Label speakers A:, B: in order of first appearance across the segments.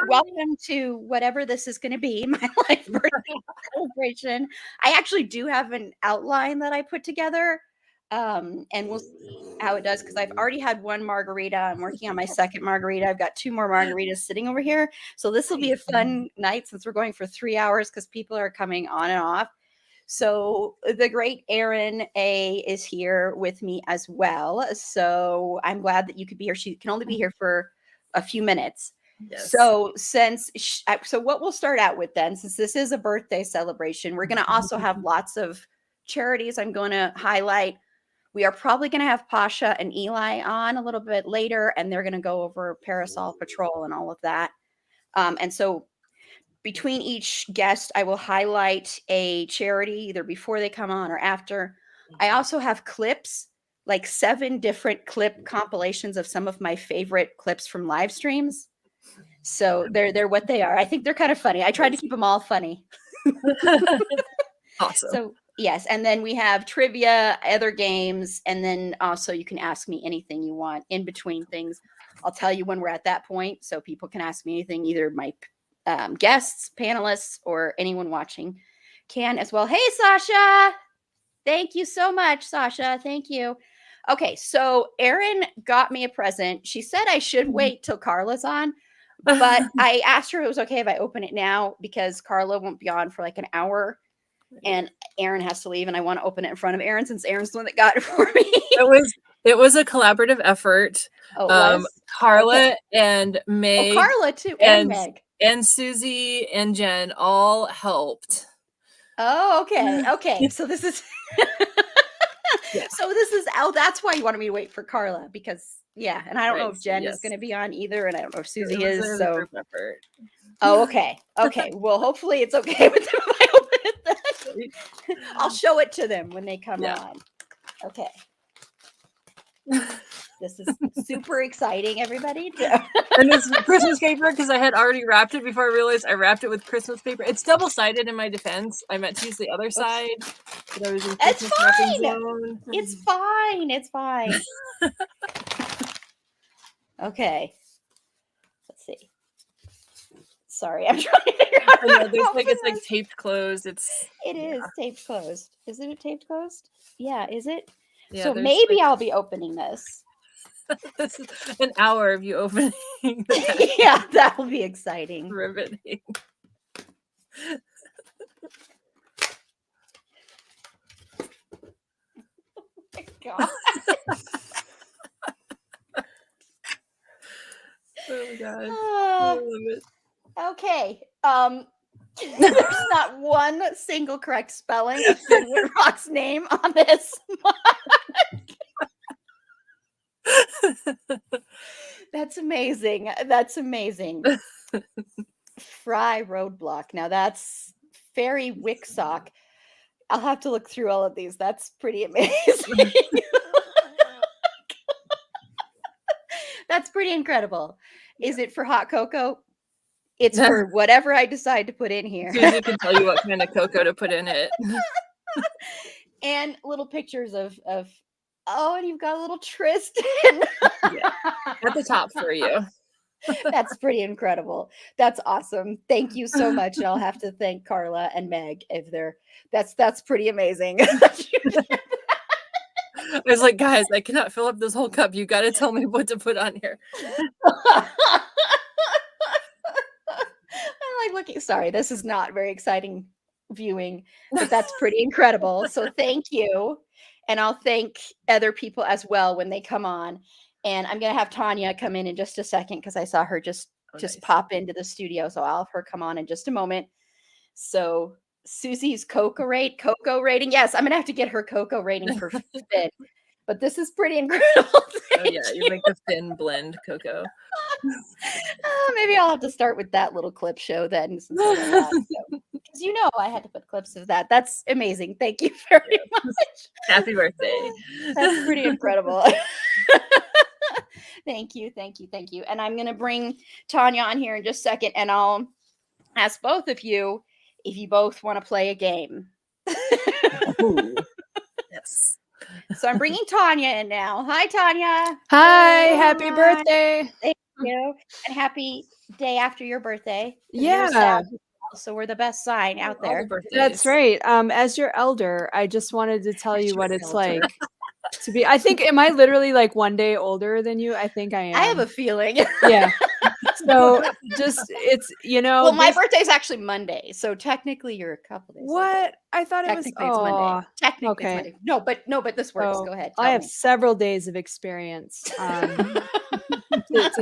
A: Welcome to whatever this is going to be, my life birthday celebration. I actually do have an outline that I put together, and we'll see how it does because I've already had one margarita. I'm working on my second margarita. I've got 2 more margaritas sitting over here. So this will be a fun night since we're going for 3 hours because people are coming on and off. So the great Erin A is here with me as well. So I'm glad that you could be here. She can only be here for a few minutes.
B: Yes.
A: So so what we'll start out with then, since this is a birthday celebration, we're going to also have lots of charities I'm going to highlight. We are probably going to have Pasha and Eli on a little bit later, and they're going to go over Parasol Patrol and all of that. And so between each guest, I will highlight a charity either before they come on or after. I also have clips, like 7 different clip compilations of some of my favorite clips from live streams. So they're what they are. I think they're kind of funny. I tried to keep them all funny.
B: Awesome.
A: So yes, and then we have trivia, other games, and then also you can ask me anything you want in between things. I'll tell you when we're at that point, so people can ask me anything, either my guests, panelists, or anyone watching can as well. Hey, Sasha. Thank you so much, Sasha. Thank you. Okay, so Erin got me a present. She said I should wait till Carla's on, but I asked her if it was okay if I open it now because Carla won't be on for like an hour and Erin has to leave and I want to open it in front of Erin since Erin's the one that got it for me.
B: It was a collaborative effort. Carla and Meg.
A: Carla too, and Meg.
B: And Susie and Jen all helped.
A: Oh, okay. Okay. So this is that's why you wanted me to wait for Carla because and I don't know if Jen is going to be on either, and I don't know if Susie is. So oh, okay. Okay. Well, hopefully it's okay with them if I open it then. I'll show it to them when they come on. Okay. This is super exciting, everybody.
B: And this Christmas paper, because I had already wrapped it before I realized I wrapped it with Christmas paper. It's double-sided in my defense. I meant to use the other side. But I was in Christmas wrapping zone.
A: It's fine. It's fine. Okay. Let's see. Sorry, I'm trying to figure out.
B: It's like taped closed. It
A: is taped closed. Isn't it taped closed? Yeah, is it?
B: Yeah,
A: so maybe I'll be opening this.
B: This is an hour of you opening.
A: Yeah, that will be exciting.
B: Riveting.
A: Oh my God.
B: Oh my God. I love it.
A: Okay. There's not one single correct spelling of Finwood Rock's name on this. That's amazing. That's amazing. Fry Roadblock. Now that's Fairy Wicksock. I'll have to look through all of these. That's pretty amazing. That's pretty incredible. Is it for hot cocoa? It's for whatever I decide to put in here.
B: Susie can tell you what kind of cocoa to put in it.
A: And little pictures of and you've got a little Tristan.
B: At the top for you.
A: That's pretty incredible. That's awesome. Thank you so much. I'll have to thank Carla and Meg if that's pretty amazing.
B: I was like, guys, I cannot fill up this whole cup. You got to tell me what to put on here.
A: I'm like looking. Sorry, this is not very exciting viewing, but that's pretty incredible. So thank you. And I'll thank other people as well when they come on. And I'm going to have Tanya come in just a second because I saw her just pop into the studio. So I'll have her come on in just a moment. So Susie's cocoa rating. Yes, I'm going to have to get her cocoa rating for Finn. But this is pretty incredible.
B: You make the Finn blend cocoa.
A: Maybe I'll have to start with that little clip show then. Because I had to put clips of that. That's amazing. Thank you very much.
B: Happy birthday.
A: That's pretty incredible. Thank you. And I'm going to bring Tanya on here in just a second, and I'll ask both of you if you both want to play a game.
B: Yes.
A: So I'm bringing Tanya in now. Hi, Tanya.
C: Hi. Happy birthday.
A: Thank you. And happy day after your birthday. 'Cause you're
C: Yeah.
A: Sag, so we're the best sign out
B: All the
A: there.
B: birthdays.
C: That's right. As your elder, I just wanted to tell you what it's like to be. I think, am I literally like one day older than you? I think I am.
A: I have a feeling.
C: Yeah. So just it's
A: well, my birthday's actually Monday, so technically you're a couple days.
C: What? I thought it was
A: Technically it's Monday. Technically it's
C: okay.
A: Monday. No, but this works. Go ahead.
C: I have
A: me.
C: several days of experience to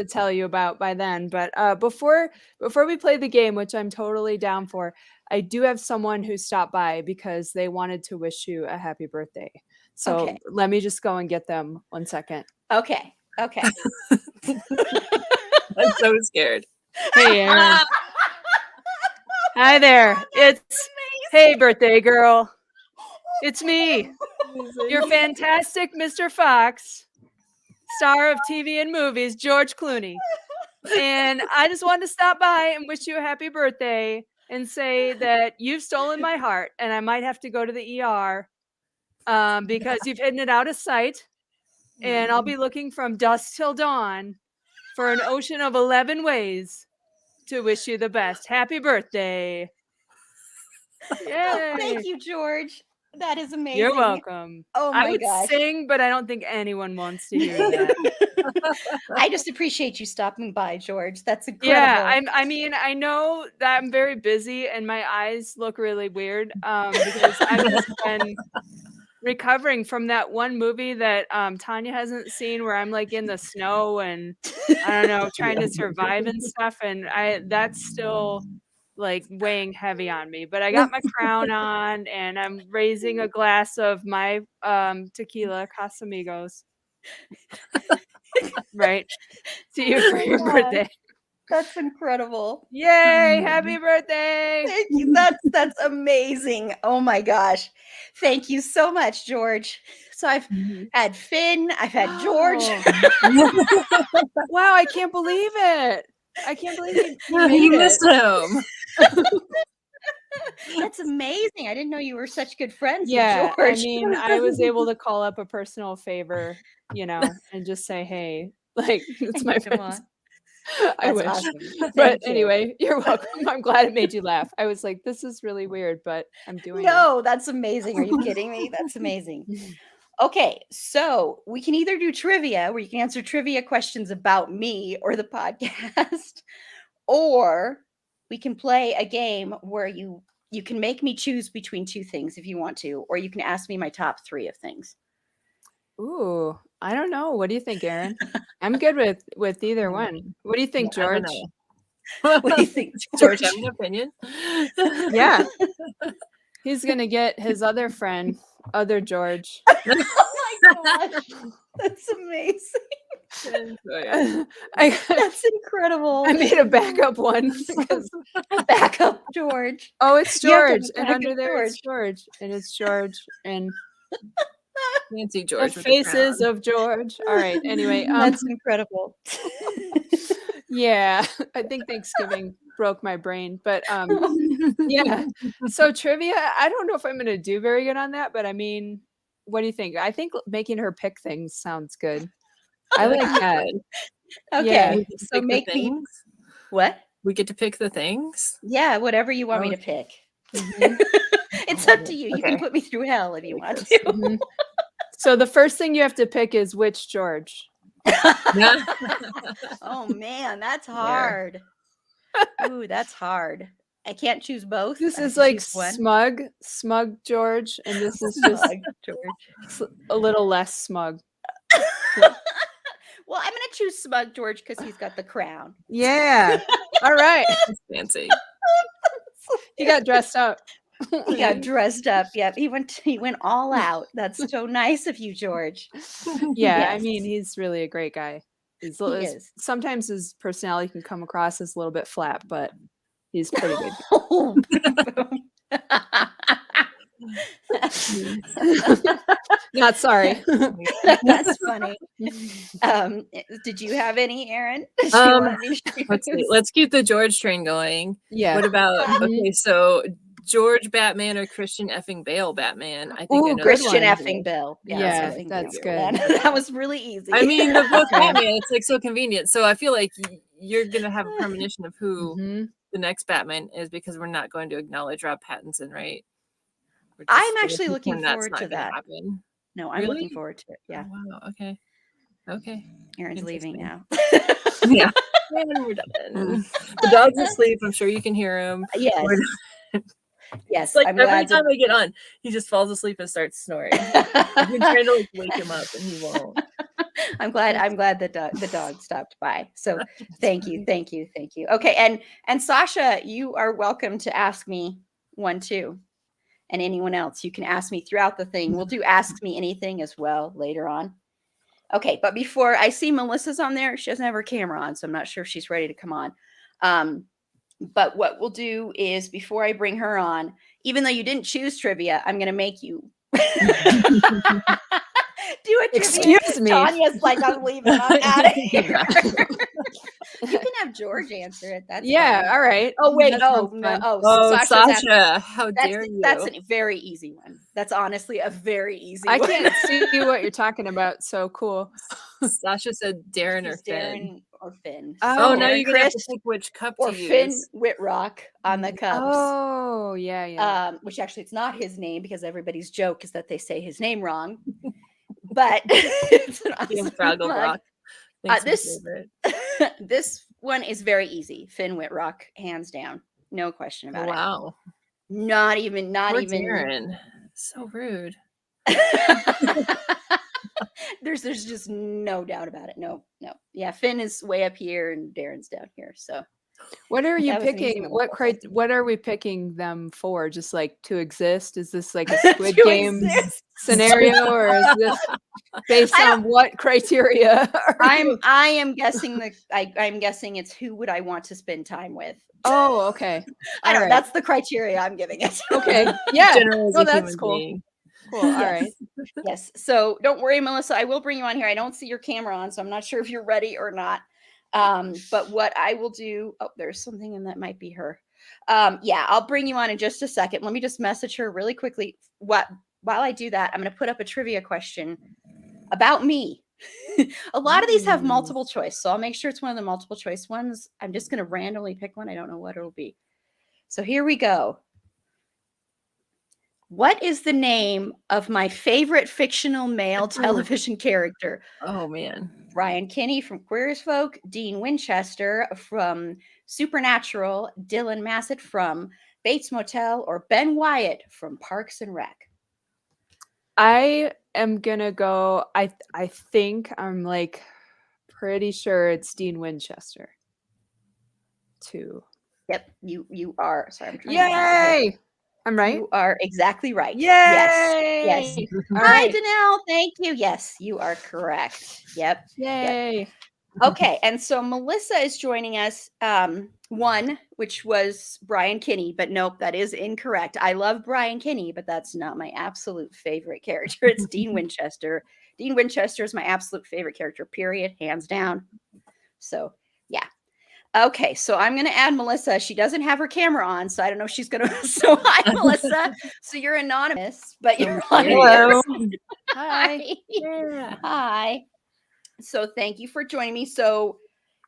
C: tell you about by then. But before we play the game, which I'm totally down for, I do have someone who stopped by because they wanted to wish you a happy birthday. So let me just go and get them 1 second.
A: Okay.
B: I'm so scared.
C: Hey, Erin. Hi there. Hey, birthday girl. It's me, your fantastic Mr. Fox, star of TV and movies, George Clooney. And I just wanted to stop by and wish you a happy birthday and say that you've stolen my heart and I might have to go to the ER because you've hidden it out of sight. And I'll be looking from dusk till dawn for an ocean of 11 ways to wish you the best. Happy birthday. Yay.
A: Oh, thank you, George. That is amazing.
C: You're welcome.
A: Oh my
C: I would sing, but I don't think anyone wants to hear that.
A: I just appreciate you stopping by, George. That's incredible.
C: Yeah, I mean, I know that I'm very busy and my eyes look really weird because I've just been recovering from that one movie that Tanya hasn't seen where I'm like in the snow and I don't know, trying to survive and stuff. And that's still like weighing heavy on me, but I got my crown on and I'm raising a glass of my tequila Casamigos. Right. To you for your birthday.
A: That's incredible.
C: Yay, happy birthday.
A: Thank you. That's amazing. Oh my gosh. Thank you so much, George. So I've had Finn, I've had George.
C: Wow, I can't believe it. I can't believe
B: you missed him.
A: That's amazing. I didn't know you were such good friends with
C: George.
A: George.
C: I mean, I was able to call up a personal favor, and just say, hey, like, it's my friend. I wish. Awesome. But anyway, you're welcome. I'm glad it made you laugh. I was like, this is really weird, but I'm doing it.
A: That's amazing. Are you kidding me? That's amazing. Okay, so we can either do trivia where you can answer trivia questions about me or the podcast, or we can play a game where you can make me choose between two things if you want to, or you can ask me my top 3 of things.
C: Ooh, I don't know. What do you think, Erin? I'm good with either one. What do you think, George?
A: What do you think,
B: George? Have an opinion?
C: Yeah. He's going to get his other friend, other George.
A: Oh my gosh. That's amazing. That's incredible.
C: I made a backup one.
A: Backup George.
C: Oh, it's George. And under there it's George. And it's George. And
B: Fancy George.
C: The faces of George. All right. Anyway.
A: That's incredible.
C: Yeah. I think Thanksgiving broke my brain. But yeah. So trivia, I don't know if I'm going to do very good on that. But I mean, what do you think? I think making her pick things sounds good. I like that.
A: Okay.
C: Yeah.
A: So make me. What?
B: We get to pick the things?
A: Yeah, whatever you want me to pick. It's up to you. You can put me through hell if you want to.
C: So the first thing you have to pick is which George.
A: Oh man, that's hard. Ooh, that's hard. I can't choose both.
C: This is like smug George, and this is just George. A little less smug.
A: Well, I'm gonna choose smug George because he's got the crown.
C: Yeah. All right.
B: That's fancy.
C: He got dressed up.
A: He got dressed up. Yep. He went all out. That's so nice of you, George.
C: Yeah, yes. I mean, he's really a great guy. He is. Sometimes his personality can come across as a little bit flat, but he's pretty good. Not sorry.
A: That's funny. Did you have any, Erin?
B: Let's keep the George train going.
C: Yeah.
B: What about so George Batman or Christian effing Bale Batman? I think I know
A: Christian effing Bale.
C: That's good.
A: That was really easy.
B: I mean, they're both Batman. It's like so convenient. So I feel like you're gonna have a premonition of who
C: Mhm.
B: the next Batman is because we're not going to acknowledge Rob Pattinson, right? We're
A: I'm
B: just gonna
A: actually looking
B: pretend that's
A: forward
B: not
A: to
B: gonna
A: that.
B: happen.
A: No, I'm
B: Really?
A: looking forward to it. Yeah.
B: Oh, wow. Okay. Okay.
A: Aaron's leaving now.
B: Yeah. And we're done. The dog's asleep. I'm sure you can hear him.
A: Yes.
B: We're
A: Yes.
B: It's like
A: I'm
B: every
A: glad
B: time I get on, he just falls asleep and starts snoring. I've been trying to like wake him up and he won't.
A: I'm glad that the dog stopped by. So thank you. Okay, and Sasha, you are welcome to ask me one too. And anyone else, you can ask me throughout the thing. We'll do Ask Me Anything as well later on. Okay, but before I see Melissa's on there, she doesn't have her camera on, so I'm not sure if she's ready to come on. But what we'll do is before I bring her on, even though you didn't choose trivia, I'm going to make you do a trivia.
C: Excuse me.
A: Tanya's like, I'm leaving. I'm out of here. You can have George answer it. That's
C: Yeah,
A: fine.
C: all right.
A: Oh wait,
C: That
A: oh
C: sounds
A: no,
C: fun.
B: Oh,
A: Sasha's asking.
B: Sasha, how dare you?
A: That's a very easy one. That's honestly a very easy
C: I
A: one.
C: can't see what you're talking about, so cool.
B: Sasha said Darren or
A: It's
B: Finn.
A: Darren or Finn.
C: Oh,
B: Oh,
A: So
B: now
A: Darren
B: you're gonna have to
A: Chris
B: pick which cup
A: or
B: to
A: Finn
B: use.
A: Whitrock on the Cubs.
C: Oh, yeah.
A: Which actually it's not his name because everybody's joke is that they say his name wrong. But it's an
B: Ian
A: awesome
B: Fraggle
A: mug.
B: Rock. Thanks, my
A: This
B: favorite.
A: this one is very easy. Finn Whitrock, hands down, no question about it.
B: Wow.
A: Not even.
B: Poor Darren. So rude.
A: There's just no doubt about it. No. Yeah, Finn is way up here and Darren's down here. So
C: What are you
A: That was an easy
C: picking?
A: one.
C: What are we picking them for? Just like to exist? Is this like a Squid
A: To
C: Game
A: exist.
C: scenario, or is this based
A: I
C: on what criteria?
A: I am guessing I'm guessing it's who would I want to spend time with.
C: Oh, okay.
A: I don't.
C: All right.
A: That's the criteria I'm giving it.
C: Okay. Yeah.
B: General as
C: No,
B: a
C: that's
B: human
C: cool.
B: being.
C: Cool. All
A: Yes.
C: right.
A: Yes. So don't worry, Melissa. I will bring you on here. I don't see your camera on, so I'm not sure if you're ready or not. But what I will do, oh, there's something in that might be her. Yeah, I'll bring you on in just a second. Let me just message her really quickly. While I do that, I'm going to put up a trivia question about me. A lot of these have multiple choice, so I'll make sure it's one of the multiple choice ones. I'm just going to randomly pick one. I don't know what it'll be. So here we go. What is the name of my favorite fictional male television character?
B: Oh man.
A: Brian Kinney from Queer as Folk, Dean Winchester from Supernatural, Dylan Massett from Bates Motel, or Ben Wyatt from Parks and Rec.
C: I am gonna go. I think I'm like pretty sure it's Dean Winchester. Too.
A: Yep, you are. Sorry, I'm trying.
C: Yay! I'm right.
A: You are exactly right.
C: Yay!
A: Yes.
C: All
A: Hi,
C: right.
A: Danelle. Thank you. Yes, you are correct. Yep.
C: Yay!
A: Okay, and so Melissa is joining us. One, which was Brian Kinney, but nope, that is incorrect. I love Brian Kinney, but that's not my absolute favorite character. It's Dean Winchester. Dean Winchester is my absolute favorite character, period, hands down. So, yeah. Okay, so I'm going to add Melissa. She doesn't have her camera on, so I don't know if she's going to. So, hi, Melissa. So, you're anonymous, but you're on
B: Hello.
A: here. Hi.
B: Yeah.
A: Hi. So, thank you for joining me. So,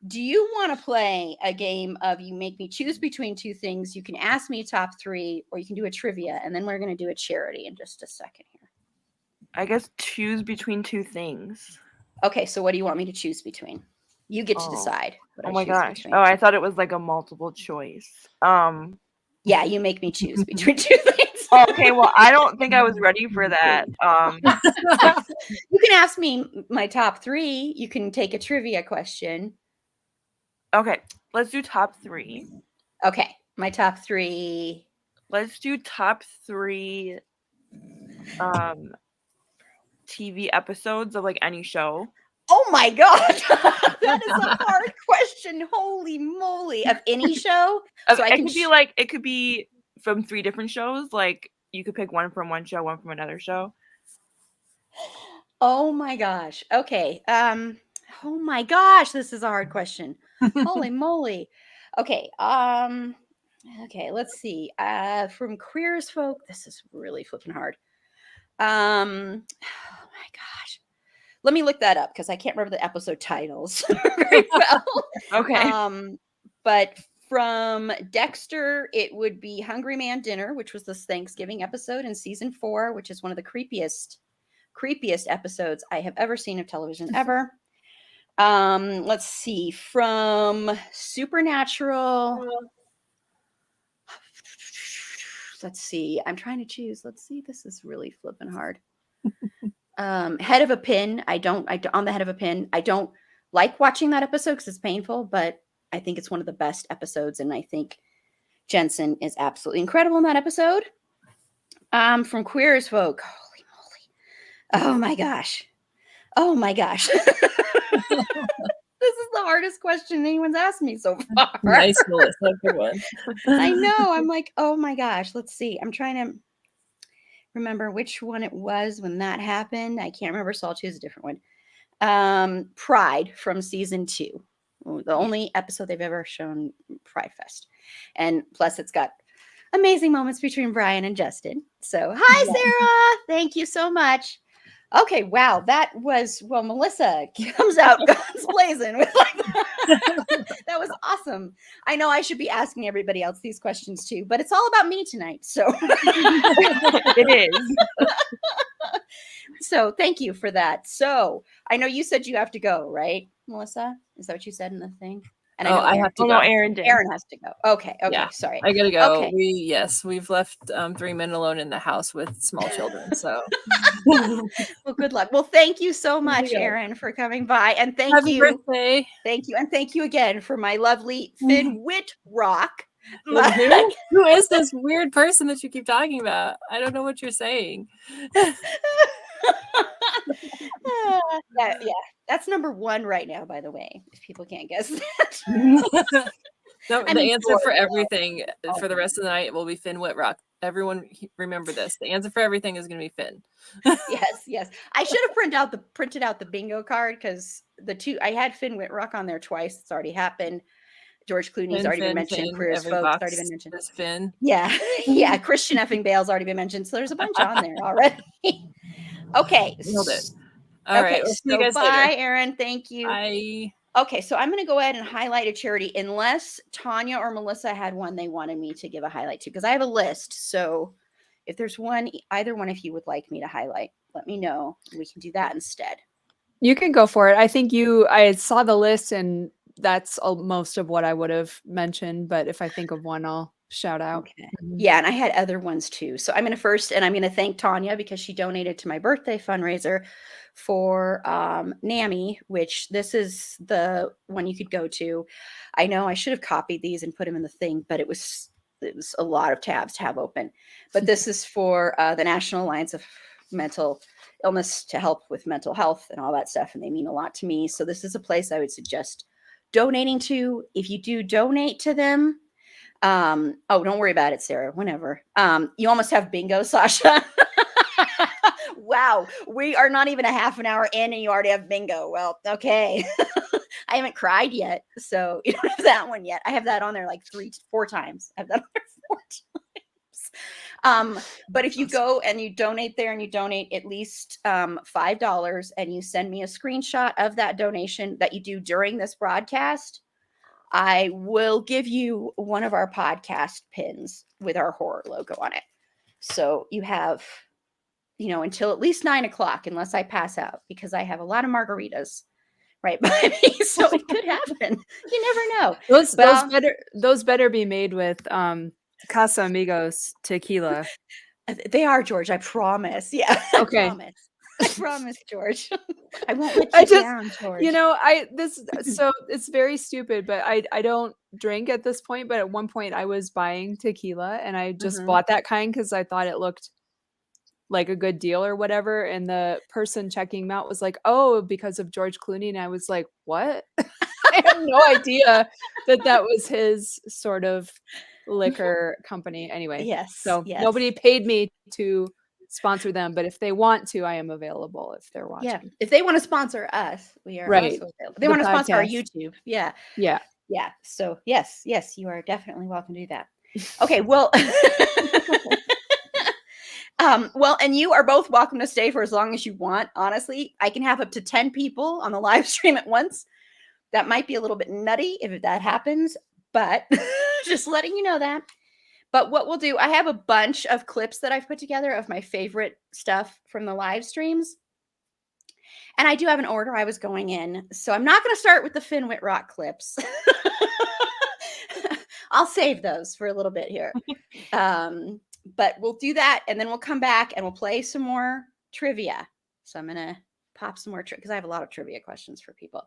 A: do you want to play a game of you make me choose between two things? You can ask me top three, or you can do a trivia, and then we're going to do a charity in just a second here.
D: I guess choose between two things.
A: Okay, so what do you want me to choose between? You get to decide.
D: Oh my gosh. Oh, I thought it was like a multiple choice.
A: Yeah, you make me choose between two things.
D: Okay, well, I don't think I was ready for that.
A: You can ask me my top three. You can take a trivia question.
D: Okay, let's do top three.
A: Okay, my top three.
D: Let's do top three TV episodes of like any show.
A: Oh my god, that is a hard question. Holy moly! Of any show,
D: So it could be from three different shows. Like you could pick one from one show, one from another show.
A: Oh my gosh. Okay. Oh my gosh, this is a hard question. Holy moly. Okay. Okay, let's see. From Queer as Folk, this is really flipping hard. Oh my gosh. let me look that up because I can't remember the episode titles very well.
D: Okay.
A: But from Dexter, it would be Hungry Man Dinner, which was this Thanksgiving episode in season 4, which is one of the creepiest episodes I have ever seen of television ever. Let's see. From Supernatural. Let's see. I'm trying to choose. Let's see. This is really flipping hard. Head of a Pin. I don't on the Head of a Pin. I don't like watching that episode because it's painful, but I think it's one of the best episodes, and I think Jensen is absolutely incredible in that episode. From Queer as Folk. Holy moly. Oh my gosh. This is the hardest question anyone's asked me so far.
B: Nice, Melissa. Good one.
A: I know. I'm like, oh my gosh. Let's see. I'm trying to remember which one it was when that happened. I can't remember, so I'll choose a different one. Pride from season 2. The only episode they've ever shown Pride Fest. And plus it's got amazing moments between Brian and Justin. So hi, Sarah. Thank you so much. Okay, wow, that was, well, Melissa comes out guns blazing with that was awesome. I know I should be asking everybody else these questions too, but it's all about me tonight. So
D: It is.
A: So thank you for that. So I know you said you have to go, right, Melissa? Is that what you said in the thing? And
B: I have to
D: Oh
B: go.
D: no, Erin did.
A: Erin has to go. Okay,
B: Yeah.
A: sorry.
B: I gotta go.
A: Okay.
B: We've left 3 men alone in the house with small children. So
A: Well, good luck. Well, thank you so much,
B: you go.
A: Erin, for coming by, and thank
B: happy
A: you.
B: birthday.
A: Thank you. And thank you again for my lovely Finn Whitrock.
B: Who is this weird person that you keep talking about? I don't know what you're saying.
A: Yeah, that's number 1 right now, by the way, if people can't guess that.
B: No,
A: I
B: the
A: mean,
B: answer for
A: George.
B: everything for the rest of the night will be Finn Whitrock. Everyone remember this. The answer for everything is going to be Finn.
A: Yes. I should have printed out the bingo card because I had Finn Whitrock on there twice. It's already happened. George Clooney's already been mentioned. Queer as Folk's already been mentioned.
B: There's Finn.
A: Yeah. Christian effing Bale's already been mentioned. So there's a bunch on there already. Okay.
B: Nailed it. All right. We'll see you guys
A: bye,
B: later.
A: Erin. Thank you.
B: Bye.
A: Okay, so I'm going to go ahead and highlight a charity unless Tanya or Melissa had one they wanted me to give a highlight to, because I have a list. So if there's one, either one of you would like me to highlight, let me know. We can do that instead.
C: You can go for it. I think I saw the list and that's most of what I would have mentioned. But if I think of one, I'll shout out.
A: Okay. Yeah, and I had other ones too. So I'm going to thank Tanya because she donated to my birthday fundraiser for NAMI, which this is the one you could go to. I know I should have copied these and put them in the thing, but it was a lot of tabs to have open. But this is for the National Alliance of Mental Illness to help with mental health and all that stuff, and they mean a lot to me. So this is a place I would suggest donating to. If you do donate to them, don't worry about it, Sarah, whenever. You almost have bingo, Sasha. Wow, we are not even a half an hour in and you already have bingo. Well, okay. I haven't cried yet, so you don't have that one yet. I have that on there like 3-4 times. I have that on there 4 times. But if you go and you donate there and you donate at least $5 and you send me a screenshot of that donation that you do during this broadcast, I will give you one of our podcast pins with our horror logo on it. So you have, until at least 9:00, unless I pass out, because I have a lot of margaritas right by me. So it could happen. You never know.
C: Those better be made with Casamigos tequila.
A: They are, George. I promise. Yeah.
C: Okay.
A: I promise, George. I won't let you down, George.
C: So it's very stupid, but I don't drink at this point. But at one point I was buying tequila and I just bought that kind because I thought it looked like a good deal or whatever. And the person checking out was like, oh, because of George Clooney. And I was like, what? I had no idea that was his sort of liquor company. Anyway.
A: Yes.
C: So nobody paid me to sponsor them, but if they want to, I am available if they're watching.
A: Yeah. If they want to sponsor us, we are
C: right.
A: also available. If they want to sponsor our YouTube. Yeah.
C: Yeah.
A: Yeah. So yes, you are definitely welcome to do that. Okay. Well, Well, and you are both welcome to stay for as long as you want. Honestly, I can have up to 10 people on the live stream at once. That might be a little bit nutty if that happens, but just letting you know that. But what we'll do, I have a bunch of clips that I've put together of my favorite stuff from the live streams. And I do have an order I was going in. So I'm not going to start with the Finn Whitrock clips. I'll save those for a little bit here. But we'll do that. And then we'll come back and we'll play some more trivia. So I'm going to pop some more because I have a lot of trivia questions for people.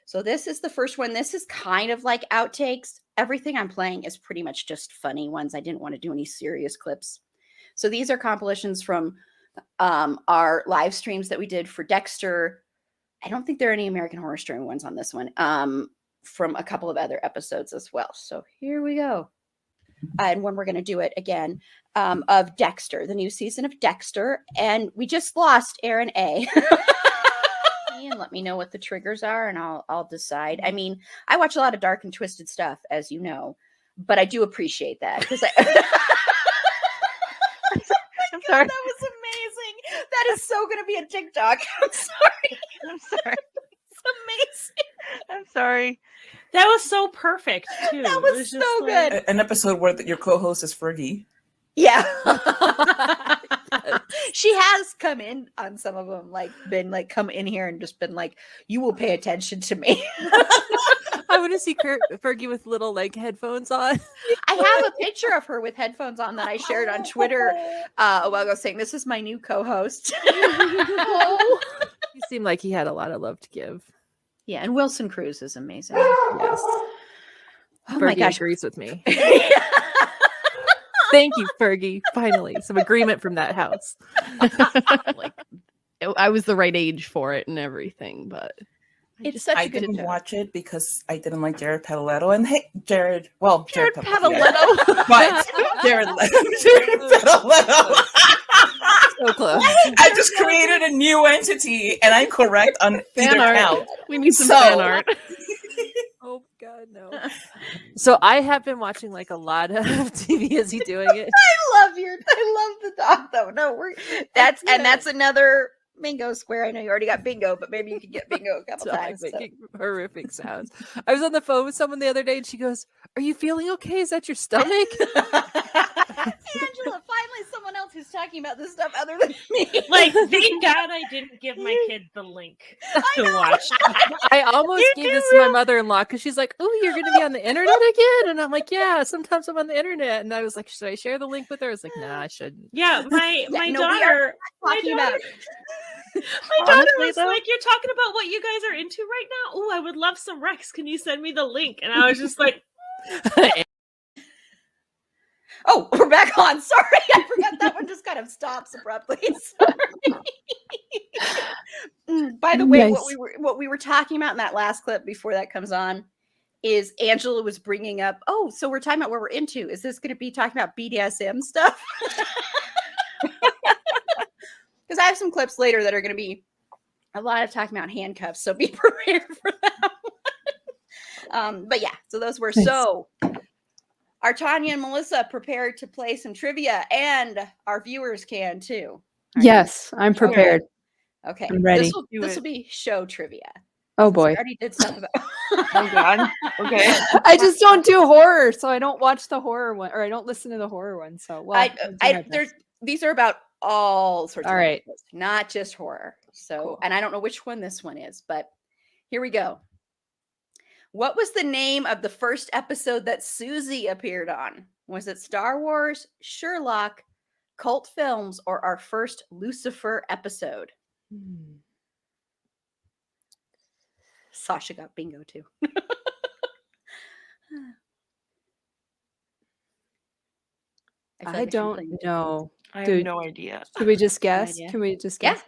A: So this is the first one. This is kind of like outtakes. Everything I'm playing is pretty much just funny ones. I didn't want to do any serious clips. So these are compilations from our live streams that we did for Dexter. I don't think there are any American Horror Story ones on this one. From a couple of other episodes as well. So here we go. And when we're going to do it again of Dexter, the new season of Dexter. And we just lost Erin A. And let me know what the triggers are and I'll decide. I mean, I watch a lot of dark and twisted stuff, as you know, but I do appreciate that because I'm sorry. That was amazing. That is so going to be a TikTok. I'm sorry. It's amazing.
D: I'm sorry.
E: That was so perfect too.
A: That was so good.
F: An episode where your co-host is Fergie.
A: Yeah. She has come in on some of them, come in here and just been like, you will pay attention to me.
B: I want to see Fergie with little headphones on.
A: I have a picture of her with headphones on that I shared on Twitter a while ago saying, this is my new co-host.
B: He seemed like he had a lot of love to give.
A: Yeah, and Wilson Cruz is amazing.
B: Yes.
A: Oh
B: Fergie
A: my gosh.
B: agrees with me. Thank you, Fergie. Finally, some agreement from that house.
G: I was the right age for it and everything, but
A: it's such a
F: I
A: good
F: didn't
A: show.
F: watch it because I didn't like Jared Padaletto. And hey, Jared
G: Padaletto.
F: But Jared Padaletto.
B: So close.
F: I just created a new entity and I'm correct on
G: Fan
F: either
G: art.
F: count.
G: We need some fan art.
B: Oh God, no. So I have been watching a lot of TV. Is he doing it?
A: I love the dog though. No, that's another bingo square. I know you already got bingo, but maybe you can get bingo a couple times.
B: Making horrific sounds. I was on the phone with someone the other day and she goes, "Are you feeling okay? Is that your stomach?"
A: Angela, finally someone else who's talking about this stuff other than me.
E: Thank God I didn't give my kid the link to watch.
B: I almost gave this to my mother-in-law because she's like, "Oh, you're going to be on the internet again?" And I'm like, "Yeah, sometimes I'm on the internet." And I was like, "Should I share the link with her?" I was like, "Nah, I shouldn't."
E: Yeah, my daughter. My daughter
B: Honestly,
E: was
B: though,
E: like, "You're talking about what you guys are into right now? Oh, I would love some Rex. Can you send me the link?" And I was just like,
A: Oh, we're back on. Sorry, I forgot that one just kind of stops abruptly. Sorry. By the way,
C: Nice.
A: what we were talking about in that last clip before that comes on is Angela was bringing up, oh, so we're talking about what we're into. Is this going to be talking about BDSM stuff? Because I have some clips later that are going to be a lot of talking about handcuffs, so be prepared for that one. But yeah, so those were so. Are Tanya and Melissa prepared to play some trivia? And our viewers can too.
C: Yes, I'm prepared.
A: Okay,
C: I'm ready.
A: This will be show trivia.
C: Oh
A: We
C: boy.
A: already did stuff about.
D: Oh God. Okay.
C: I just don't do horror, so I don't watch the horror one, or I don't listen to the horror one. So well,
A: These are about all sorts.
C: All
A: of
C: right.
A: episodes, not just horror. So,
C: Cool.
A: and I don't know which one this one is, but here we go. What was the name of the first episode that Susie appeared on? Was it Star Wars, Sherlock, Cult Films, or our first Lucifer episode? Sasha got bingo too.
C: I don't know.
D: I have
C: Dude.
D: no idea.
C: Should we just guess?
A: idea.
C: Can we just
A: Yeah.
C: guess?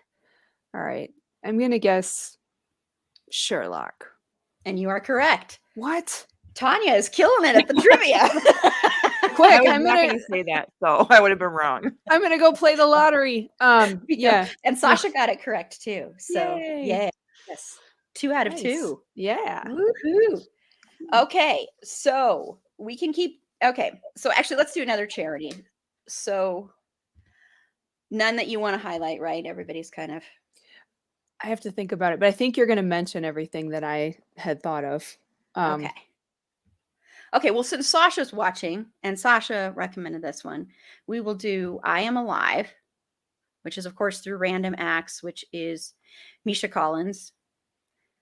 C: All right. I'm gonna guess Sherlock.
A: And you are correct.
C: What?
A: Tanya is killing it at the trivia.
C: Quick!
D: I was
C: I'm
D: not
C: gonna
D: going to say that, so I would have been wrong.
C: I'm gonna go play the lottery. Yeah.
A: And Sasha got it correct too. So
C: Yay.
A: yeah. Yes. 2 out of
C: Nice.
A: 2.
C: Yeah.
A: Woohoo. Okay, so we can keep. Okay, so actually, let's do another charity. So None that you want to highlight, right? Everybody's kind of
C: I have to think about it, but I think you're going to mention everything that I had thought of.
A: okay. Okay, well, since Sasha's watching and Sasha recommended this one, we will do I Am Alive, which is, of course, through Random Acts, which is Misha Collins.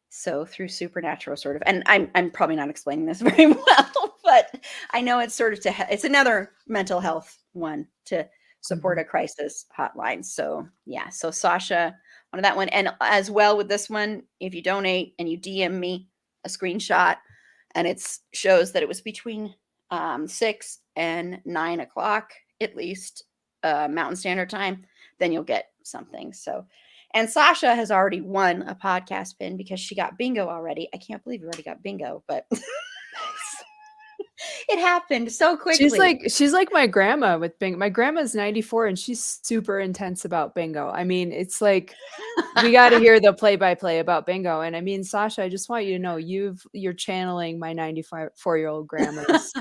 A: So through Supernatural, sort of. And I'm probably not explaining this very well, but I know it's sort of it's another mental health one to support a crisis hotline. So yeah, so Sasha wanted that one. And as well with this one, if you donate and you DM me a screenshot and it shows that it was between 6 and 9 o'clock, at least Mountain Standard Time, then you'll get something. So, and Sasha has already won a podcast pin because she got bingo already. I can't believe you already got bingo, but it happened so quickly.
C: She's like my grandma with bingo. My grandma's 94 and she's super intense about bingo. I mean, it's like we got to hear the play-by-play about bingo. And I mean, Sasha, I just want you to know you're channeling my 94-year-old grandma's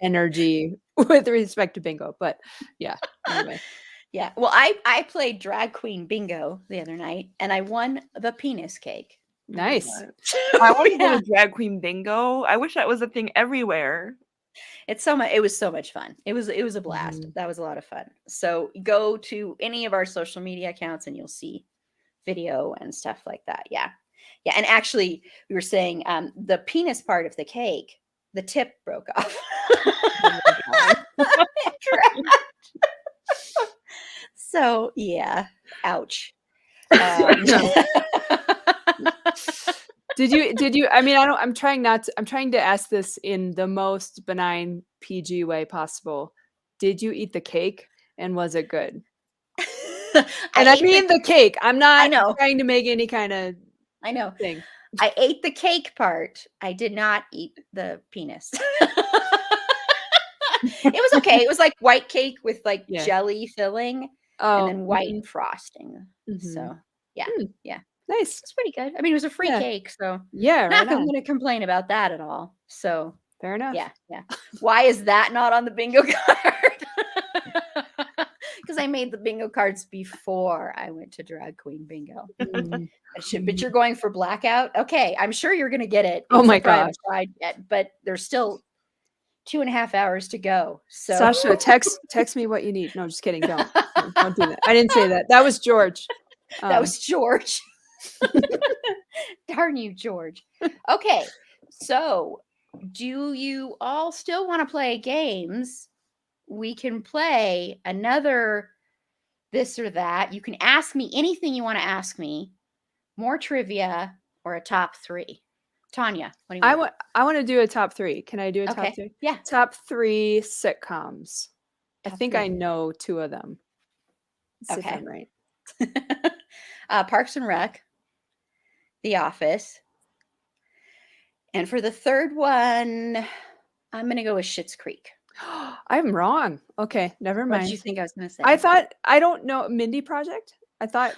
C: energy with respect to bingo. But yeah, anyway.
A: Yeah. Well, I played drag queen bingo the other night and I won the penis cake.
C: Nice.
D: I want to go to drag queen bingo. I wish that was a thing everywhere.
A: It's so much. It was so much fun. It was a blast. That was a lot of fun. So go to any of our social media accounts and you'll see video and stuff like that. Yeah. Yeah. And actually we were saying the penis part of the cake, the tip broke off. So yeah. Ouch.
C: Did you I mean, I'm trying to ask this in the most benign PG way possible. Did you eat the cake and was it good? And I mean the cake. I'm not trying to make any kind of thing.
A: I ate the cake part. I did not eat the penis. It was okay. It was like white cake with like jelly filling and then white frosting. So yeah.
C: Nice.
A: It's pretty good. I mean, it was a free cake, so
C: not
A: going to complain about that at all. So
C: fair enough.
A: Yeah. Why is that not on the bingo card? Because I made the bingo cards before I went to drag queen bingo. But you're going for blackout. Okay, I'm sure you're going to get it.
C: Oh my god! I haven't
A: tried yet, but there's still 2.5 hours to go. So
C: Sasha, text me what you need. No, just kidding. Don't do that. I didn't say that. That was George.
A: That was George. Darn you, George. Okay, so do you all still want to play games? We can play another this or that. You can ask me anything you want to ask me, more trivia or a top 3. Tanya, what do you want?
C: I want to do a top 3. Can I do a top 3?
A: Yeah.
C: Top 3 sitcoms. I think
A: 3.
C: I know 2 of them. Let's see if I'm right.
A: Parks and Rec, The Office. And for the third one, I'm going to go with Schitt's Creek.
C: I'm wrong. Okay, never mind.
A: What did you think I was going to say?
C: I don't know, Mindy Project? I thought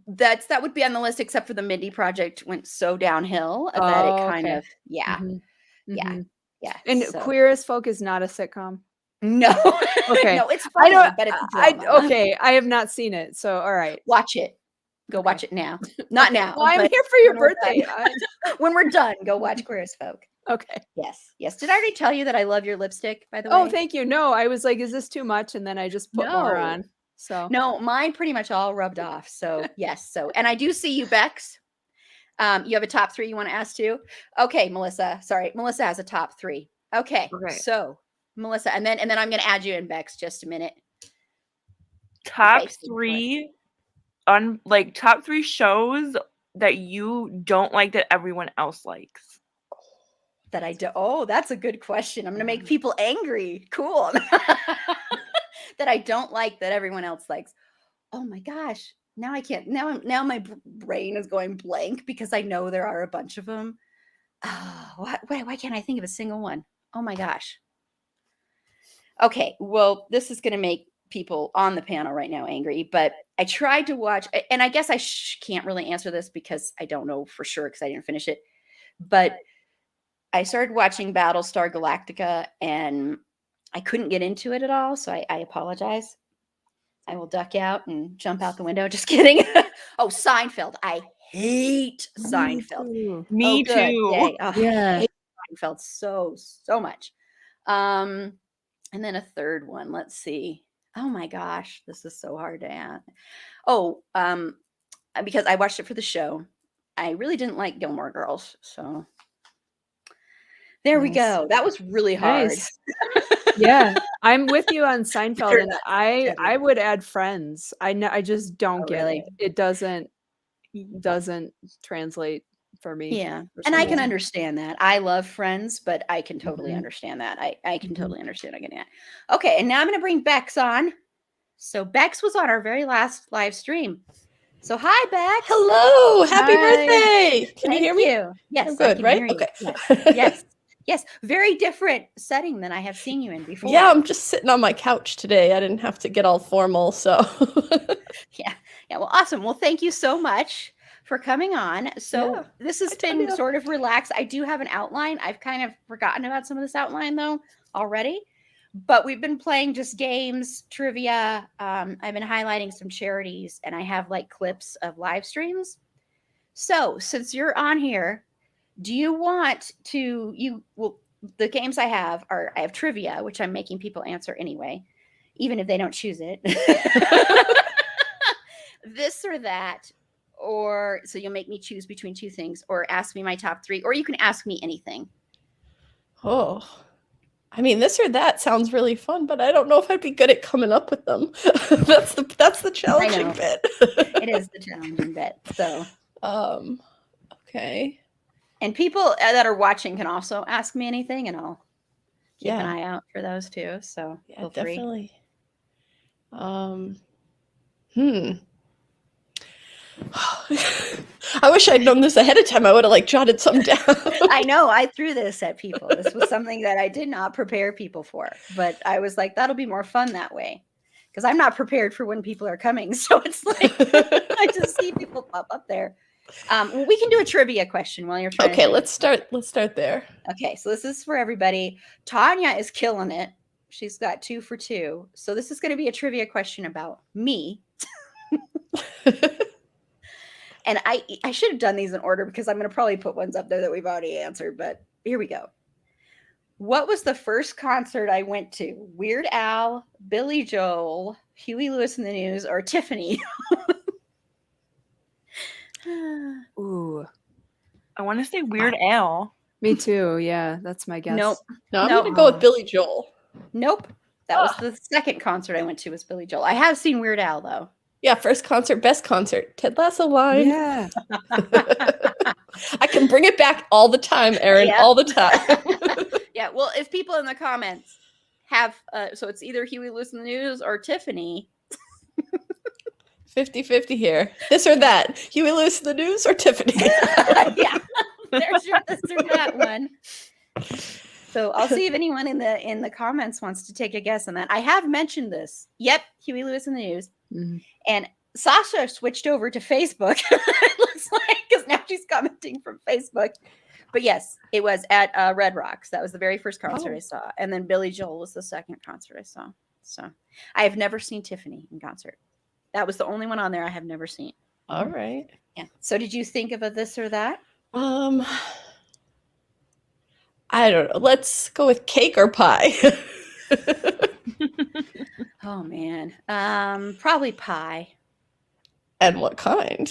A: that would be on the list, except for the Mindy Project went so downhill that it kind of yeah.
C: And Queer as Folk is not a sitcom.
A: No.
C: Okay.
A: No, it's funny, but it's a drama.
C: Okay, I have not seen it, so all right.
A: Watch it. Go watch it now. Not now.
C: Well, I'm here for your birthday.
A: When we're done, go watch Queer as Folk.
C: Okay.
A: Yes. Did I already tell you that I love your lipstick, by the way?
C: Oh, thank you. No, I was like, is this too much? And then I just put more on. So
A: no, mine pretty much all rubbed off. So yes. So, and I do see you, Bex. You have a top 3 you want to ask too? Okay, Melissa. Sorry, Melissa has a top 3. Okay. So Melissa, and then I'm going to add you in, Bex. Just a minute.
D: Top 3 on top 3 shows that you don't like that everyone else likes.
A: That I do. Oh, that's a good question. I'm going to make people angry. Cool. That I don't like that everyone else likes. Oh my gosh. Now I can't. Now my brain is going blank because I know there are a bunch of them. Oh, why can't I think of a single one? Oh my gosh. Okay. Well, this is going to make people on the panel right now angry, but I tried to watch, and I guess I can't really answer this because I don't know for sure because I didn't finish it, but I started watching Battlestar Galactica and I couldn't get into it at all. So I apologize. I will duck out and jump out the window. Just kidding. Oh, Seinfeld. I hate Seinfeld.
D: Me
A: Oh, good.
D: too.
A: Yay. Oh, I
G: Yeah.
A: hate Seinfeld so much. And then a third one. Let's see. Oh my gosh, this is so hard to add. Oh, because I watched it for the show. I really didn't like Gilmore Girls, so there we
C: Nice.
A: go. That was really hard.
C: Nice. Yeah, I'm with you on Seinfeld,
A: You're
C: and
A: not
C: I would add Friends. I just don't
A: Oh,
C: get
A: really?
C: it. It doesn't translate for me.
A: Yeah.
C: for
A: And
C: some
A: I can
C: reason.
A: understand that. I love Friends, but I can totally
C: Mhm.
A: understand that. I can
C: Mhm.
A: totally understand getting that. Okay, and now I'm going to bring Bex on. So Bex was on our very last live stream. So hi, Bex.
H: Hello, happy
C: Hi.
H: birthday. Can
A: Thank
H: you hear me?
A: you. Yes,
H: I'm
A: I
H: good,
A: can
H: right?
A: hear you.
H: Okay.
A: Yes. Yes. Yes. Very different setting than I have seen you in before.
H: Yeah, I'm just sitting on my couch today. I didn't have to get all formal, so
A: Yeah. Well, awesome. Well, thank you so much for coming on. So
H: Yeah,
A: this has
H: I tell
A: been
H: ya.
A: sort of relaxed. I do have an outline. I've kind of forgotten about some of this outline though already, but we've been playing just games, trivia. I've been highlighting some charities, and I have like clips of live streams. So since you're on here, do you want to? The games I have trivia, which I'm making people answer anyway, even if they don't choose it. This or that, or so you'll make me choose between two things, or ask me my top three, or you can ask me anything.
H: Oh. I mean, this or that sounds really fun, but I don't know if I'd be good at coming up with them. that's the challenging
A: know.
H: bit.
A: It is the challenging bit. So,
H: Okay.
A: and people that are watching can also ask me anything, and I'll keep an
H: Yeah.
A: eye out for those too. So
H: Yeah,
A: feel free.
H: definitely. I wish I'd known this ahead of time. I would have like jotted something down.
A: I know I threw this at people. This was something that I did not prepare people for, but I was like, that'll be more fun that way, because I'm not prepared for when people are coming. So it's like I just see people pop up there. Well, we can do a trivia question while you're trying.
H: Okay,
A: to
H: let's start there.
A: Okay, so this is for everybody. Tanya is killing it. She's got 2 for 2. So this is going to be a trivia question about me. And I should have done these in order, because I'm going to probably put ones up there that we've already answered, but here we go. What was the first concert I went to? Weird Al, Billy Joel, Huey Lewis and the News, or Tiffany?
C: Ooh,
D: I want to say Weird Al.
C: me too. Yeah, that's my guess.
A: Nope.
H: No, I'm
A: Nope.
H: gonna go with Billy Joel.
A: Nope. That was the second concert I went to, was Billy Joel. I have seen Weird Al though.
H: Yeah, first concert, best concert. Ted Lasso line.
C: Yeah.
H: I can bring it back all the time, Erin,
A: Yeah.
H: all the time.
A: Yeah, well, if people in the comments have, so it's either Huey Lewis and the News or Tiffany.
H: 50-50 here. This or that. Huey Lewis in the News or Tiffany?
A: Yeah, there's your this or that one. So I'll see if anyone in the comments wants to take a guess on that. I have mentioned this. Yep, Huey Lewis in the News.
C: Mhm.
A: And Sasha switched over to Facebook. It looks like, because now she's commenting from Facebook. But yes, it was at Red Rocks. That was the very first concert I saw, and then Billy Joel was the second concert I saw. So I have never seen Tiffany in concert. That was the only one on there I have never seen.
H: All right.
A: Yeah. So did you think of a this or that?
H: I don't know. Let's go with cake or pie.
A: Oh man, probably pie.
H: And what kind?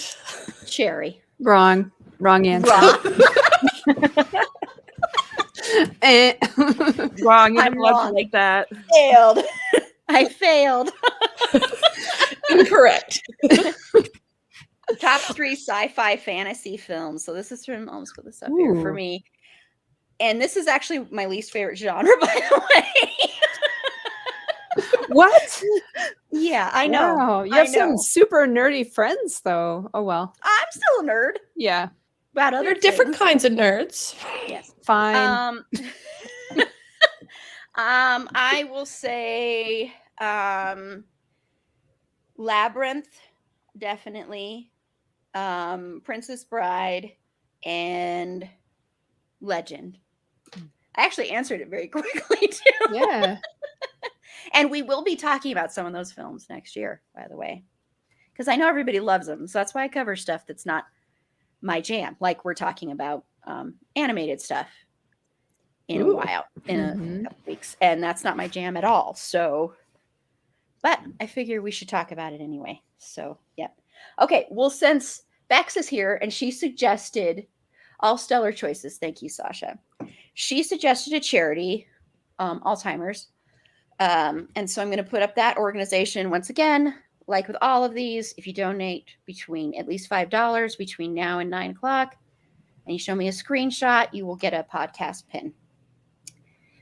A: Cherry.
C: Wrong answer.
A: Wrong.
C: Eh.
D: Wrong. You're
A: I'm
D: not allowed
A: wrong.
D: to like that.
A: Failed. I failed.
H: Incorrect.
A: Top 3 sci-fi fantasy films. So this is from, I'll just put this up here for
C: Ooh.
A: me. And this is actually my least favorite genre, by the way.
C: What?
A: Yeah, I know.
C: Wow, you
A: I
C: have some
A: know.
C: super nerdy friends, though. Oh well.
A: I'm still a nerd
C: Yeah.
A: about other
H: There are different
A: things.
H: kinds of nerds.
A: Yes.
C: Fine.
A: I will say Labyrinth, definitely. Princess Bride and Legend. I actually answered it very quickly too.
C: Yeah.
A: And we will be talking about some of those films next year, by the way, because I know everybody loves them. So that's why I cover stuff that's not my jam. Like we're talking about animated stuff in a while, in a couple weeks. And that's not my jam at all. So, but I figure we should talk about it anyway. So, yeah. Okay. Well, since Bex is here and she suggested all stellar choices. Thank you, Sasha. She suggested a charity, Alzheimer's. And so I'm going to put up that organization once again. Like with all of these, if you donate between at least $5 between now and 9 o'clock, and you show me a screenshot, you will get a podcast pin.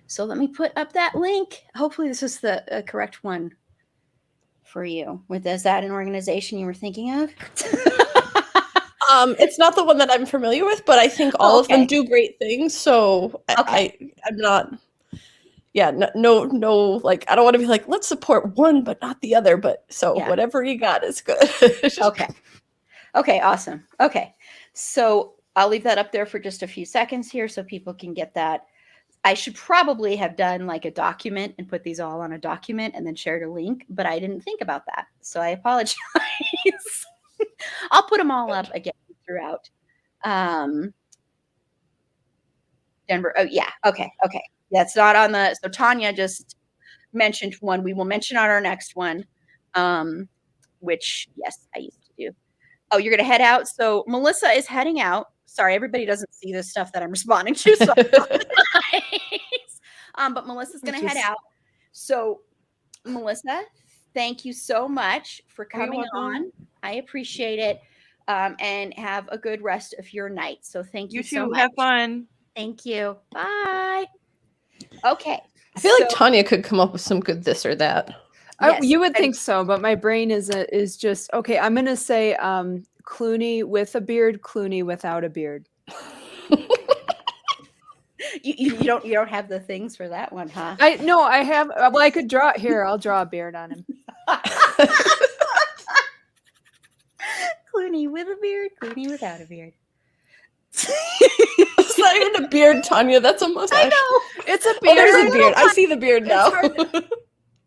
A: So let me put up that link. Hopefully this is the correct one for you. Is that an organization you were thinking of?
H: It's not the one that I'm familiar with, but I think all of them do great things. So I'm not. Yeah, no. Like I don't want to be like, let's support one but not the other. But so whatever you got is good.
A: Okay, awesome. Okay, so I'll leave that up there for just a few seconds here so people can get that. I should probably have done like a document and put these all on a document and then shared a link, but I didn't think about that. So I apologize. I'll put them all up again throughout. Denver. Oh, yeah. Okay. That's not on the. So Tanya just mentioned one. We will mention on our next one, which, yes, I used to do. Oh, you're going to head out. So Melissa is heading out. Sorry, everybody doesn't see this stuff that I'm responding to. So but Melissa's going to head out. So Melissa, thank you so much for coming on. I appreciate it. And have a good rest of your night. So thank you so much.
D: Have fun.
A: Thank you. Bye. Okay.
H: I feel like Tanya could come up with some good this or that.
A: Yes,
C: You would think so, but my brain is just okay. I'm gonna say Clooney with a beard, Clooney without a beard.
A: you don't have the things for that one, huh?
C: I have. Well, I could draw it here. I'll draw a beard on him.
A: Clooney with a beard, Clooney without a beard.
H: It's not even a beard, Tanya. That's a mustache.
A: I know.
C: It's a beard.
H: Oh, there's a beard. I see the beard now.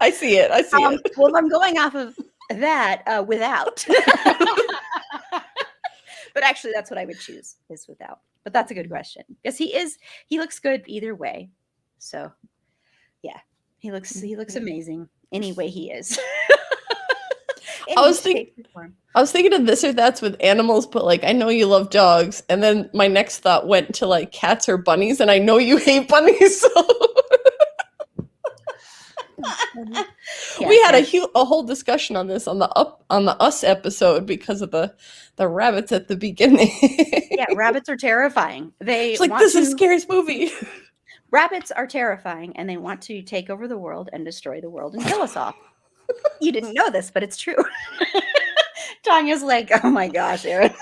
H: I see it.
A: Well, I'm going off of that without. But actually, that's what I would choose is without. But that's a good question because he looks good either way. So, yeah, he looks amazing any way he is.
H: I was thinking of this or that's with animals, but like I know you love dogs, and then my next thought went to like cats or bunnies, and I know you hate bunnies. So we had a whole discussion on this on the Us episode because of the rabbits at the beginning.
A: Yeah, rabbits are terrifying.
H: It's like this is the scariest movie.
A: Rabbits are terrifying, and they want to take over the world and destroy the world and kill us all. You didn't know this, but it's true. Tanya's like, oh my gosh, Erin.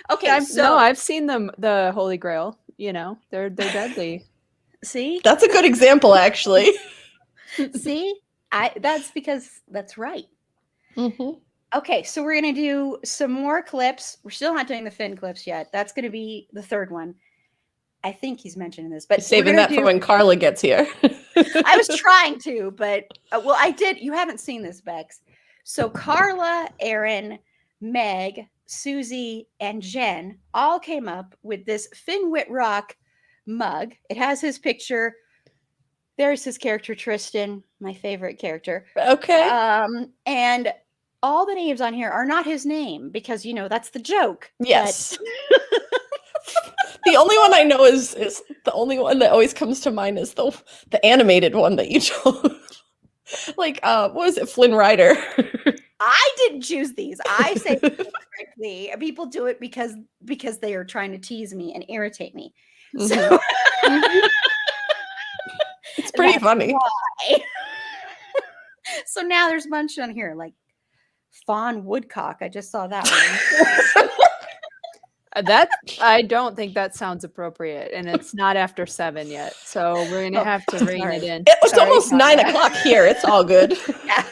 A: Okay,
C: I've seen them. The Holy Grail. You know, they're deadly.
A: See,
H: that's a good example, actually.
A: See, that's because that's right.
H: Mm-hmm.
A: Okay, so we're gonna do some more clips. We're still not doing the Finn clips yet. That's gonna be the third one. I think he's mentioning this, but
H: saving that for when Carla gets here.
A: I was trying to, but well, I did. You haven't seen this, Bex. So Carla, Erin, Meg, Susie, and Jen all came up with this Finn Whitrock mug. It has his picture. There's his character, Tristan, my favorite character.
H: Okay.
A: And all the names on here are not his name because, that's the joke.
H: Yes. The only one I know is the only one that always comes to mind is the animated one that you chose. Like, what was it? Flynn Rider.
A: I didn't choose these. I say correctly. People do it because they are trying to tease me and irritate me.
H: Mm-hmm.
A: So
H: it's pretty funny.
A: So now there's a bunch on here like Fawn Woodcock. I just saw that one.
C: That I don't think that sounds appropriate, and it's not after 7 yet, so we're gonna have to rein it in.
H: It was almost 9 o'clock here. It's all good.
A: Yeah,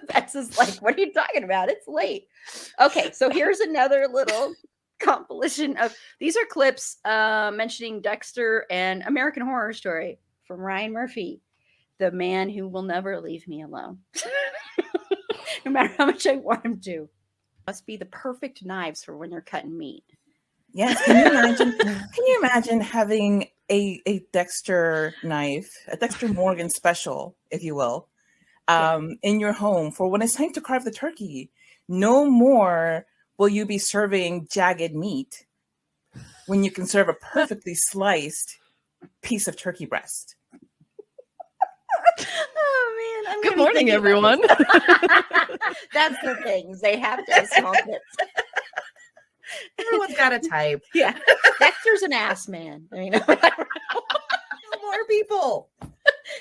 A: that's just like, what are you talking about? It's late. Okay, so here's another little compilation of these are clips mentioning Dexter and American Horror Story from Ryan Murphy. the man who will never leave me alone. No matter how much I want him to. Must be the perfect knives for when you're cutting meat.
F: Yes. Can you imagine having a Dexter knife, a Dexter Morgan special, if you will, in your home for when it's time to carve the turkey? No more will you be serving jagged meat when you can serve a perfectly sliced piece of turkey breast.
A: Oh man!
G: Good morning, everyone.
A: That's the things they have to have small bits.
F: Everyone's got a type.
A: Yeah, Dexter's an ass man. I mean,
F: Kill more people.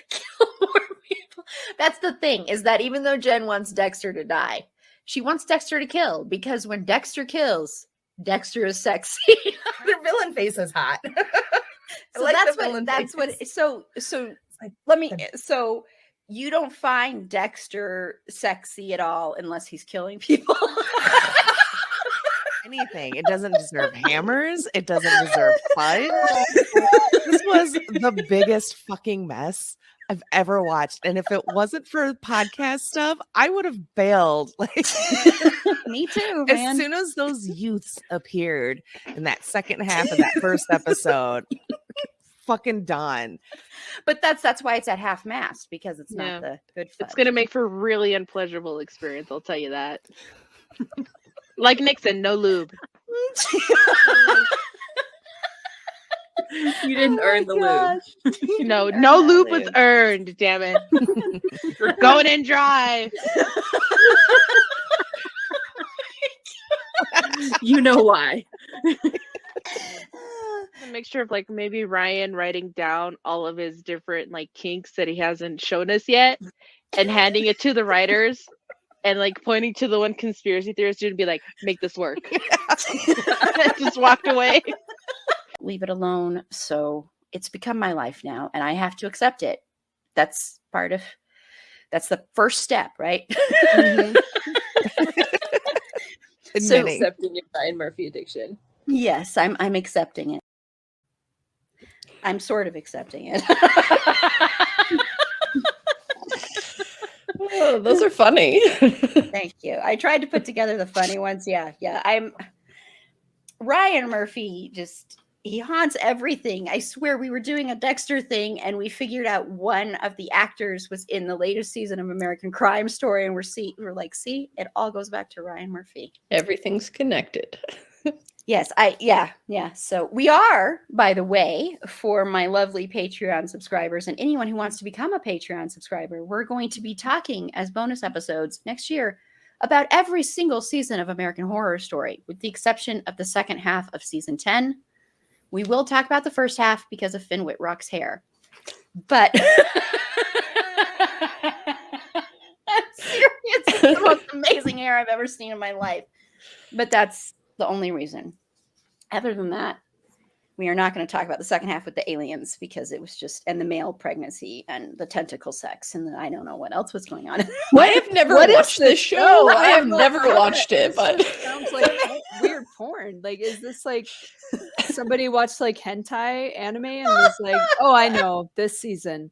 A: kill more people. That's the thing, is that even though Jen wants Dexter to die, she wants Dexter to kill, because when Dexter kills, Dexter is sexy.
F: Their villain face is hot.
A: So
F: like
A: that's
F: the villain
A: what
F: faces.
A: so
F: like
A: let me
F: the-
A: so you don't find Dexter sexy at all unless he's killing people.
I: Anything. It doesn't deserve hammers. It doesn't deserve fun. This was the biggest fucking mess I've ever watched. And if it wasn't for podcast stuff, I would have bailed. Like,
A: Me too,
I: as
A: man.
I: soon as those youths appeared in that second half of that first episode, fucking done.
A: But that's why it's at half mast, because it's
G: Yeah.
A: not the good fudge.
G: It's gonna make for a really unpleasurable experience, I'll tell you that. Like Nixon, no lube.
B: You didn't earn the lube.
G: No, no lube was earned, damn it. You're going in dry.
B: You know why.
G: A mixture of like maybe Ryan writing down all of his different like kinks that he hasn't shown us yet and handing it to the writers and like pointing to the one conspiracy theorist dude and be like, make this work. Just walked away.
A: Leave it alone. So it's become my life now, and I have to accept it. That's the first step, right?
G: Mhm.
A: So-
I: Admitting.
B: Accepting your Ryan Murphy addiction.
A: Yes, I'm accepting it. I'm sort of accepting it.
H: Oh, those are funny.
A: Thank you. I tried to put together the funny ones. Yeah. Ryan Murphy, he haunts everything. I swear, we were doing a Dexter thing and we figured out one of the actors was in the latest season of American Crime Story, and we're like, see, it all goes back to Ryan Murphy.
H: Everything's connected.
A: Yes, yeah. So we are, by the way, for my lovely Patreon subscribers and anyone who wants to become a Patreon subscriber, we're going to be talking as bonus episodes next year about every single season of American Horror Story, with the exception of the second half of season 10. We will talk about the first half because of Finn Whitrock's hair. But I'm serious. It's the most amazing hair I've ever seen in my life. But that's the only reason. Other than that, we are not going to talk about the second half with the aliens, because it was just, and the male pregnancy and the tentacle sex, and I don't know what else was going on.
H: I have never watched this show. I have never watched it, but
C: Sounds like weird porn. Like, is this like somebody watched like hentai anime and was like, oh, I know this season.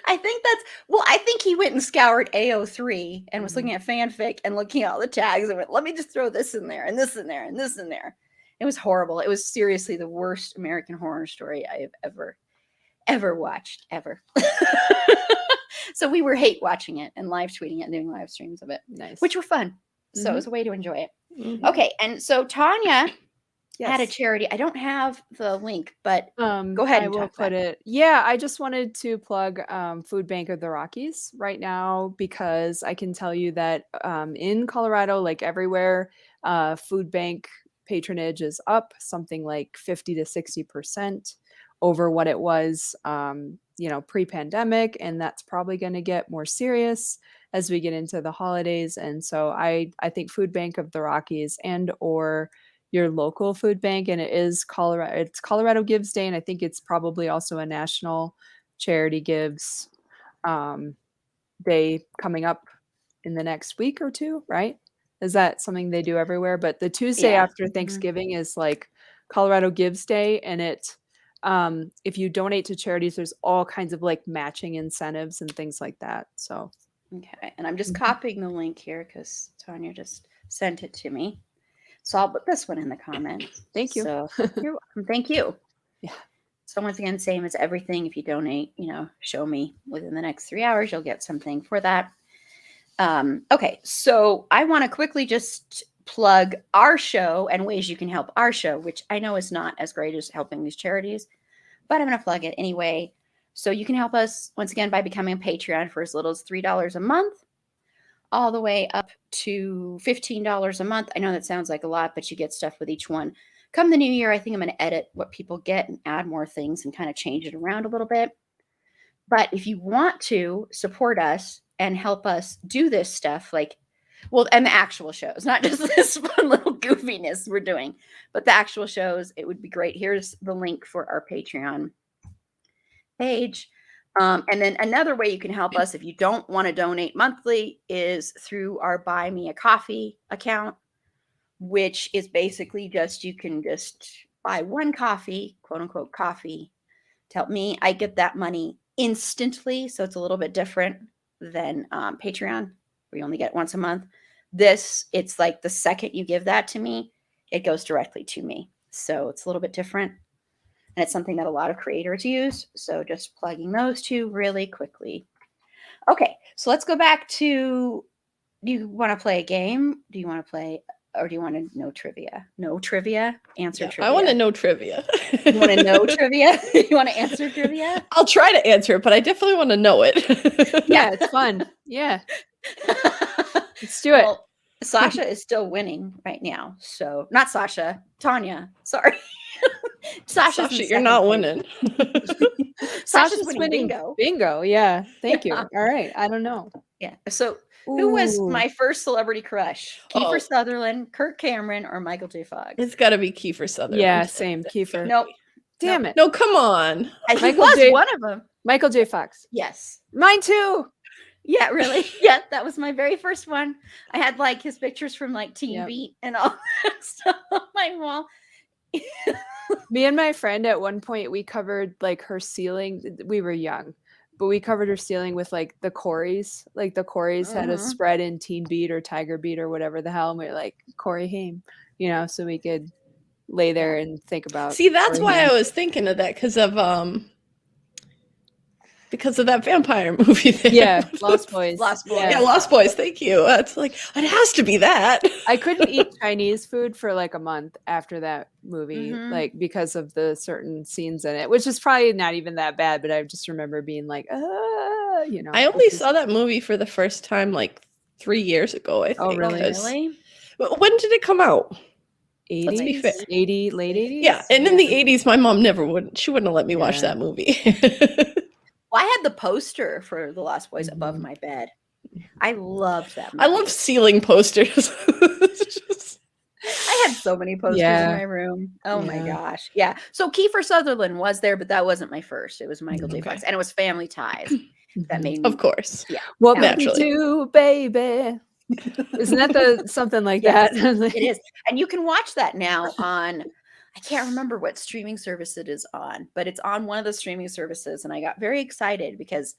A: I think he went and scoured AO3 and was looking at fanfic and looking at all the tags and went, let me just throw this in there and this in there and this in there. It was horrible. It was seriously the worst American Horror Story I have ever watched, ever. So we were hate watching it and live tweeting it and doing live streams of it,
C: Nice.
A: which were fun. So it was a way to enjoy it.
H: Mhm.
A: Okay. And so Tanya had a
C: Yes.
A: charity. I don't have the link, but go ahead
C: I
A: and
C: will
A: talk
C: put
A: about
C: it. Yeah, I just wanted to plug Food Bank of the Rockies right now, because I can tell you that in Colorado, like everywhere, food bank patronage is up something like 50 to 60% over what it was pre-pandemic, and that's probably going to get more serious as we get into the holidays. And so I think Food Bank of the Rockies and or your local food bank, and it's Colorado Gives Day, and I think it's probably also a national charity gives day coming up in the next week or two, right? Is that something they do everywhere? But the Tuesday
A: Yeah.
C: after Thanksgiving is like Colorado Gives Day, and it if you donate to charities, there's all kinds of like matching incentives and things like that. So
A: Okay, and I'm just copying the link here because Tanya just sent it to me. So I'll put this one in the comments.
C: Thank you.
A: So you're welcome. Thank you.
C: Yeah.
A: So once again, same as everything. If you donate, show me within the next 3 hours, you'll get something for that. Okay, so I want to quickly just plug our show and ways you can help our show, which I know is not as great as helping these charities, but I'm going to plug it anyway. So you can help us once again by becoming a Patreon for as little as $3 a month, all the way up to $15 a month. I know that sounds like a lot, but you get stuff with each one. Come the new year, I think I'm going to edit what people get and add more things and kind of change it around a little bit. But if you want to support us and help us do this stuff, and the actual shows, not just this fun little goofiness we're doing, but the actual shows, it would be great. Here's the link for our Patreon page. And then another way you can help us if you don't want to donate monthly is through our Buy Me a Coffee account, which is basically you can just buy one coffee, quote unquote coffee, to help me. I get that money instantly. So it's a little bit different than Patreon, where you only get once a month. It's like the second you give that to me, it goes directly to me. So it's a little bit different. And it's something that a lot of creators use. So just plugging those two really quickly. Okay, so let's go back to, do you want to play a game? Do you want to play, or do you want to know trivia? No trivia? Answer trivia.
H: I want to know trivia.
A: You want to know trivia? You want to answer trivia?
H: I'll try to answer it, but I definitely want to know it.
C: yeah, it's fun. Yeah. Let's do it.
A: Well, Sasha is still winning right now. So, not Sasha, Tanya. Sorry.
H: Sasha, you're not winning.
A: Sasha's winning
C: bingo. Yeah. Thank you. All right. I don't know.
A: Yeah. So who was my first celebrity crush? Kiefer Sutherland, Kirk Cameron, or Michael J. Fox?
H: It's got to be Kiefer Sutherland.
C: Yeah, same. Kiefer.
A: Nope.
C: Damn it.
H: No, come on.
A: He was one of them.
C: Michael J. Fox.
A: Yes.
C: Mine too.
A: Yeah, really? Yeah, that was my very first one. I had his pictures from Teen Beat and all that stuff on my wall.
C: Me and my friend at one point, we covered her ceiling. We were young, but we covered her ceiling with the Coreys. The Coreys had a spread in Teen Beat or Tiger Beat or whatever the hell. And we were like, Corey Haim, so we could lay there and think about.
H: See, that's
C: Corey
H: why
C: Haim.
H: I was thinking of that because of that vampire movie there.
C: Yeah, Lost Boys.
A: Lost Boys.
H: Yeah, Lost Boys. Thank you. It's it has to be that.
C: I couldn't eat Chinese food for a month after that movie, because of the certain scenes in it, which is probably not even that bad, but I just remember being
H: I only saw that movie for the first time 3 years ago, I think.
C: Oh, really?
A: Really?
H: When did it come out?
C: 80s?
H: Let's be fair.
C: Late 80s?
H: Yeah, and in the 80s, my mom she wouldn't have let me watch that movie.
A: Well, I had the poster for The Lost Boys above my bed. I loved that movie.
H: I love ceiling posters.
A: I had so many posters in my room. Oh my gosh. Yeah. So Kiefer Sutherland was there, but that wasn't my first. It was Michael J. Fox. And it was Family Ties that made me.
H: Of course.
A: Yeah.
C: What
H: naturally.
C: we do, baby. Isn't that something like that?
A: It is. And you can watch that now on, I can't remember what streaming service it is on, but it's on one of the streaming services. And I got very excited because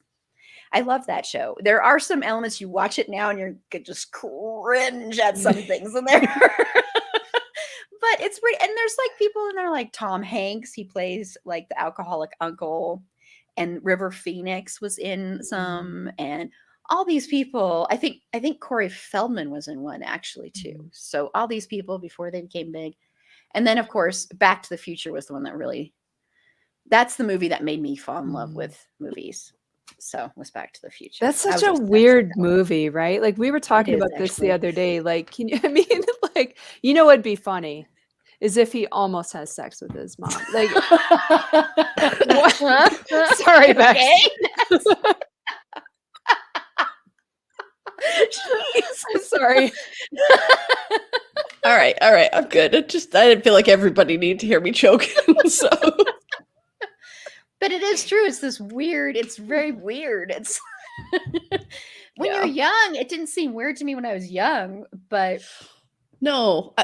A: I love that show. There are some elements you watch it now and you could just cringe at some things in there. But it's great. And there's people in there like Tom Hanks. He plays the alcoholic uncle, and River Phoenix was in some, and all these people. I think Corey Feldman was in one actually too. So all these people before they became big. And then of course, Back to the Future was the one that's the movie that made me fall in love with movies. So was Back to the Future.
C: That's such a weird movie, right? We were talking about this the other day. Can you, what'd be funny is if he almost has sex with his mom. Sorry, Bex. Sorry.
H: All right. I'm good. I didn't feel like everybody needed to hear me choking. So.
A: But it is true. It's it's very weird. It's when you're young, it didn't seem weird to me when I was young, but
H: no,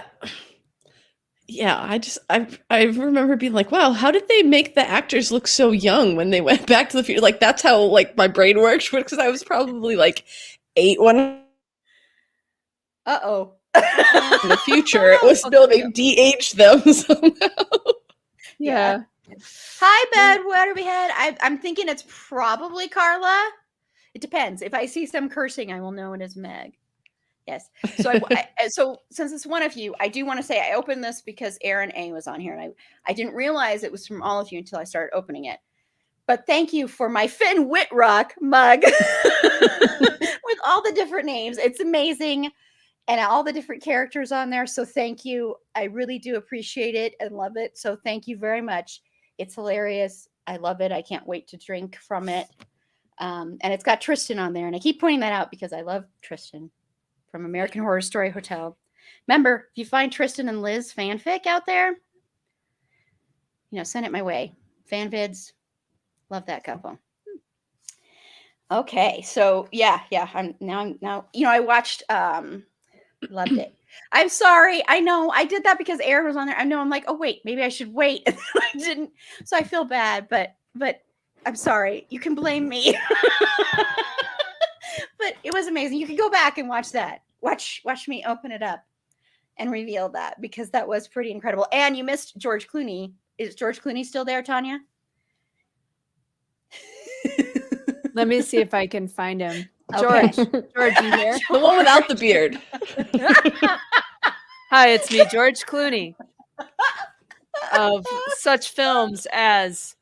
H: yeah, I remember being like, wow, how did they make the actors look so young when they went back to the future? Like that's how like my brain works because I was probably like 8 when
A: Uh-oh.
H: in the future. It was no, they de-aged them somehow.
A: Yeah. Hi, Bedwetter Behead. I'm thinking it's probably Carla. It depends. If I see some cursing, I will know it is Meg. Yes. So so since it's one of you, I do want to say I opened this because Erin A was on here, and I didn't realize it was from all of you until I started opening it. But thank you for my Finn Whitrock mug with all the different names. It's amazing. And all the different characters on there. So thank you. I really do appreciate it and love it. So thank you very much. It's hilarious. I love it. I can't wait to drink from it. And it's got Tristan on there. And I keep pointing that out because I love Tristan from American Horror Story Hotel. Remember, if you find Tristan and Liz fanfic out there, send it my way. Fanvids. Love that couple. Okay. So yeah. I'm now, I watched, loved it. I'm sorry. I know I did that because Erin was on there. I know I'm like, oh wait, maybe I should wait. And then I didn't. So I feel bad, but I'm sorry. You can blame me. But it was amazing. You can go back and watch that. Watch me open it up and reveal that because that was pretty incredible. And you missed George Clooney. Is George Clooney still there, Tanya?
C: Let me see if I can find him.
A: Okay.
C: George, you here?
H: The one without the beard.
C: Hi, it's me, George Clooney, of such films as,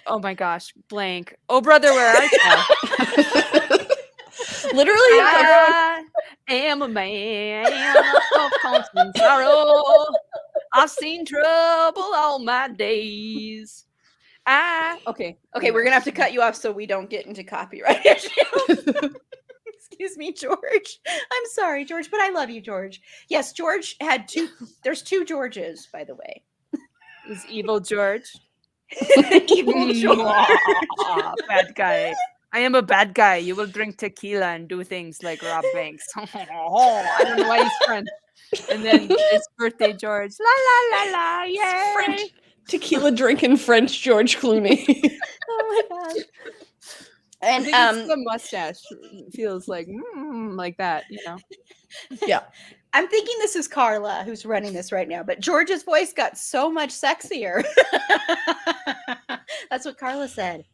C: oh my gosh, blank. Oh, brother, where art thou?
H: Literally,
C: I am a man of constant sorrow. I've seen trouble all my days. Okay,
A: we're gonna have to cut you off so we don't get into copyright issues. Excuse me, George. I'm sorry, George, but I love you, George. Yes, George had two. There's two Georges, by the way.
C: Is Evil George?
A: Evil George.
C: Bad guy. I am a bad guy. You will drink tequila and do things like rob banks. I don't know why he's French. And then it's birthday George. La la la la, yay!
H: French. Tequila drinking French George Clooney.
A: Oh my god!
C: And
A: And
C: the mustache feels like that,
H: Yeah.
A: I'm thinking this is Carla who's running this right now, but George's voice got so much sexier. That's what Carla said.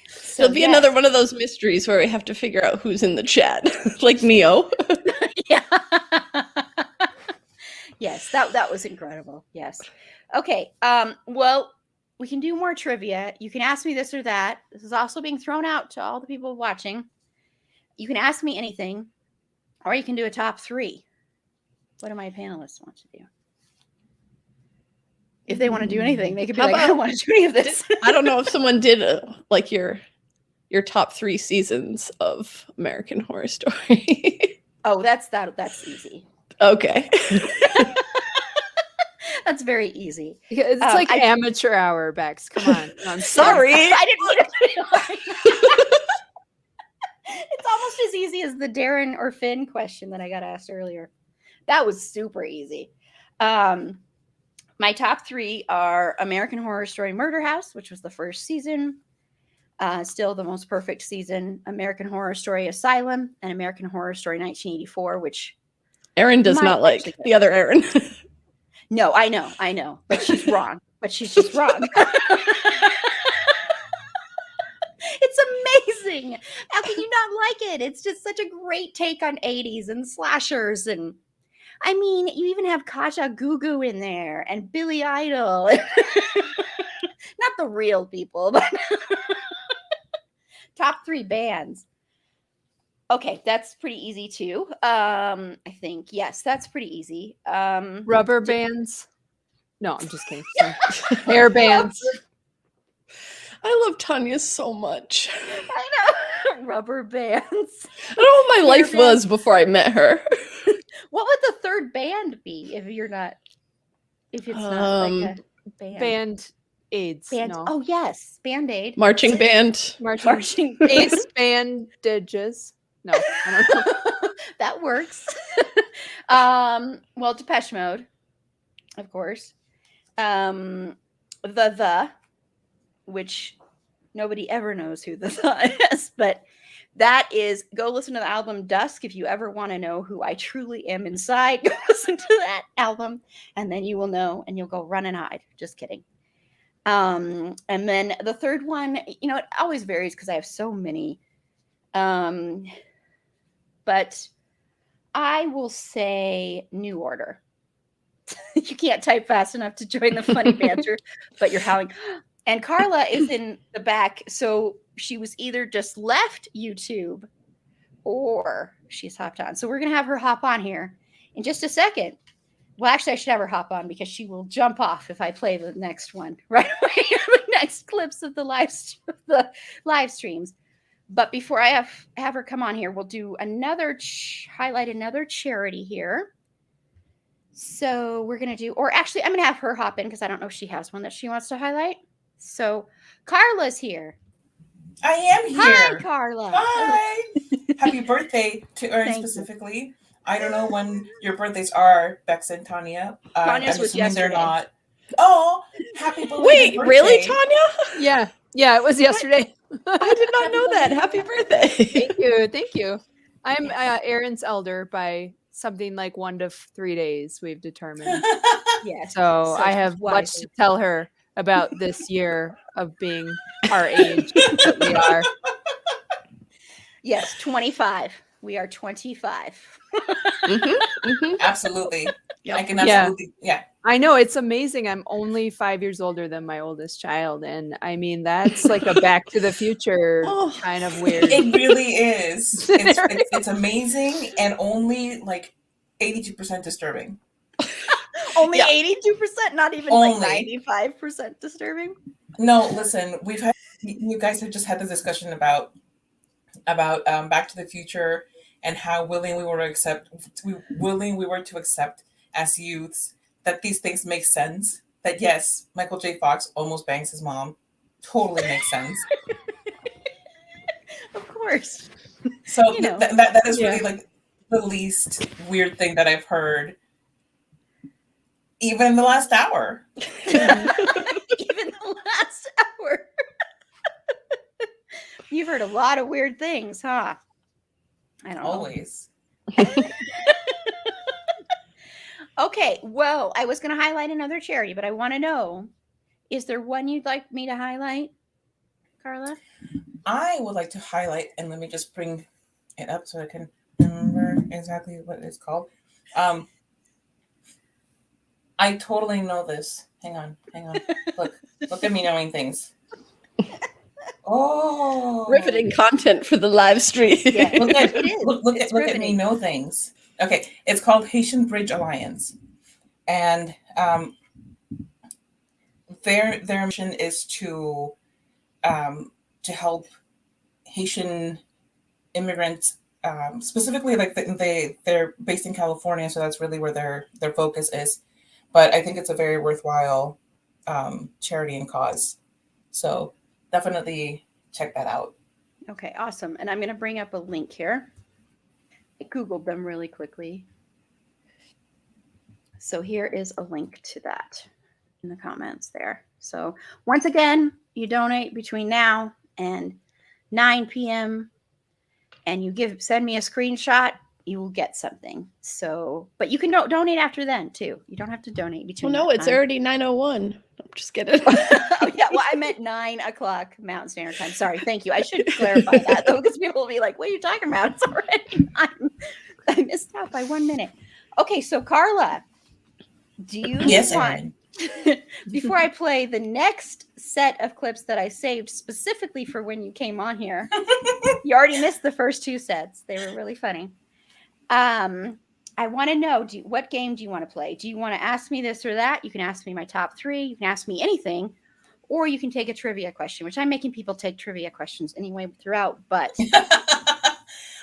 A: So,
H: It'll be another one of those mysteries where we have to figure out who's in the chat, like Neo.
A: Yeah. Yes, that was incredible. Yes. Okay. Well, we can do more trivia. You can ask me this or that. This is also being thrown out to all the people watching. You can ask me anything, or you can do a top 3. What do my panelists want to do? If they want to do anything, they could be I don't want to do any of this.
H: I don't know if someone did like your top 3 seasons of American Horror Story.
A: Oh, that's easy.
H: Okay.
A: That's very easy.
C: It's like amateur hour, Bex. Come on.
H: I'm sorry.
A: I didn't mean it to be like It's almost as easy as the Darren or Finn question that I got asked earlier. That was super easy. My top 3 are American Horror Story Murder House, which was the first season. Still the most perfect season. American Horror Story Asylum and American Horror Story 1984, which
H: Erin does not like the other Erin.
A: No, I know, but she's wrong. But she's just wrong. It's amazing. How can you not like it? It's just such a great take on 80s and slashers. And I mean, you even have Kaja Gugu in there and Billy Idol. Not the real people, but top 3 bands. Okay, that's pretty easy too. I think. Yes, that's pretty easy.
C: Rubber bands. No, I'm just kidding. Hair bands.
H: I love Tanya so much.
A: I know. Rubber bands.
H: I don't know what my life was before I met her.
A: What would the third band be if it's not like a band?
C: Band aids. No.
A: Oh yes, Band-Aid.
H: Marching band.
A: Marching
C: aids bandages. No, I don't know.
A: That works. Well, Depeche Mode. of course. Which nobody ever knows who the is, but that is, go listen to the album Dusk. If you ever want to know who I truly am inside, go listen to that album, and then you will know, and you'll go run and hide. Just kidding. And then the third one, you know, it always varies because I have so many. But I will say New Order. You can't type fast enough to join the funny banter, but you're howling. And Carla is in the back, so she was either just left YouTube or she's hopped on. So we're going to have her hop on here in just a second. Well, actually, I should have her hop on because she will jump off if I play the next one, right away. The next clips of the live streams. But before I have her come on here, we'll do another highlight another charity here. So we're going to do, or actually, I'm going to have her hop in because I don't know if she has one that she wants to highlight. So Carla's here.
F: I am here.
A: Hi, Carla.
F: Hi. Happy birthday to Erin specifically. I don't know when your birthdays are, Bex and Tanya.
A: Tanya's was yesterday.
F: They're not. Oh, happy birthday.
H: Wait, really, Tanya?
C: Yeah, it was yesterday.
H: I did not know that. Happy birthday.
C: Thank you. I'm Erin's elder by something like 1 to 3 days, we've determined.
A: Yes.
C: So I have much to tell her about this year of being our age that we are.
A: Yes, 25. We are 25.
F: Absolutely.
H: Yep.
F: I can absolutely, yeah.
C: I know, it's amazing. I'm only 5 years older than my oldest child. And I mean, that's like a Back to the Future kind of weird.
F: It really is. It's amazing and only like 82% disturbing.
A: Only 82%, not even like 95% disturbing.
F: No, listen, you guys have just had this discussion about Back to the Future and how willing we were to accept as youths that these things make sense. That yes, Michael J. Fox almost bangs his mom. Totally makes sense.
A: Of course.
F: So that is really like the least weird thing that I've heard. Even in the last hour.
A: Even the last hour. You've heard a lot of weird things, huh? I don't know.
F: Always.
A: Okay, well, I was going to highlight another charity, but I want to know, is there one you'd like me to highlight, Carla?
F: I would like to highlight, and let me just bring it up so I can remember exactly what it's called. I totally know this. Hang on. Look at me knowing things. Oh,
H: riveting content for the live stream.
A: Yeah,
F: look at me know things. Okay, it's called Haitian Bridge Alliance, and their mission is to help Haitian immigrants, specifically like they're based in California, so that's really where their focus is. But I think it's a very worthwhile charity and cause. So definitely check that out.
A: Okay, awesome. And I'm going to bring up a link here. I Googled them really quickly. So here is a link to that in the comments there. So once again, you donate between now and 9 p.m. and you send me a screenshot, you will get something. So, but you can donate after then too. You don't have to donate between.
H: Well, no, it's already 9:01. I'm just kidding.
A: Oh, yeah, well, I meant 9 o'clock Mountain Standard Time. Sorry, thank you. I should clarify that though, because people will be like, "What are you talking about? It's already 9." I missed out by 1 minute. Okay, so Carla, do you want? Before I play the next set of clips that I saved specifically for when you came on here, you already missed the first 2 sets. They were really funny. I want to know, what game do you want to play? Do you want to ask me this or that? You can ask me my top 3. You can ask me anything, or you can take a trivia question, which I'm making people take trivia questions anyway throughout. But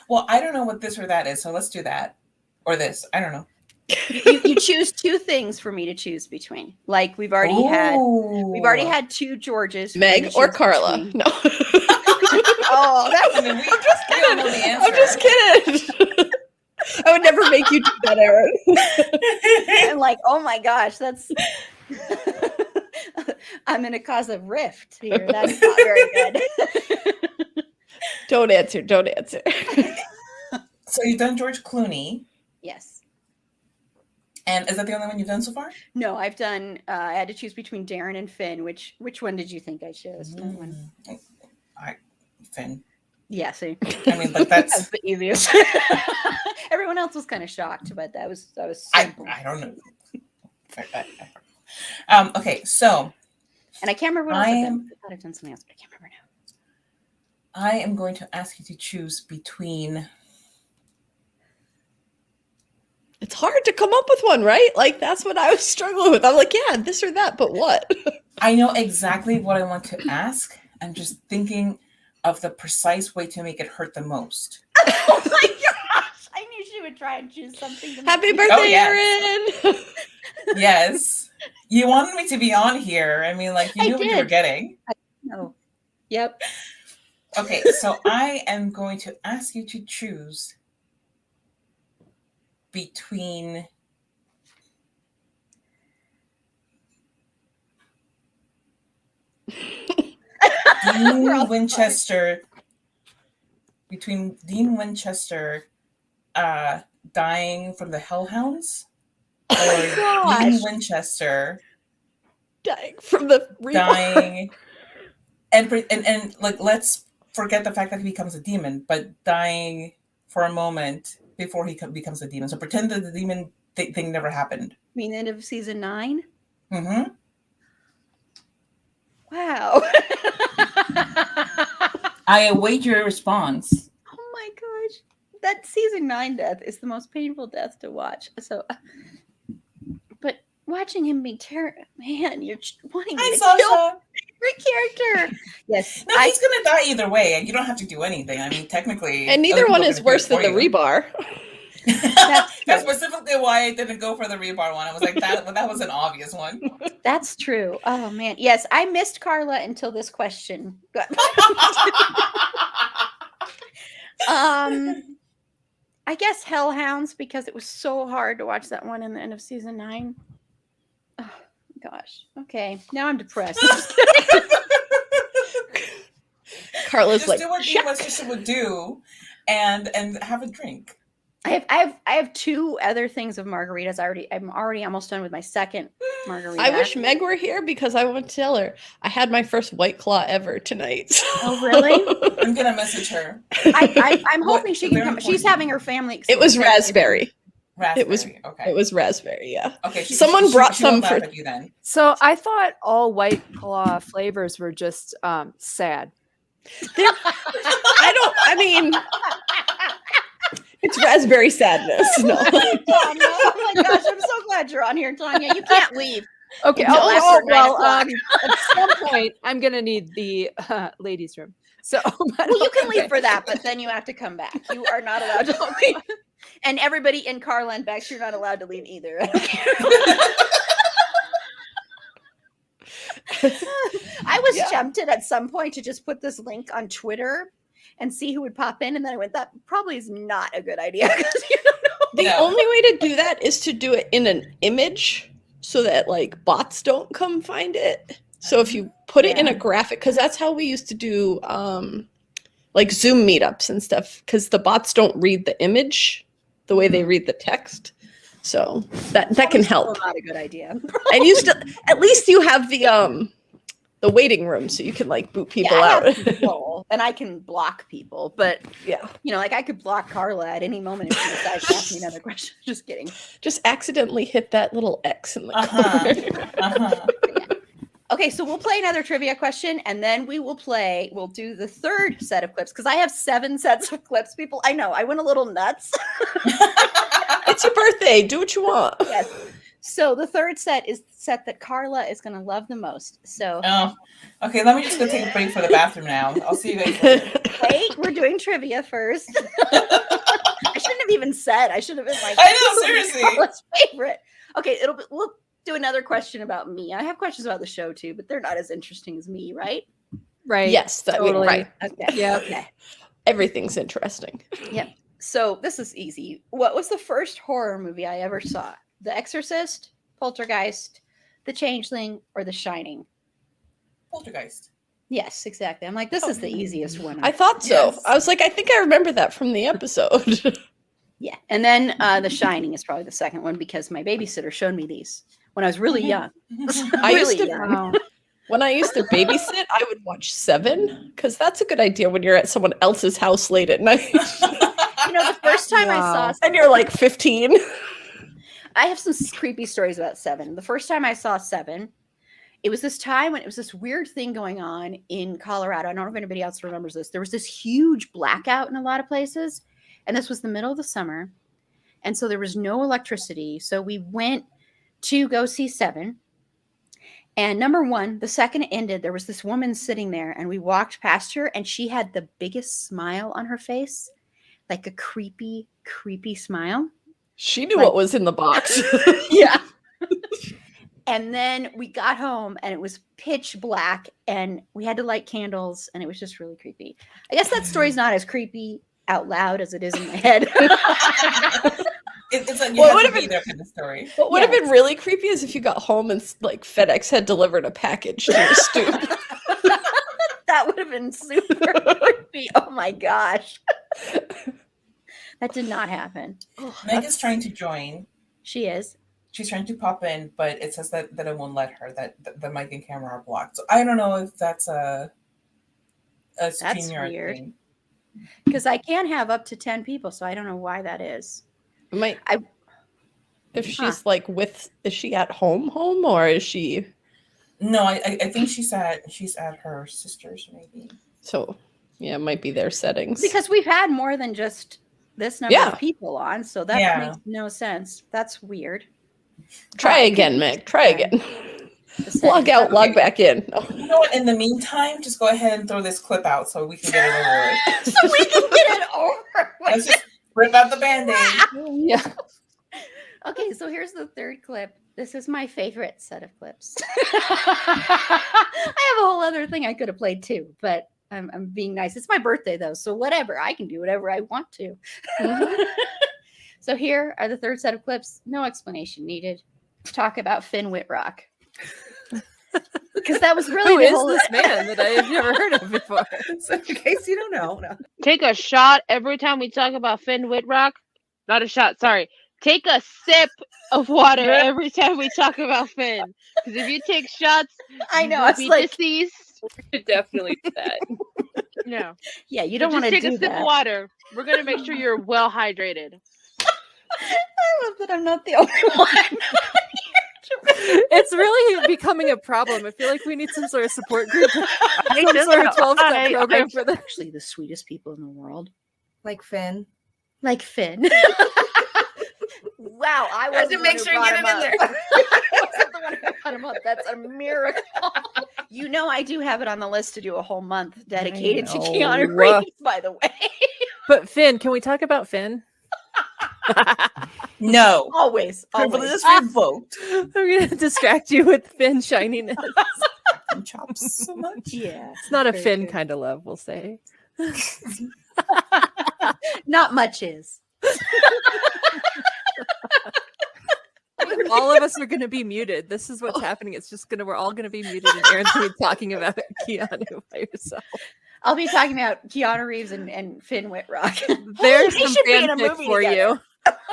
F: well, I don't know what this or that is, so let's do that or this. I don't know.
A: You choose 2 things for me to choose between. Like we've already had 2 Georges.
H: Meg or Carla? Between. No.
A: Oh, that's.
F: I'm just kidding.
H: I'm just kidding. I would never make you do that, Erin.
A: I'm like, oh my gosh, that's. I'm going to cause a rift here. That's not very good.
H: Don't answer. Don't answer.
F: So you've done George Clooney.
A: Yes.
F: And is that the only one you've done so far?
A: No, I've done. I had to choose between Darren and Finn. Which one did you think I chose? That one.
F: Finn.
A: Yeah, see.
F: I mean, but that's
A: the easiest. Everyone else was kind of shocked, but that was simple.
F: I don't know. Okay, so.
A: And I can't remember what else I've done. I thought I've done something else, but I can't remember now.
F: I am going to ask you to choose between.
H: It's hard to come up with one, right? Like, that's what I was struggling with. I'm like, yeah, this or that, but what?
F: I know exactly what I want to ask. I'm just thinking of the precise way to make it hurt the most.
A: Oh my gosh! I knew she would try and choose something.
H: Happy birthday, Erin!
F: Yes. You wanted me to be on here. I mean, like, you knew what you were getting.
A: No. Yep.
F: Okay, so I am going to ask you to choose between Dean Winchester dying from the Hellhounds or Dean Winchester
H: dying from the
F: dying and like, let's forget the fact that he becomes a demon, but dying for a moment before he becomes a demon. So pretend that the demon thing never happened.
A: You mean the end of season 9?
F: Mm-hmm.
A: Wow.
F: I await your response.
A: Oh my gosh. That season 9 death is the most painful death to watch. So, but watching him be terrible, man, you're wanting me to kill my favorite character. Yes.
F: No, he's going to die either way. You don't have to do anything. I mean, technically.
H: And neither one is worse than the rebar.
F: That's specifically why I didn't go for the rebar one. I was like, that was an obvious one.
A: That's true. Oh man. Yes, I missed Carla until this question. I guess Hellhounds, because it was so hard to watch that one in the end of season 9. Oh gosh. Okay. Now I'm depressed.
H: Carla's
F: just
H: like,
F: do what my sister would do and have a drink.
A: I have 2 other things of margaritas. I'm already almost done with my second margarita.
H: I wish Meg were here because I want to tell her I had my first White Claw ever tonight.
A: Oh, really?
F: I'm gonna message her.
A: I'm hoping she can come. She's having her family.
H: It was raspberry.
F: It was okay.
H: It was raspberry. Yeah.
F: Okay.
H: Someone brought some for
F: you then.
C: So I thought all White Claw flavors were just sad.
H: I mean, it's raspberry sadness. No.
A: Oh my gosh, I'm so glad you're on here, Tanya. You can't leave.
C: Okay.
A: Well,
C: at some point, I'm gonna need the ladies' room. So,
A: you can leave for that, but then you have to come back. You are not allowed to leave. And everybody in Carla and Bex, you're not allowed to leave either. I was tempted at some point to just put this link on Twitter and see who would pop in, and then I went, that probably is not a good idea. You don't know.
H: The only way to do that is to do it in an image so that like bots don't come find it. So if you put it in a graphic, because that's how we used to do like Zoom meetups and stuff, because the bots don't read the image the way they read the text. So that can help.
A: Not a good idea.
H: And you still, at least you have the waiting room, so you can like boot people out.
A: And I can block people, but
H: yeah,
A: like I could block Carla at any moment if she decides to ask me another question. Just kidding.
H: Just accidentally hit that little X in the corner.
A: Okay, so we'll play another trivia question, and then we'll do the third set of clips, because I have 7 sets of clips. People, I know, I went a little nuts.
H: It's your birthday. Do what you want.
A: Yes. So the third set is the set that Carla is going to love the most. So.
F: Oh, okay. Let me just go take a break for the bathroom now. I'll see you guys later.
A: Wait, we're doing trivia first. I shouldn't have even said. I should have been like,
F: I know, seriously.
A: Carla's favorite. Okay, we'll do another question about me. I have questions about the show too, but they're not as interesting as me, right?
C: Right.
H: Yes,
C: totally.
H: Right.
A: Okay.
C: Yeah.
A: Okay.
H: Everything's interesting.
A: Yep. So this is easy. What was the first horror movie I ever saw? The Exorcist, Poltergeist, The Changeling, or The Shining?
F: Poltergeist.
A: Yes, exactly. I'm like, this is the easiest one.
H: I thought so.
F: Yes.
H: I was like, I think I remember that from the episode.
A: Yeah. And then The Shining is probably the second one because my babysitter showed me these when I was really young.
H: I used
A: Really
H: to
A: young.
H: when I used to babysit, I would watch Seven because that's a good idea when you're at someone else's house late at night
A: You know, the first time I saw
H: and you're like 15.
A: I have some creepy stories about Seven. The first time I saw Seven, it was this time when it was this weird thing going on in Colorado. I don't know if anybody else remembers this. There was this huge blackout in a lot of places, and this was the middle of the summer, and so there was no electricity. So we went to go see Seven. And number one, the second it ended, there was this woman sitting there, and we walked past her, and she had the biggest smile on her face, like a creepy, creepy smile.
H: She knew what was in the box.
A: Yeah. And then we got home and it was pitch black and we had to light candles and it was just really creepy. I guess that story's not as creepy out loud as it is in my head.
F: It's like you have to be there for the story.
H: What would have been really creepy is if you got home and like FedEx had delivered a package to your stoop.
A: That would have been super creepy. Oh my gosh. That did not happen.
F: Meg is trying to join.
A: She is.
F: She's trying to pop in, but it says that it won't let her, that the mic and camera are blocked. So I don't know if that's a StreamYard
A: weird.
F: thing.
A: Because I can have up to 10 people, so I don't know why that is.
H: If she's like is she at home or is she?
F: No, I think she's at her sister's maybe.
H: So yeah, it might be their settings.
A: Because we've had more than just this number of people on, so that makes no sense. That's weird.
H: Try again, Meg. Try again. Log out, log back in.
F: You know what? In the meantime, just go ahead and throw this clip out so we can get it over with.
A: So we can get it over.
F: Let's just rip out the Band-Aid.
H: Yeah.
A: Okay, so here's the third clip. This is my favorite set of clips. I have a whole other thing I could have played too, but I'm being nice. It's my birthday though, so whatever. I can do whatever I want to. So here are the third set of clips. No explanation needed. Talk about Finn Whitrock. Because that was really
B: Who is this man that I have never heard of before?
I: So in case you don't know. No.
G: Take a shot every time we talk about Finn Whitrock. Not a shot, sorry. Take a sip of water every time we talk about Finn. Because if you take shots,
A: I know,
G: you'll
A: it's
G: be
A: like
G: deceased.
B: We should definitely do that.
G: No.
A: Yeah, you don't
G: Just
A: want to
G: take
A: do
G: a sip
A: that.
G: of water. We're gonna make sure you're well hydrated.
A: I love that I'm not the only one.
B: It's really becoming a problem. I feel like we need some sort of support group, some sort of 12-step program for this.
A: Actually, the sweetest people in the world.
I: Like Finn.
A: Like Finn. Wow, I wasn't
I: to make sure you get it in there.
A: I wasn't the one who brought him up. That's a miracle. You know, I do have it on the list to do a whole month dedicated to Keanu Reeves, by the way.
B: But Finn, can we talk about Finn?
F: No.
A: Always.
F: Privilege is revoked.
B: I'm going to distract you with Finn shininess.
F: Chops so much.
A: Yeah.
B: It's not a
A: Very
B: Finn
A: good.
B: kind of love, we'll say.
A: Not much is.
B: All of us are going to be muted. This is what's happening. It's just we're all going to be muted, and Erin's going to be talking about Keanu by herself.
A: I'll be talking about Keanu Reeves and Finn Whitrock.
B: There's
A: They
B: some
A: should be in a
B: fanfic
A: movie
B: for
A: together.
B: you.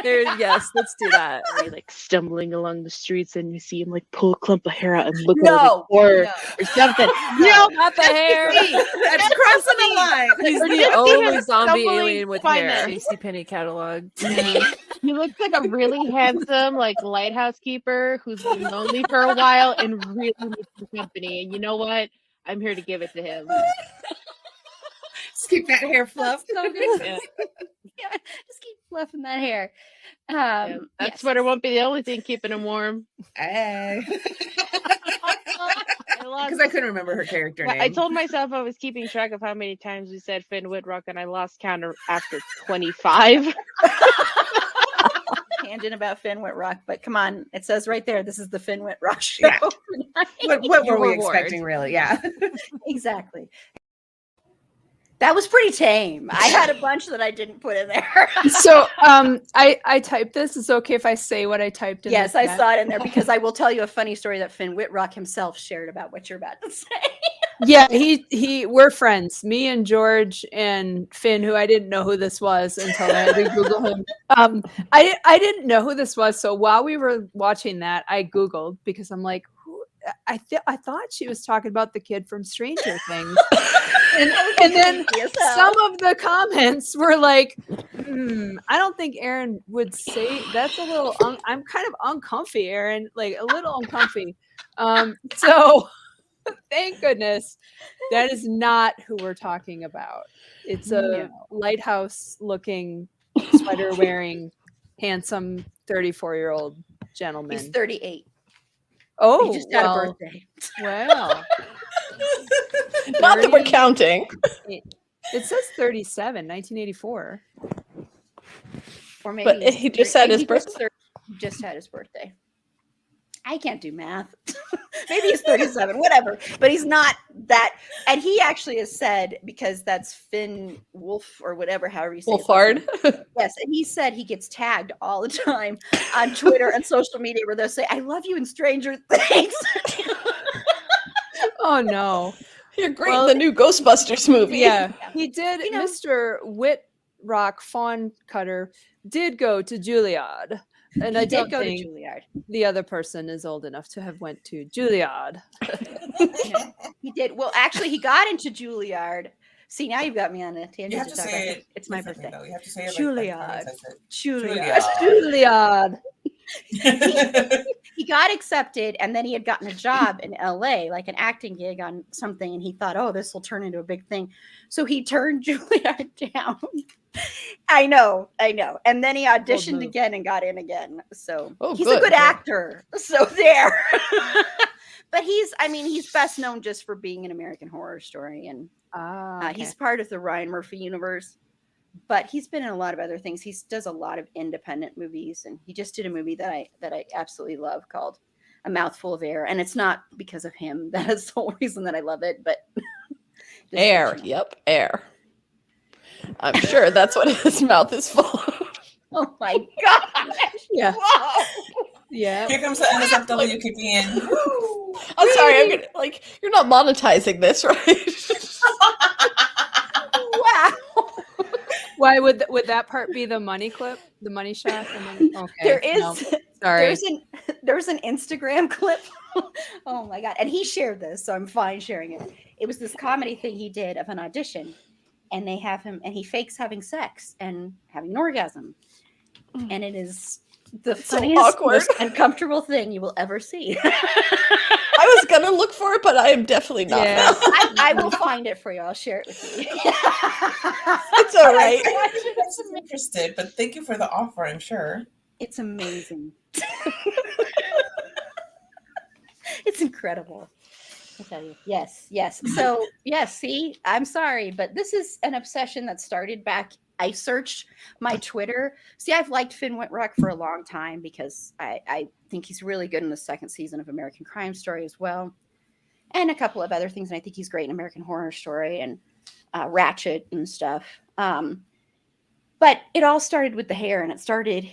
B: Yes, let's do that.
G: You're like stumbling along the streets and you see him like pull a clump of hair out and look
A: No,
G: over
A: no.
G: or something.
B: No, not the hair.
I: That's crossing the line.
B: He's
G: Or
B: the
G: just see
B: only
G: him
B: zombie
G: stumbling
B: alien with
G: by
B: hair.
G: them.
B: JCPenney catalog.
G: He looks like a really handsome, like lighthouse keeper who's been lonely for a while and really needs some company. And you know what? I'm here to give it to him.
I: Just keep that hair fluffed.
A: So good.
G: Yeah.
A: Yeah, just keep fluffing that hair.
G: That
A: Yes.
G: sweater won't be the only thing keeping him warm.
I: Hey.
G: I lost-
I: Because I couldn't remember her character
G: Well,
I: name.
G: I told myself I was keeping track of how many times we said Finn Whitrock, and I lost count after 25.
A: Tangent about Finn Whitrock, but come on, it says right there, this is the Finn Whitrock show.
I: Yeah. what were we
B: Reward.
I: expecting, really? Yeah.
A: Exactly. That was pretty tame. I had a bunch that I didn't put in there.
C: So I typed this. It's okay if I say what I typed in.
A: Yes, I saw it in there because I will tell you a funny story that Finn Whitrock himself shared about what you're about to say.
C: Yeah, we're friends. Me and George and Finn, who I didn't know who this was until I had to Google him. I didn't know who this was. So while we were watching that, I Googled because I'm like, I thought she was talking about the kid from Stranger Things. And then some of the comments were like, I don't think Erin would say that's a little, I'm kind of uncomfy, Erin, like a little uncomfy. So thank goodness that is not who we're talking about. It's a lighthouse looking, sweater wearing, handsome 34-year-old gentleman.
A: He's 38.
C: Oh,
A: he just had a birthday.
C: Well,
H: not that we're counting.
C: It says 37, 1984.
A: Or maybe
H: but he just had his birthday.
A: He just had his birthday. I can't do math. Maybe he's 37, whatever. But he's not that. And he actually has said, because that's Finn Wolf or whatever, however you say
H: Wolfhard.
A: Yes. And he said he gets tagged all the time on Twitter and social media where they'll say, I love you in Stranger Things.
C: Oh, no.
H: You're great in the new Ghostbusters movie.
C: Yeah. He did. Mr. Whitrock Fawn Cutter did go to Juilliard. And I don't think the other person is old enough to have went to Juilliard.
A: He did. Well, actually, he got into Juilliard. See, now you've got me on a tangent.
F: You have to say it.
A: It's my birthday.
F: Though. You have to say it
A: Juilliard.
C: Juilliard.
A: He got accepted, and then he had gotten a job in LA, like an acting gig on something, and he thought, oh, this will turn into a big thing. So he turned Juilliard down. I know. And then he auditioned again and got in again. So he's a good actor. So there. But he's best known just for being an American Horror Story, and he's part of the Ryan Murphy universe. But he's been in a lot of other things. He does a lot of independent movies, and he just did a movie that I absolutely love called A Mouthful of Air. And it's not because of him. That is the whole reason that I love it. But
H: air. Yep, air. I'm sure that's what his mouth is full of.
A: Oh my gosh.
C: Yeah.
A: Whoa.
C: Yeah.
F: Here comes the NSFW kicking in.
H: I'm sorry. I'm gonna you're not monetizing this, right?
A: Wow.
C: Why would that part be the money clip, the money shot? Okay.
A: There is.
C: No, sorry.
A: There's an Instagram clip. Oh my god! And he shared this, so I'm fine sharing it. It was this comedy thing he did of an audition, and they have him, and he fakes having sex and having an orgasm, and it is the funniest, most uncomfortable thing you will ever see.
H: I was gonna look for it, but I am definitely not.
A: Yeah. I will find it for you. I'll share it with you.
H: It's all right.
F: I'm interested, but thank you for the offer. I'm sure
A: it's amazing. It's incredible. I'll tell you. Yes. So yes. See, I'm sorry, but this is an obsession that started back. I searched my Twitter. See, I've liked Finn Whitrock for a long time because I think he's really good in the second season of American Crime Story as well, and a couple of other things. And I think he's great in American Horror Story and Ratchet and stuff. But it all started with the hair, and it started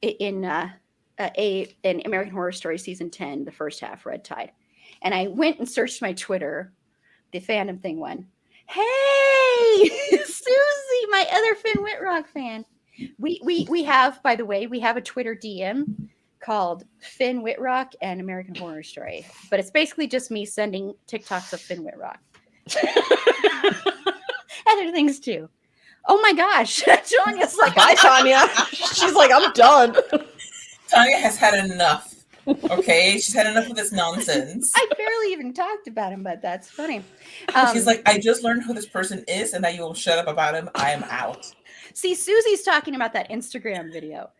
A: in American Horror Story season 10, the first half, Red Tide. And I went and searched my Twitter, the fandom thing one. Hey, Susie, my other Finn Whitrock fan. We have, by the way, we have a Twitter DM called Finn Whitrock and American Horror Story, but it's basically just me sending TikToks of Finn Whitrock. Other things too. Oh my gosh, Tanya's like,
H: bye, Tanya. She's like, I'm done.
F: Tanya has had enough. Okay, she's had enough of this nonsense.
A: I barely even talked about him, but that's funny.
F: She's like, I just learned who this person is, and now you will shut up about him. I am out.
A: See, Susie's talking about that Instagram video,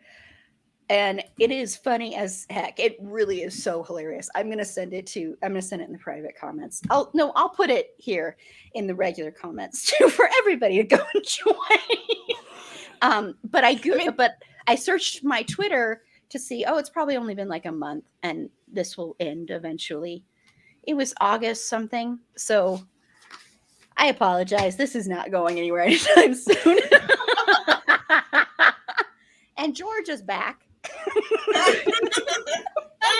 A: and it is funny as heck. It really is so hilarious. I'm gonna send it in the private comments. I'll put it here in the regular comments too for everybody to go enjoy. But I searched my Twitter to see, it's probably only been like a month and this will end eventually. It was August something. So I apologize. This is not going anywhere anytime soon. And George is back.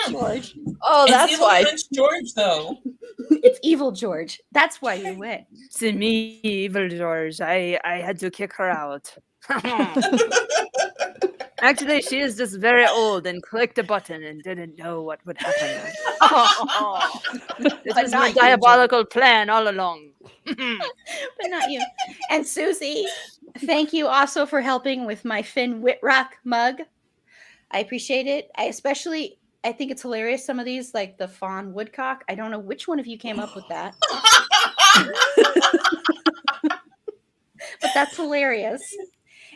A: George.
H: Oh, that's
F: evil
H: why.
F: French George, though.
A: It's evil George. That's why you win.
C: It's me, evil George. I had to kick her out. Actually, she is just very old and clicked a button and didn't know what would happen. This was my
A: not you,
C: diabolical plan all along.
A: But not you. And Susie, thank you also for helping with my Finn Whitrock mug. I appreciate it. I think it's hilarious. Some of these, like the fawn woodcock. I don't know which one of you came up with that. But that's hilarious.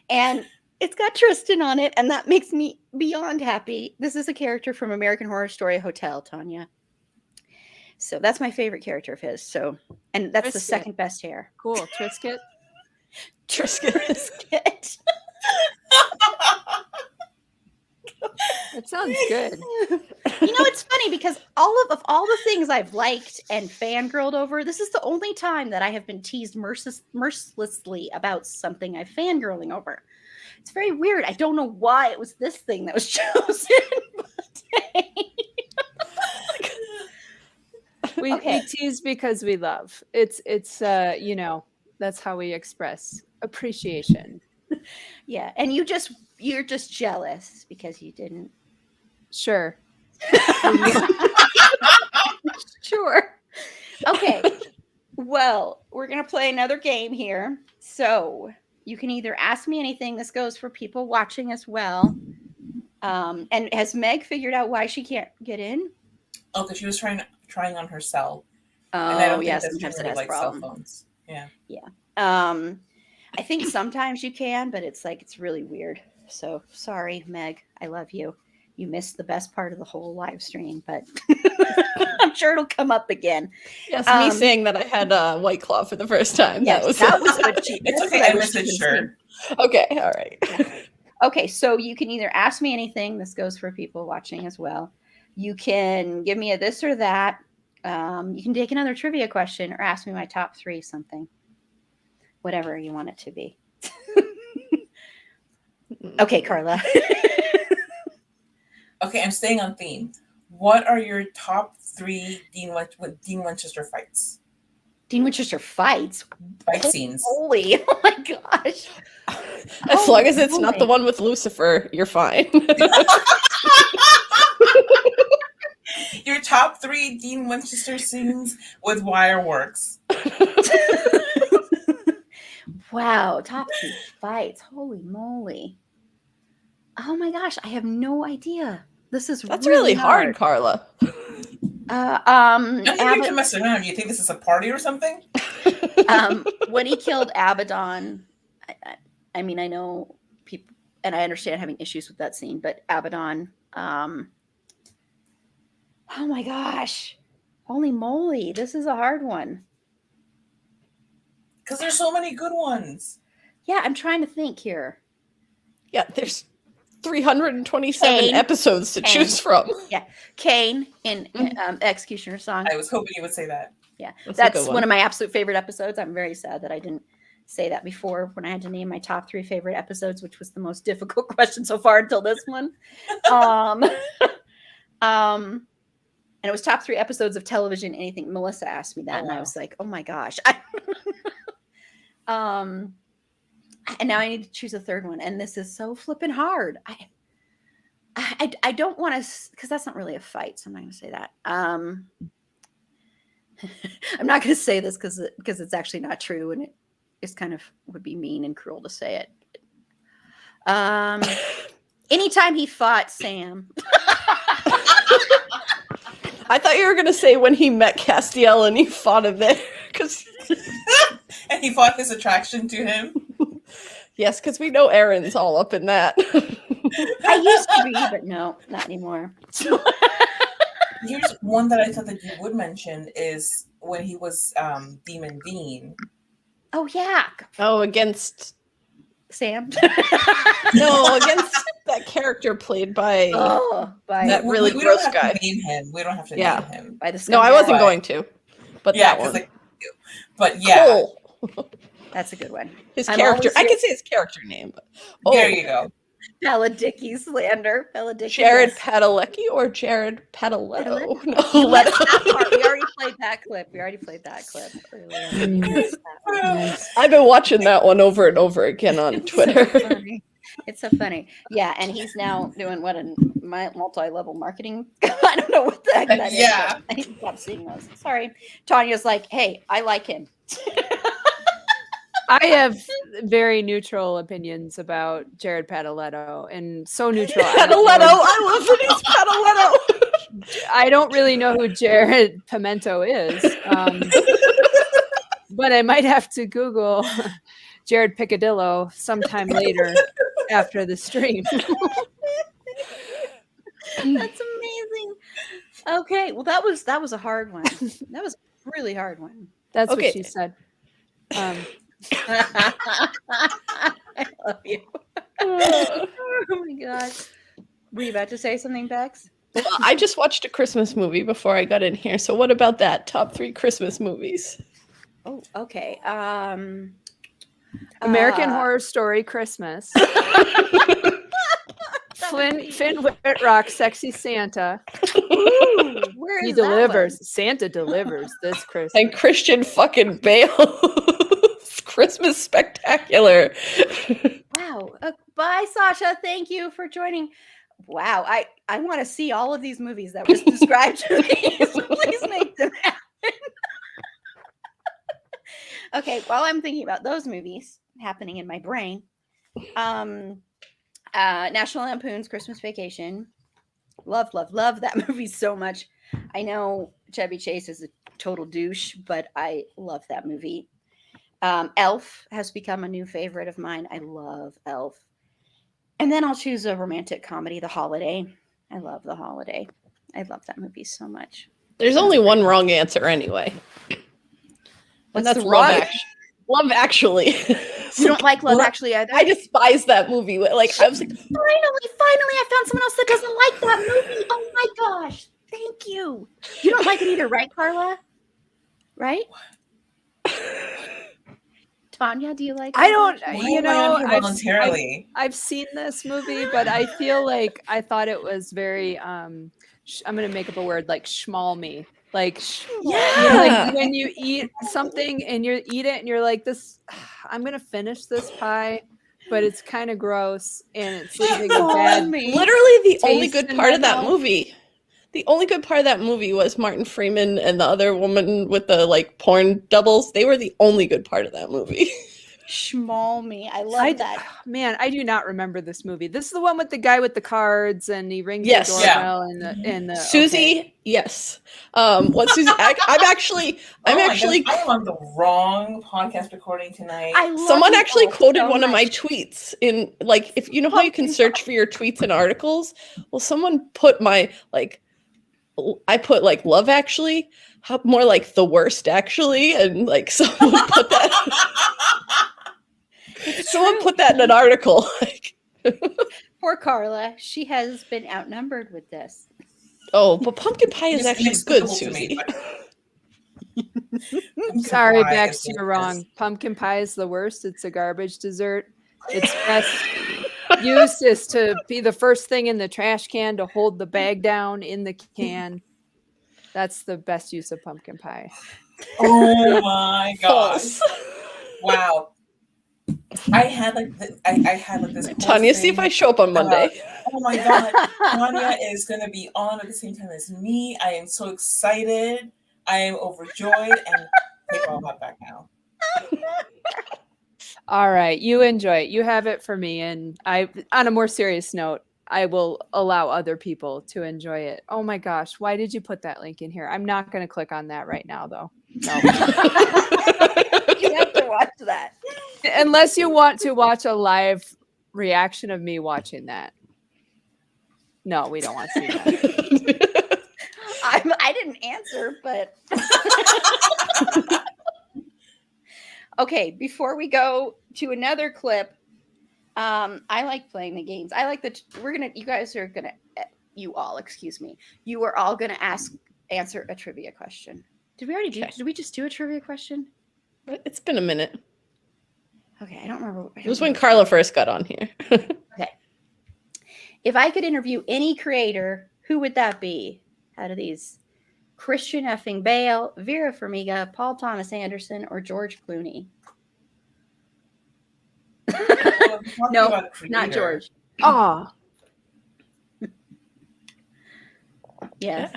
A: And it's got Tristan on it, and that makes me beyond happy. This is a character from American Horror Story Hotel, Tanya. So that's my favorite character of his. So, and that's the second best hair.
B: Cool. Trisket.
A: Trisket.
B: That sounds good.
A: It's funny because all the things I've liked and fangirled over, this is the only time that I have been teased mercilessly about something I'm fangirling over. It's very weird. I don't know why it was this thing that was chosen.
C: We tease because we love. It's that's how we express appreciation.
A: Yeah, and you're just jealous because you didn't.
C: Sure.
A: Sure. Okay. Well, we're going to play another game here. So you can either ask me anything. This goes for people watching as well. And has Meg figured out why she can't get in?
F: Oh, because she was trying on her cell.
A: Oh, yes. Sometimes it has problems.
F: Cell phones. Yeah.
A: Yeah. I think sometimes you can, but it's really weird. So sorry, Meg. I love you. You missed the best part of the whole live stream, but I'm sure it'll come up again.
H: Yes, me saying that I had a White Claw for the first time.
A: Yes,
H: that was
F: what she. It's okay. I missed it. Sure.
H: Okay. All right.
A: Yeah. Okay. So you can either ask me anything. This goes for people watching as well. You can give me a this or that. You can take another trivia question or ask me my top 3 something. Whatever you want it to be. Okay, Carla.
F: Okay, I'm staying on theme. What are your top 3 Dean Winchester fights?
A: Dean Winchester fights?
F: Fight scenes.
A: Holy, oh my gosh.
H: As long as it's not the one with Lucifer, you're fine.
F: Your top 3 Dean Winchester scenes with Wireworks.
A: Wow, top 3 fights. Holy moly. Oh my gosh, I have no idea.
H: That's really hard, Carla.
F: I think you're to mess around. You think this is a party or something?
A: When he killed Abaddon, I mean, I know people, and I understand having issues with that scene, but Abaddon, oh my gosh, holy moly, this is a hard one.
F: Because there's so many good ones.
A: Yeah, I'm trying to think here.
H: Yeah, there's 327 episodes to choose from.
A: Yeah, Kane in Executioner's Song.
F: I was hoping you would say that.
A: Yeah, that's one of my absolute favorite episodes. I'm very sad that I didn't say that before when I had to name my top 3 favorite episodes, which was the most difficult question so far until this one. And it was top 3 episodes of television, anything. Melissa asked me that, and I was like, oh my gosh. And now I need to choose a third one, and this is so flipping hard. I don't want to, because that's not really a fight, so I'm not going to say that. I'm not going to say this because it's actually not true, and it's kind of would be mean and cruel to say it. Anytime he fought Sam.
H: I thought you were going to say when he met Castiel and he fought him there.
F: And he fought his attraction to him.
H: Yes, because we know Erin's all up in that.
A: I used to be, but no, not anymore.
F: Here's one that I thought that you would mention is when he was Demon Dean.
A: Oh, yeah.
H: Oh, against
A: Sam?
H: No, against that character played by that really gross guy.
F: We don't have to name him.
A: By the
H: no, I wasn't going to. But
F: yeah,
H: that one.
F: But yeah,
H: Cole.
A: That's a good one.
H: His
A: I'm
H: character.
A: always
H: I
A: here-
H: can say his character name, but
F: there you go.
A: Peladicky slander. Peladicky.
H: Jared
A: yes.
H: Padalecki or Jared Padaletto?
A: Padaletto.
H: No,
A: We
H: Leto.
A: missed that part. We already played that clip. Earlier. We missed that one.
H: I've been watching that one over and over again on
A: It's
H: Twitter.
A: so funny. It's so funny. Yeah, and he's now doing what in multi-level marketing. I don't know what the heck that is.
F: Yeah.
A: But I need to stop seeing those. Sorry. Tanya's like, hey, I like him.
C: I have very neutral opinions about Jared Padaletto, and so neutral. I don't
H: Padaletto.
C: know-
H: I love that he's Padaletto.
C: I don't really know who Jared Pimento is, but I might have to Google Jared Picadillo sometime later after the stream.
A: That's amazing. Okay, well that was a hard one. That was a really hard one.
C: That's
H: Okay.
C: what she said.
A: I love you. Oh my god. Were you about to say something, Bex?
H: Well, I just watched a Christmas movie before I got in here. So what about that? Top 3 Christmas movies.
A: Oh, okay.
C: American Horror Story Christmas. Finn Whitrock, Sexy Santa.
A: Ooh, where
C: He
A: is that one?
C: delivers. Santa delivers this Christmas.
H: And Christian fucking Bale's Christmas Spectacular.
A: Wow. Bye, Sasha. Thank you for joining. Wow. I want to see all of these movies that was described to me. So please make them happen. Okay. While I'm thinking about those movies happening in my brain, National Lampoon's Christmas Vacation. Love that movie so much. I know Chevy Chase is a total douche, but I love that movie. Elf has become a new favorite of mine. I love Elf. And then I'll choose a romantic comedy, The Holiday. I love The Holiday. I love that movie so much.
H: There's only one wrong answer anyway. And
A: What's
H: that's
A: the
H: Love
A: wrong-
H: Actually. Love Actually.
A: You don't like Love Actually either?
H: I despise that movie. Like I was like,
A: Finally, I found someone else that doesn't like that movie. Oh my gosh. Thank you. You don't like it either, right, Carla? Right? Tanya, do you like it?
C: I don't,
F: Why
C: you
F: am I
C: know,
F: on here voluntarily?
C: I've seen this movie, but I feel like I thought it was very, I'm going to make up a word like schmalmy. Like,
H: yeah.
C: like when you eat something and you eat it and you're like, this, I'm going to finish this pie, but it's kind of gross and it's leaving a bad.
H: Literally the only
C: taste
H: good
C: in
H: part
C: my
H: of that
C: mouth.
H: movie. The only good part of that movie was Martin Freeman and the other woman with the like porn doubles. They were the only good part of that movie.
A: Schmalmy. I love that.
C: Man, I do not remember this movie. This is the one with the guy with the cards and he rings
H: Yes.
C: the doorbell and the
H: Susie,
C: okay.
H: yes. What Susie? I'm actually
F: I am on the wrong podcast recording tonight.
A: I love
H: Someone
A: you
H: actually
A: all
H: quoted
A: so
H: one of my
A: much.
H: tweets in like if you know how you can search for your tweets and articles. Well, someone put my like I put like Love Actually, more like The Worst Actually, and like someone put that. Someone put that in an article. Like,
A: Poor Carla. She has been outnumbered with this.
H: oh, but pumpkin pie is
F: It's
H: actually good,
F: inexplicable to me,
H: Susie.
F: but-
C: Sorry,
F: Pie
C: Bex,
F: is
C: you're
F: the
C: wrong.
F: worst.
C: Pumpkin pie is the worst. It's a garbage dessert. Its best use is to be the first thing in the trash can to hold the bag down in the can. That's the best use of pumpkin pie.
F: Oh my gosh!
H: False.
F: Wow. I had like I had like this. whole
H: Tanya, see if
F: thing
H: I show up on Monday.
F: Oh my god, Tanya is gonna be on at the same time as me. I am so excited. I am overjoyed and take all that back now.
C: All right, you enjoy it. You have it for me. And I, on a more serious note, I will allow other people to enjoy it. Oh my gosh, why did you put that link in here? I'm not going to click on that right now, though. No.
A: You have to watch that.
C: Unless you want to watch a live reaction of me watching that. No, we don't want to see that.
A: I didn't answer, but okay. Before we go to another clip, I like playing the games. I like that you are all gonna answer a trivia question. Did we already do?
H: Okay.
A: Did we just do a trivia question?
H: It's been a minute.
A: Okay, I don't remember.
H: It was when Carla first got on here.
A: Okay. If I could interview any creator, who would that be? Out of these, Christian effing Bale, Vera Farmiga, Paul Thomas Anderson, or George Clooney? No, not George.
C: Oh,
A: Yes.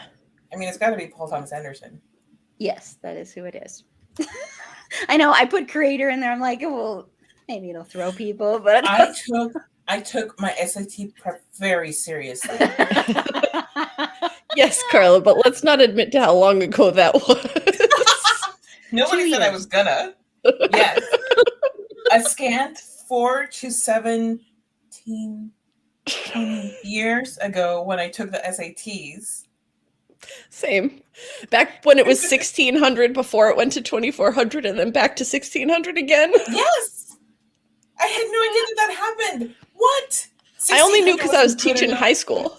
F: I mean, it's got to be Paul Thomas Anderson.
A: Yes, that is who it is. I know. I put creator in there. I'm like, well, maybe it'll throw people, but
F: I took my SAT prep very seriously.
H: Yes, Carla, but let's not admit to how long ago that was.
F: Nobody said I was gonna. Yes. A scant 4 to 17 20 years ago when I took the SATs.
H: Same. Back when it was 1600 before it went to 2400 and then back to 1600 again.
F: Yes. I had no idea that happened. What?
H: I only knew because I was teaching high school.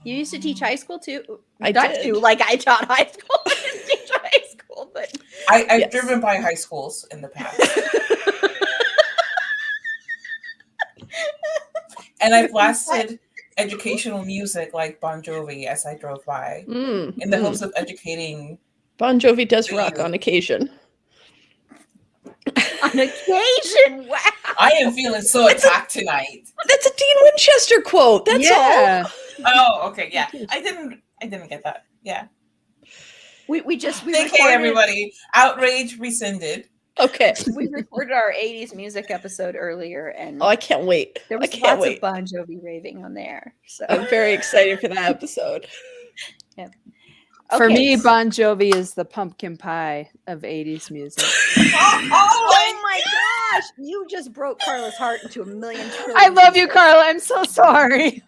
A: You used to teach high school too?
H: I
A: Not
H: did.
A: too, like I taught high school. I didn't teach high school, but
F: I've driven by high schools in the past. And I blasted educational music like Bon Jovi as I drove by in the hopes of educating.
H: Bon Jovi does rock on occasion.
A: on occasion, wow.
F: I am feeling so attacked tonight.
H: That's a Dean Winchester quote. That's all.
F: Oh, okay, yeah. I didn't get that. Yeah.
A: We
F: Thank you,
A: recorded,
F: everybody. Outrage rescinded.
H: Okay.
A: we recorded our 80s music episode earlier, and
H: I can't wait.
A: there was
H: can't
A: lots
H: wait.
A: of Bon Jovi raving on there. So
H: I'm very excited for that episode.
A: yeah.
C: For
A: Okay,
C: me,
A: so-
C: Bon Jovi is the pumpkin pie of 80s music.
A: Oh my gosh! You just broke Carla's heart into a million trillion.
C: I love you,
A: pieces.
C: Carla. I'm so sorry.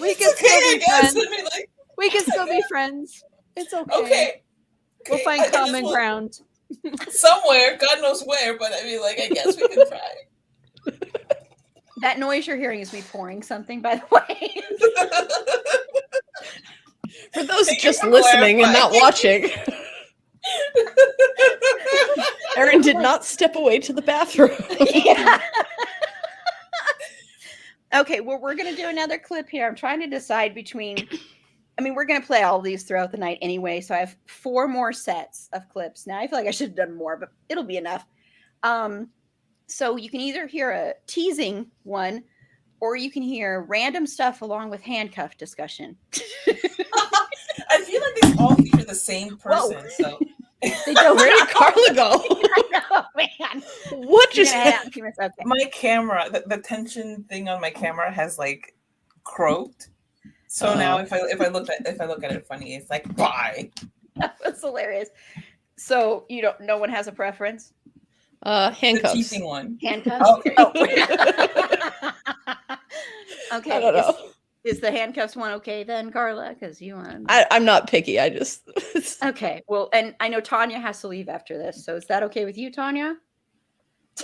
C: We can still
F: Okay,
C: be
F: I guess.
C: friends.
F: I mean, like,
C: We can still be friends. It's okay.
F: okay.
C: We'll
F: Okay,
C: find
F: I just
C: common
F: want-
C: ground.
F: Somewhere, God knows where, but I mean, like, I guess we can try.
A: That noise you're hearing is me pouring something, by the way.
H: For those
F: Thank you
H: just
F: for
H: listening and not
F: clarifying.
H: watching, Erin did not step away to the bathroom.
A: Yeah. Okay, well, we're going to do another clip here. I'm trying to decide between, I mean, we're going to play all of these throughout the night anyway. So I have 4 more sets of clips. Now, I feel like I should have done more, but it'll be enough. So you can either hear a teasing one, or you can hear random stuff along with handcuff discussion.
F: I feel like they all feature the same person.
A: Whoa.
F: So
A: They don't.
H: Where did Carla go?
A: I know, man.
H: What
A: You're
H: just
A: gonna hang out
H: happened?
A: in a few minutes. Okay.
F: my camera, the tension thing on my camera has like croaked. So now if I look at it funny, it's like bye.
A: That's hilarious. So no one has a preference?
F: The
H: Handcuffs.
F: teasing one.
A: Handcuffs?
F: Okay.
A: Oh. Okay.
H: I don't know.
A: Is the handcuffs one okay then, Carla? Because you want.
H: I'm not picky. I just.
A: Okay. Well, and I know Tanya has to leave after this. So is that okay with you, Tanya?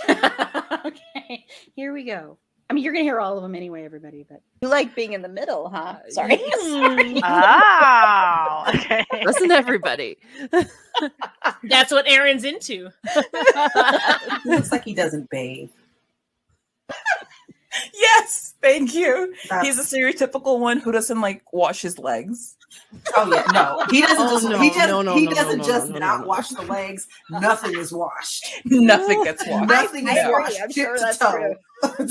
A: Okay. Here we go. I mean, you're going to hear all of them anyway, everybody, but you like being in the middle, huh? Sorry. Sorry.
D: Oh, okay.
B: Doesn't everybody?
E: That's what Erin's into.
J: He looks like he doesn't bathe.
F: Yes, thank you.
J: That's-
F: He's a stereotypical one who doesn't like wash his legs.
J: Oh yeah, no, he doesn't.
H: Oh,
J: just,
H: no,
J: he just,
H: no, no,
J: he
H: no,
J: doesn't
H: no,
J: just
H: no,
J: not
H: no.
J: wash the legs. Nothing is washed.
F: Nothing gets washed.
J: Nothing
A: I
J: is
A: agree.
J: washed.
A: I'm
J: tip
A: sure
J: to
A: that's
J: toe.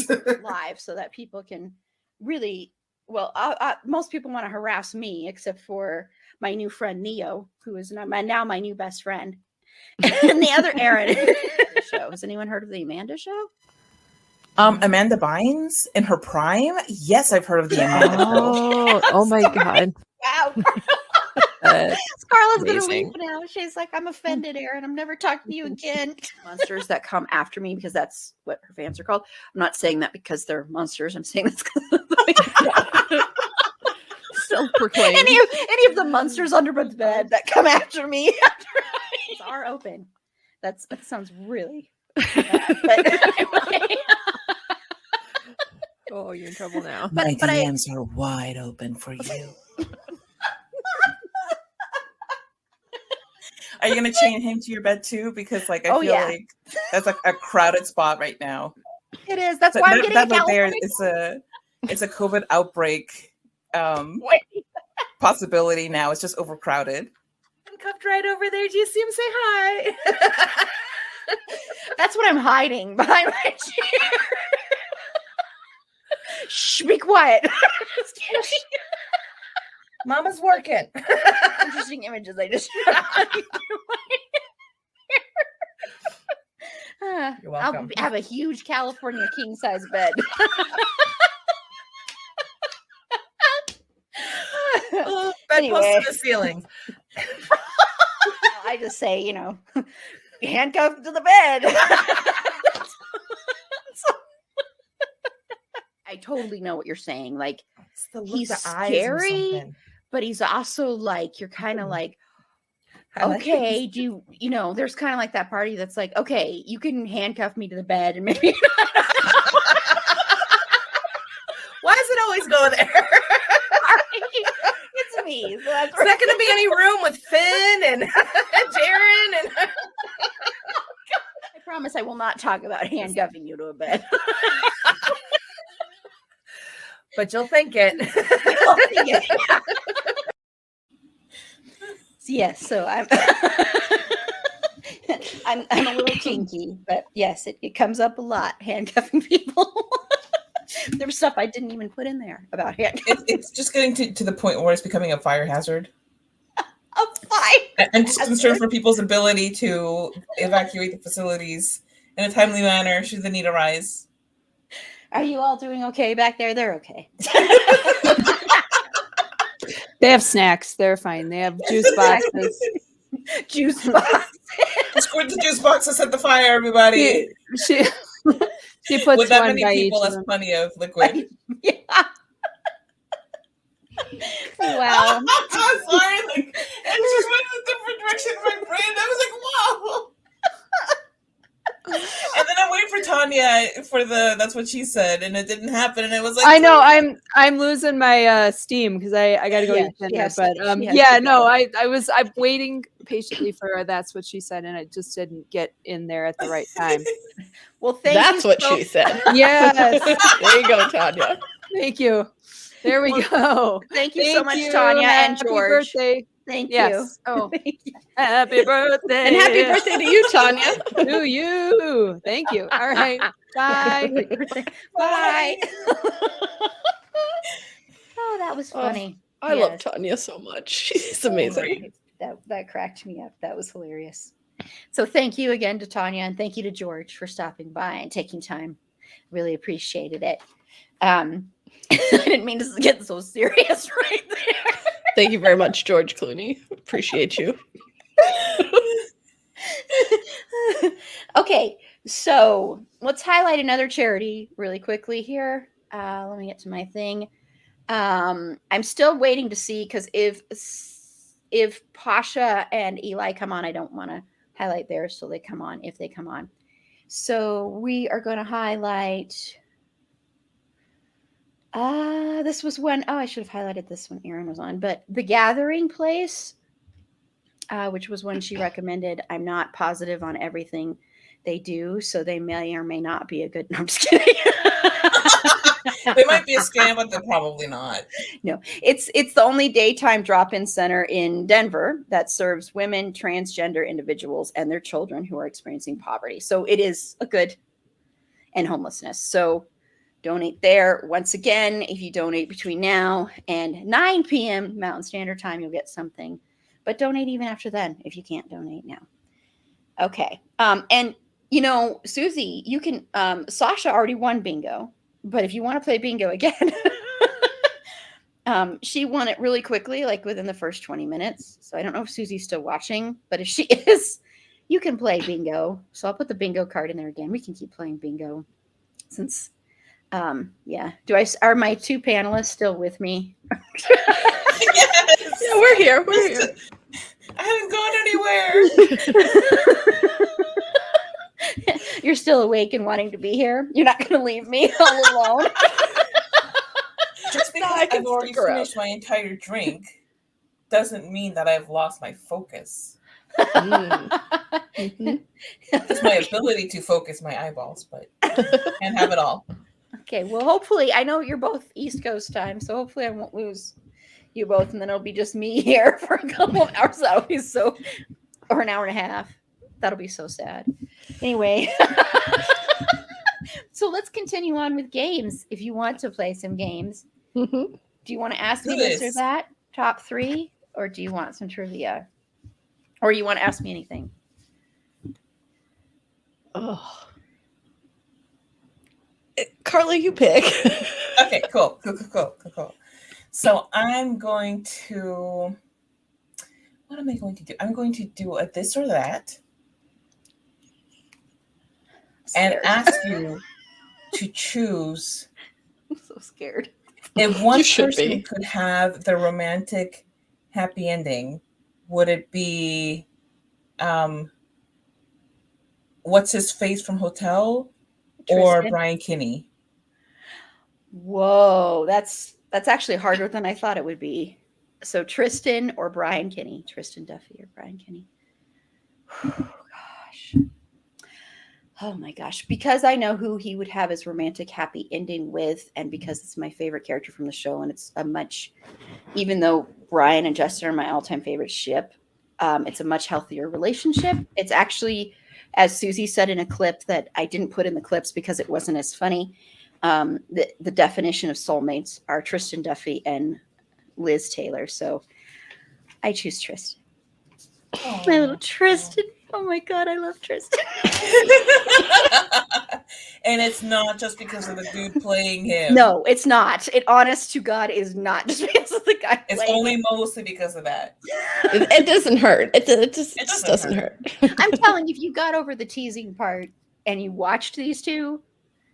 A: true. Live so that people can really, well, most people want to harass me except for my new friend Neo, who is now my new best friend, and the other Erin. Show. Has anyone heard of the Amanda Show?
F: Amanda Bynes in her prime? Yes, I've heard of the Amanda Show.
B: Oh my god.
A: Wow.
B: That's
A: Carla's gonna
B: amazing.
A: leave now. She's like, I'm offended, Erin. I'm never talking to you again. Monsters that come after me, because that's what her fans are called. I'm not saying that because they're monsters. I'm saying that's
B: Self-proclaimed.
A: any of the monsters under my bed that come after me are open. That sounds really bad, but anyway.
B: Oh, you're in trouble now.
F: My
A: but I-
F: DMs are wide open for you. Are you gonna chain him to your bed too? Because like I
A: Oh,
F: feel
A: yeah.
F: like that's like a crowded spot right now.
A: It is. That's
F: So
A: why I'm getting a
F: that right there
A: California.
F: it's a COVID outbreak
A: Wait.
F: possibility now. It's just overcrowded.
C: Handcuffed right over there. Do you see him? Say hi.
A: That's what I'm hiding behind my chair. Shh, be quiet. Just kidding.
C: Mama's working.
A: Interesting images I just
C: You're welcome.
A: I'll have a huge California king size bed.
C: Oh, bed
A: Anyway.
C: post to the ceiling.
A: I just say, handcuffed to the bed. I totally know what you're saying. Like,
C: It's the look,
A: he's
C: the eyes or
A: scary,
C: something.
A: but he's also like, you're kind of like,
C: I like
A: okay, there's kind of like that party that's like, okay, you can handcuff me to the bed and maybe
C: Why does it always go there?
A: it's me. So that's
C: Is that going to be any room with Finn and Darren? And
A: I promise I will not talk about handcuffing you to a bed.
C: but you'll think it.
A: Yes, so I'm I'm a little kinky, but yes, it comes up a lot, handcuffing people. There's stuff I didn't even put in there about handcuffing.
F: It's just getting to the point where it's becoming a fire hazard.
A: A fire
F: And just concerned for people's ability to evacuate the facilities in a timely manner should the need arise.
A: Are you all doing okay back there? They're okay.
C: they have snacks. They're fine. They have juice boxes.
A: Juice box.
F: Squirt the juice box to set the fire, everybody.
C: She puts
F: With that
C: one
F: many
C: by
F: people,
C: each of
F: that's
C: them.
F: plenty of liquid.
A: Yeah. Wow.
F: I'm sorry, like, it just went in a different direction in my brain. I was like, whoa. And then I'm waiting for Tanya for that's what she said, and it didn't happen. And it was like,
C: I know I'm losing my steam because I got to go
A: Yeah,
C: eat
A: she
C: dinner.
A: has
C: But
A: to- she has
C: yeah,
A: to
C: no,
A: go.
C: I'm waiting patiently for her. That's what she said, and I just didn't get in there at the right time.
A: Well, thank
H: That's
A: you
H: what
A: so-
H: she said.
C: Yes,
H: There you go, Tanya.
C: thank you. There we go.
A: Thank you so much, Tanya and
C: Happy
A: George.
C: birthday.
A: Thank
C: Yes.
A: you.
C: Oh,
A: Thank you.
C: happy birthday.
H: And happy birthday to you, Tanya.
C: to you. Thank you. All right. Bye.
A: Bye. Oh, that was funny.
H: I love
A: Yes.
H: Tanya so much. She's amazing.
A: That cracked me up. That was hilarious. So thank you again to Tanya, and thank you to George for stopping by and taking time. Really appreciated it. I didn't mean to get so serious right there.
H: Thank you very much, George Clooney. Appreciate you.
A: Okay, so let's highlight another charity really quickly here. Let me get to my thing. I'm still waiting to see because if Pasha and Eli come on, I don't want to highlight theirs till they come on, if they come on. So we are going to highlight. This was when, I should have highlighted this when Erin was on, but The Gathering Place, which was when she recommended. I'm not positive on everything they do, so they may or may not be a good. No, I'm just kidding.
F: They might be a scam, but they're probably not.
A: No, it's the only daytime drop-in center in Denver that serves women, transgender individuals, and their children who are experiencing poverty. So it is a good, and homelessness. So donate there. Once again, if you donate between now and 9 p.m. Mountain Standard Time, you'll get something. But donate even after then if you can't donate now. Okay. And Susie, you can. Sasha already won bingo. But if you want to play bingo again, she won it really quickly, like within the first 20 minutes. So I don't know if Susie's still watching, but if she is, you can play bingo. So I'll put the bingo card in there again. We can keep playing bingo since, yeah. Are my two panelists still with me?
F: Yes.
H: Yeah, we're here. We're here.
F: I haven't gone anywhere.
A: You're still awake and wanting to be here. You're not going to leave me all alone.
F: Just because
H: I can
F: I've already
H: stick around.
F: finished my entire drink doesn't mean that I've lost my focus.
H: Mhm.
F: It's my ability to focus my eyeballs, but can't have it all.
A: Okay, well, hopefully, I know you're both East Coast time, so hopefully I won't lose you both, and then it'll be just me here for a couple of hours. That'll be so, or an hour and a half. That'll be so sad. Anyway, so let's continue on with games. If you want to play some games,
H: Mhm.
A: do you want to ask me
F: Do
A: this or
F: this.
A: that? Top 3, or do you want some trivia, or you want to ask me anything?
H: Oh. Carla, you pick.
F: Okay, cool. So I'm going to. What am I going to do? I'm going to do a this or that, and
A: Scared.
F: ask you to choose
A: I'm so scared.
F: if one
H: You should
F: person
H: be.
F: could have the romantic happy ending. Would it be, what's his face from Hotel, or
A: Tristan?
F: Brian Kinney?
A: Whoa, that's actually harder than I thought it would be. So Tristan or Brian Kinney? Tristan Duffy or Brian Kinney? Gosh. Oh my gosh. Because I know who he would have his romantic happy ending with, and because it's my favorite character from the show, and it's a much, even though Brian and Justin are my all-time favorite ship, it's a much healthier relationship. It's actually, as Susie said in a clip that I didn't put in the clips because it wasn't as funny, the definition of soulmates are Tristan Duffy and Liz Taylor. So I choose Tristan. My little Tristan. Oh my God, I love Tristan.
F: And it's not just because of the dude playing him.
A: No, it's not. It, honest to God, is not just because of the guy
F: It's
A: playing
F: only
A: him.
F: mostly because of that.
H: It doesn't hurt. It just doesn't hurt.
A: I'm telling you, if you got over the teasing part and you watched these two,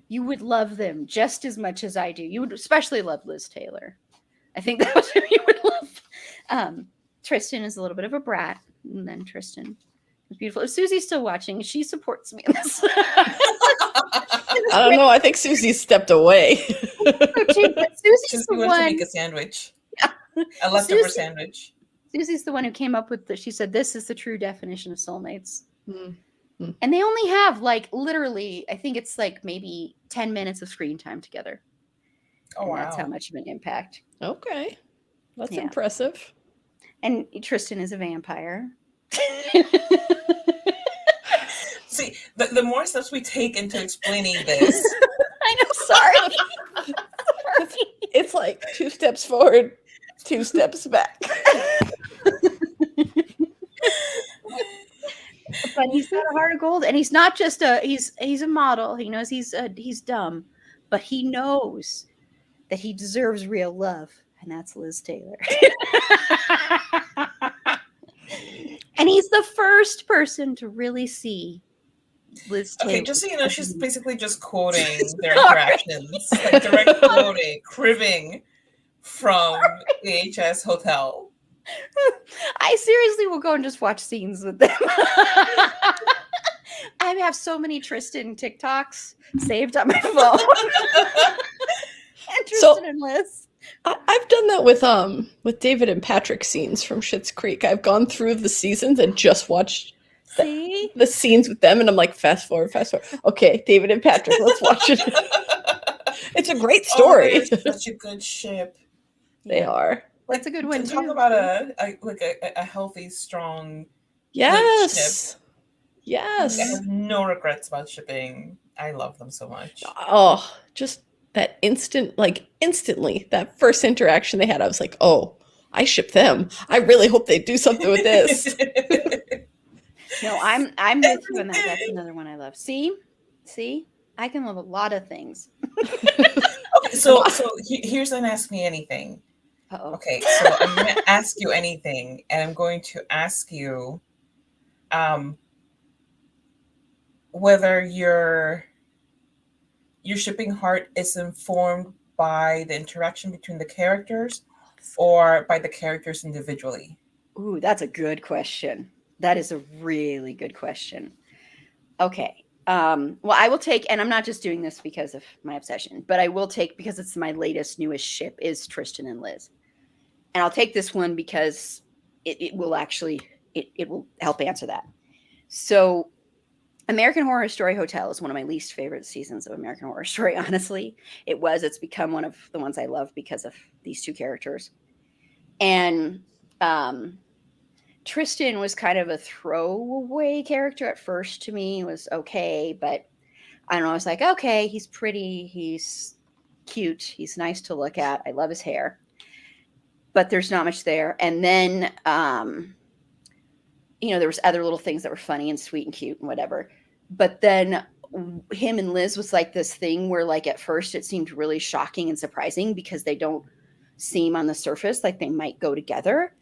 A: you would love them just as much as I do. You would especially love Liz Taylor. I think that was who you would love. Tristan is a little bit of a brat, and then Tristan is beautiful. If Susie's still watching, she supports me in this.
H: I don't know. I think Susie stepped away.
A: Too, but Susie's
F: Just
A: the
F: went to
A: one.
F: make a sandwich.
A: Yeah.
F: A leftover
A: Susie-
F: sandwich.
A: Susie's the one who came up with the. She said, "This is the true definition of soulmates."
H: Mm-hmm.
A: And they only have like literally, I think it's like maybe 10 minutes of screen time together.
F: Oh,
A: And
F: wow.
A: that's how much of an impact.
H: Okay, that's
A: Yeah.
H: impressive.
A: And Tristan is a vampire.
F: See, the more steps we take into explaining this,
A: I know, sorry.
H: It's like 2 steps forward, 2 steps back.
A: But he's got a heart of gold, and he's not just he's a model. He knows he's dumb, but he knows that he deserves real love, and that's Liz Taylor. And he's the first person to really see Liz Taylor.
F: okay, just so you know, she's basically just quoting their interactions, like direct quoting, cribbing from AHS Hotel.
A: I seriously will go and just watch scenes with them. I have so many Tristan TikToks saved on my phone. And Tristan and Liz.
H: I've done that with David and Patrick scenes from Schitt's Creek. I've gone through the seasons and just watched the scenes with them, and I'm like, fast forward. Okay, David and Patrick, let's watch it. It's a great story.
F: Oh, they're such a good ship.
H: They are.
A: That's a good one.
F: Talk about a healthy, strong.
H: Yes.
F: Ship.
H: Yes.
F: I have no regrets about shipping. I love them so much.
H: Oh, just that instantly, that first interaction they had, I was like, oh, I ship them. I really hope they do something with this.
A: No, I'm with you on that. That's another one I love. See, I can love a lot of things.
F: Okay, so here's an Ask Me Anything.
A: Uh-oh.
F: Okay, so I'm going to ask you anything, and I'm going to ask you whether your shipping heart is informed by the interaction between the characters or by the characters individually.
A: Ooh, that's a good question. That is a really good question. Okay. Well, I will take, and I'm not just doing this because of my obsession, but I will take, because it's my latest, newest ship, is Tristan and Liz. And I'll take this one because it will actually it will help answer that. So American Horror Story Hotel is one of my least favorite seasons of American Horror Story, honestly. It's become one of the ones I love because of these two characters. And Tristan was kind of a throwaway character at first to me. It was okay, but I don't know. I was like, okay, he's pretty, he's cute, he's nice to look at. I love his hair. But there's not much there. And then, there was other little things that were funny and sweet and cute and whatever. But then him and Liz was like this thing where, like, at first it seemed really shocking and surprising because they don't seem on the surface like they might go together.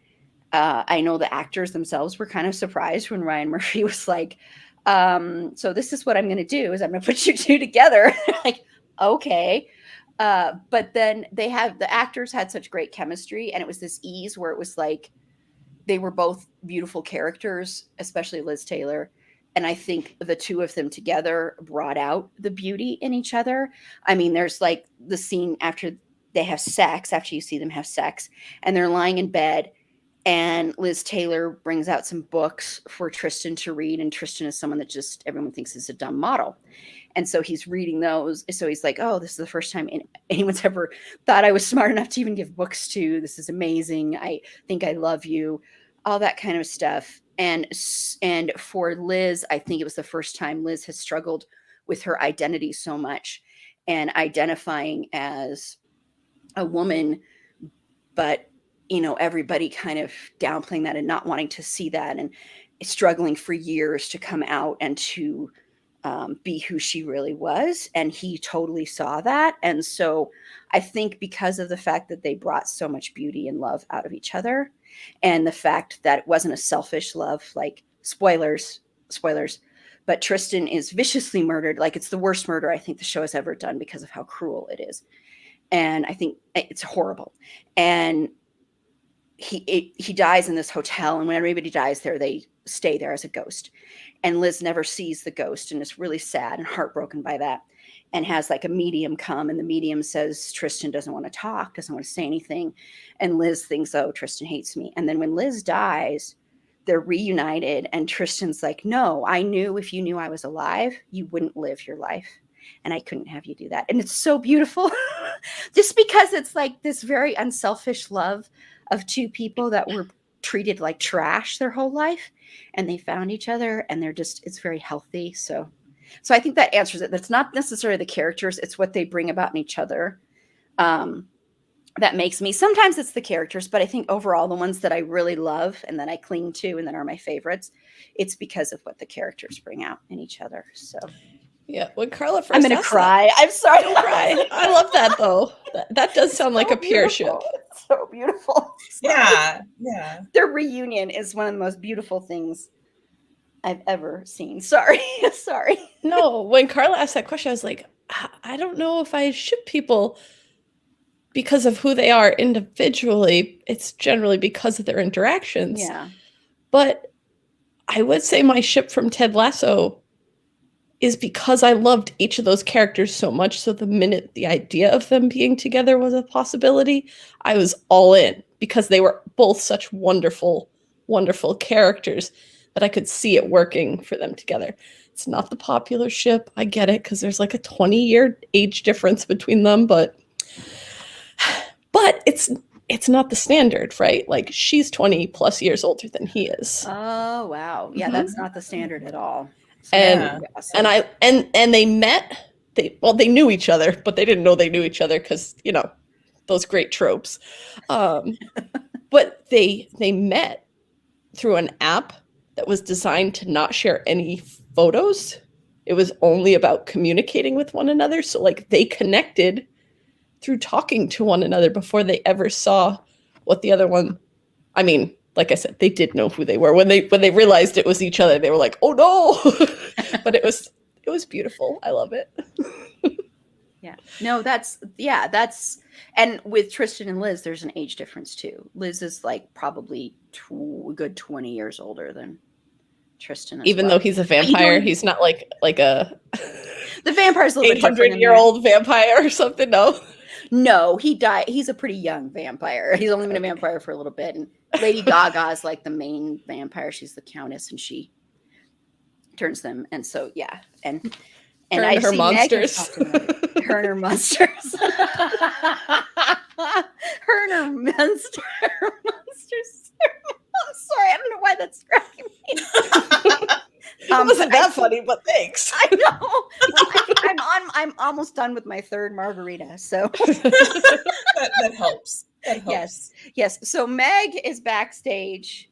A: I know the actors themselves were kind of surprised when Ryan Murphy was like, so this is what I'm going to do is I'm going to put you two together. Like, okay. But then the actors had such great chemistry, and it was this ease where it was like they were both beautiful characters, especially Liz Taylor. And I think the two of them together brought out the beauty in each other. I mean, there's like the scene after they have sex, after you see them have sex, and they're lying in bed, and Liz Taylor brings out some books for Tristan to read. And Tristan is someone that just everyone thinks is a dumb model. And so he's reading those. So he's like, oh, this is the first time anyone's ever thought I was smart enough to even give books to. This is amazing. I think I love you. All that kind of stuff. And for Liz, I think it was the first time Liz has struggled with her identity so much and identifying as a woman, but everybody kind of downplaying that and not wanting to see that and struggling for years to come out and to be who she really was. And he totally saw that. And so I think because of the fact that they brought so much beauty and love out of each other, and the fact that it wasn't a selfish love, like spoilers, but Tristan is viciously murdered. Like, it's the worst murder I think the show has ever done because of how cruel it is. And I think it's horrible. And he dies in this hotel, and when everybody dies there, they stay there as a ghost. And Liz never sees the ghost and is really sad and heartbroken by that, and has like a medium come, and the medium says Tristan doesn't want to talk, doesn't want to say anything. And Liz thinks, oh, Tristan hates me. And then when Liz dies, they're reunited, and Tristan's like, no, I knew if you knew I was alive, you wouldn't live your life. And I couldn't have you do that. And it's so beautiful just because it's like this very unselfish love of two people that were treated like trash their whole life, and they found each other, and it's very healthy. So I think that answers it. That's not necessarily the characters. It's what they bring about in each other. That makes me, sometimes it's the characters, but I think overall the ones that I really love and that I cling to and that are my favorites, it's because of what the characters bring out in each other. So
H: yeah, when Carla first
A: I'm going to cry. I'm sorry.
H: Don't cry. I love that though. That does sound like a pure ship.
A: It's so beautiful.
F: Yeah.
A: Their reunion is one of the most beautiful things I've ever seen. Sorry.
H: No, when Carla asked that question, I was like, I don't know if I ship people because of who they are individually. It's generally because of their interactions.
A: Yeah.
H: But I would say my ship from Ted Lasso is because I loved each of those characters so much. So the minute the idea of them being together was a possibility, I was all in because they were both such wonderful, wonderful characters that I could see it working for them together. It's not the popular ship. I get it because there's like a 20-year age difference between them, but it's not the standard, right? Like, she's 20 plus years older than he is.
A: Oh, wow. Yeah, that's not the standard at all. So,
H: and they met, they knew each other, but they didn't know they knew each other because, those great tropes. But they met through an app that was designed to not share any photos. It was only about communicating with one another. So like they connected through talking to one another before they ever saw what the other one, I mean, like I said, they did know who they were. When they realized it was each other, they were like, oh no. But it was beautiful. I love it.
A: Yeah. No, that's, and with Tristan and Liz, there's an age difference too. Liz is like probably a good 20 years older than Tristan.
H: Even though he's a vampire, he's not like a
A: the vampire's a little bit
H: 800-year-old vampire or something. No.
A: No, he died. He's a pretty young vampire. He's only been a vampire for a little bit. And Lady Gaga is like the main vampire. She's the countess, and she turns them. And so, yeah. And
H: Her
A: I
H: and her
A: see Megan
H: monsters.
A: talking about it. Her and her monsters. Her and her monsters. I'm sorry. I don't know why that's striking me.
H: It wasn't that funny, but thanks.
A: I know. I'm almost done with my third margarita, so
F: that helps. That helps.
A: yes. So Meg is backstage.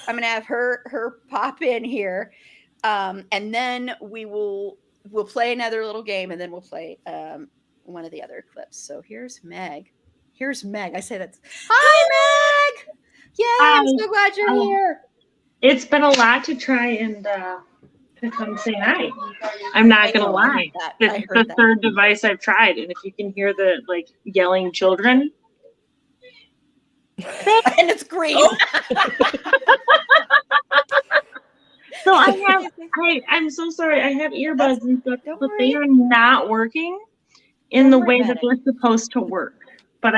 A: I'm gonna have her pop in here, and then we'll play another little game, and then we'll play one of the other clips. So here's Meg. I say that's hi, Meg. Yay! I'm so glad you're here.
E: It's been a lot to try and to come say hi. I'm not gonna lie. It's the third device I've tried, and if you can hear the like yelling children,
A: and it's green.
E: So I'm so sorry. I have earbuds and stuff, but they are not working in the way that they're supposed to work. But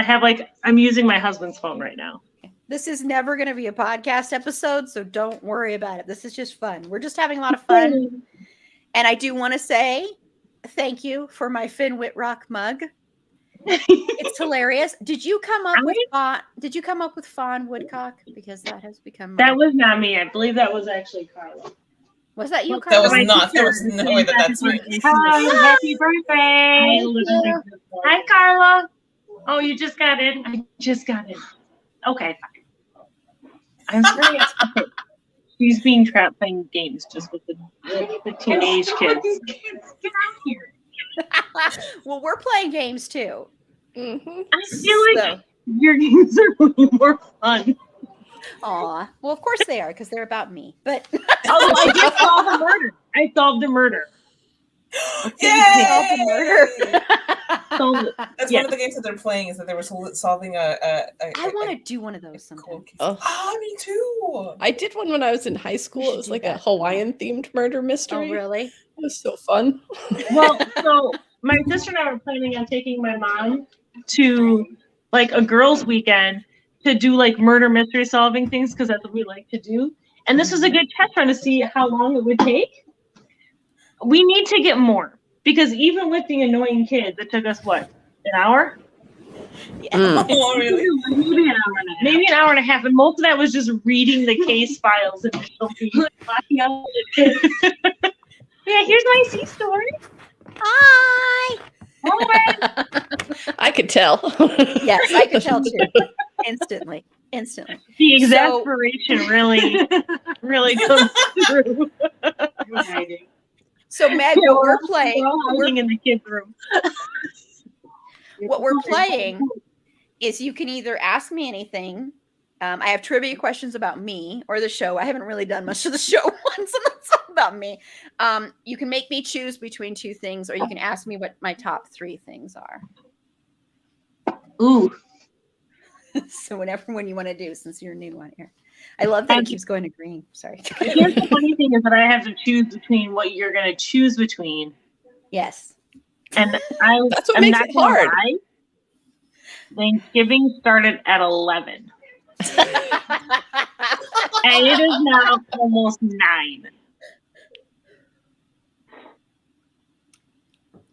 E: I'm using my husband's phone right now.
A: This is never going to be a podcast episode, so don't worry about it. This is just fun. We're just having a lot of fun. And I do want to say thank you for my Finn Whitrock mug. It's hilarious. Did you come up with Fawn Woodcock? Because that has become
E: That was not me. I believe that was actually Carla.
A: Was that you,
F: That
A: Carla?
F: was not. There was no way that's right.
E: Happy birthday. Hi, Carla. Oh, you just got in? I just got in. Okay, fine. I'm sorry. She's being trapped playing games just with the teenage kids. Get out here.
A: Well, we're playing games too.
H: Mm-hmm.
E: I feel like your games are way more fun.
A: Aw. Well, of course they are, because they're about me. But
E: I just solved a murder. I solved a murder.
F: Yay!
E: So,
F: That's one of the games that they're playing, is that they were solving
A: I want to do one of those sometime.
F: Oh, me too.
H: I did one when I was in high school. It was like a Hawaiian themed murder mystery.
A: Oh, really?
H: It was so fun.
E: Well, so my sister and I were planning on taking my mom to like a girls' weekend to do like murder mystery solving things, because that's what we like to do. And this was a good test run to see how long it would take. We need to get more, because even with the annoying kids, it took us what, an hour?
A: Yeah.
F: Oh, really?
E: Maybe an hour and a half, and most of that was just reading the case files and yeah, here's my C story.
A: Hi.
H: I could tell.
A: Yes, I could tell too. Instantly.
E: The exasperation really comes through.
A: So Meg, what we're playing,
E: we're in the kids' room.
A: What we're playing is you can either ask me anything. I have trivia questions about me or the show. I haven't really done much of the show once, and that's all about me. You can make me choose between two things, or you can ask me what my top 3 things are.
E: Ooh.
A: So whatever one you want to do, since you're a new one here. I love that it keeps going to green. Sorry.
E: Here's the funny thing is that I have to choose between what you're going to choose between.
A: Yes.
E: And
H: that's what makes it hard.
E: Thanksgiving started at 11. And it is now almost 9.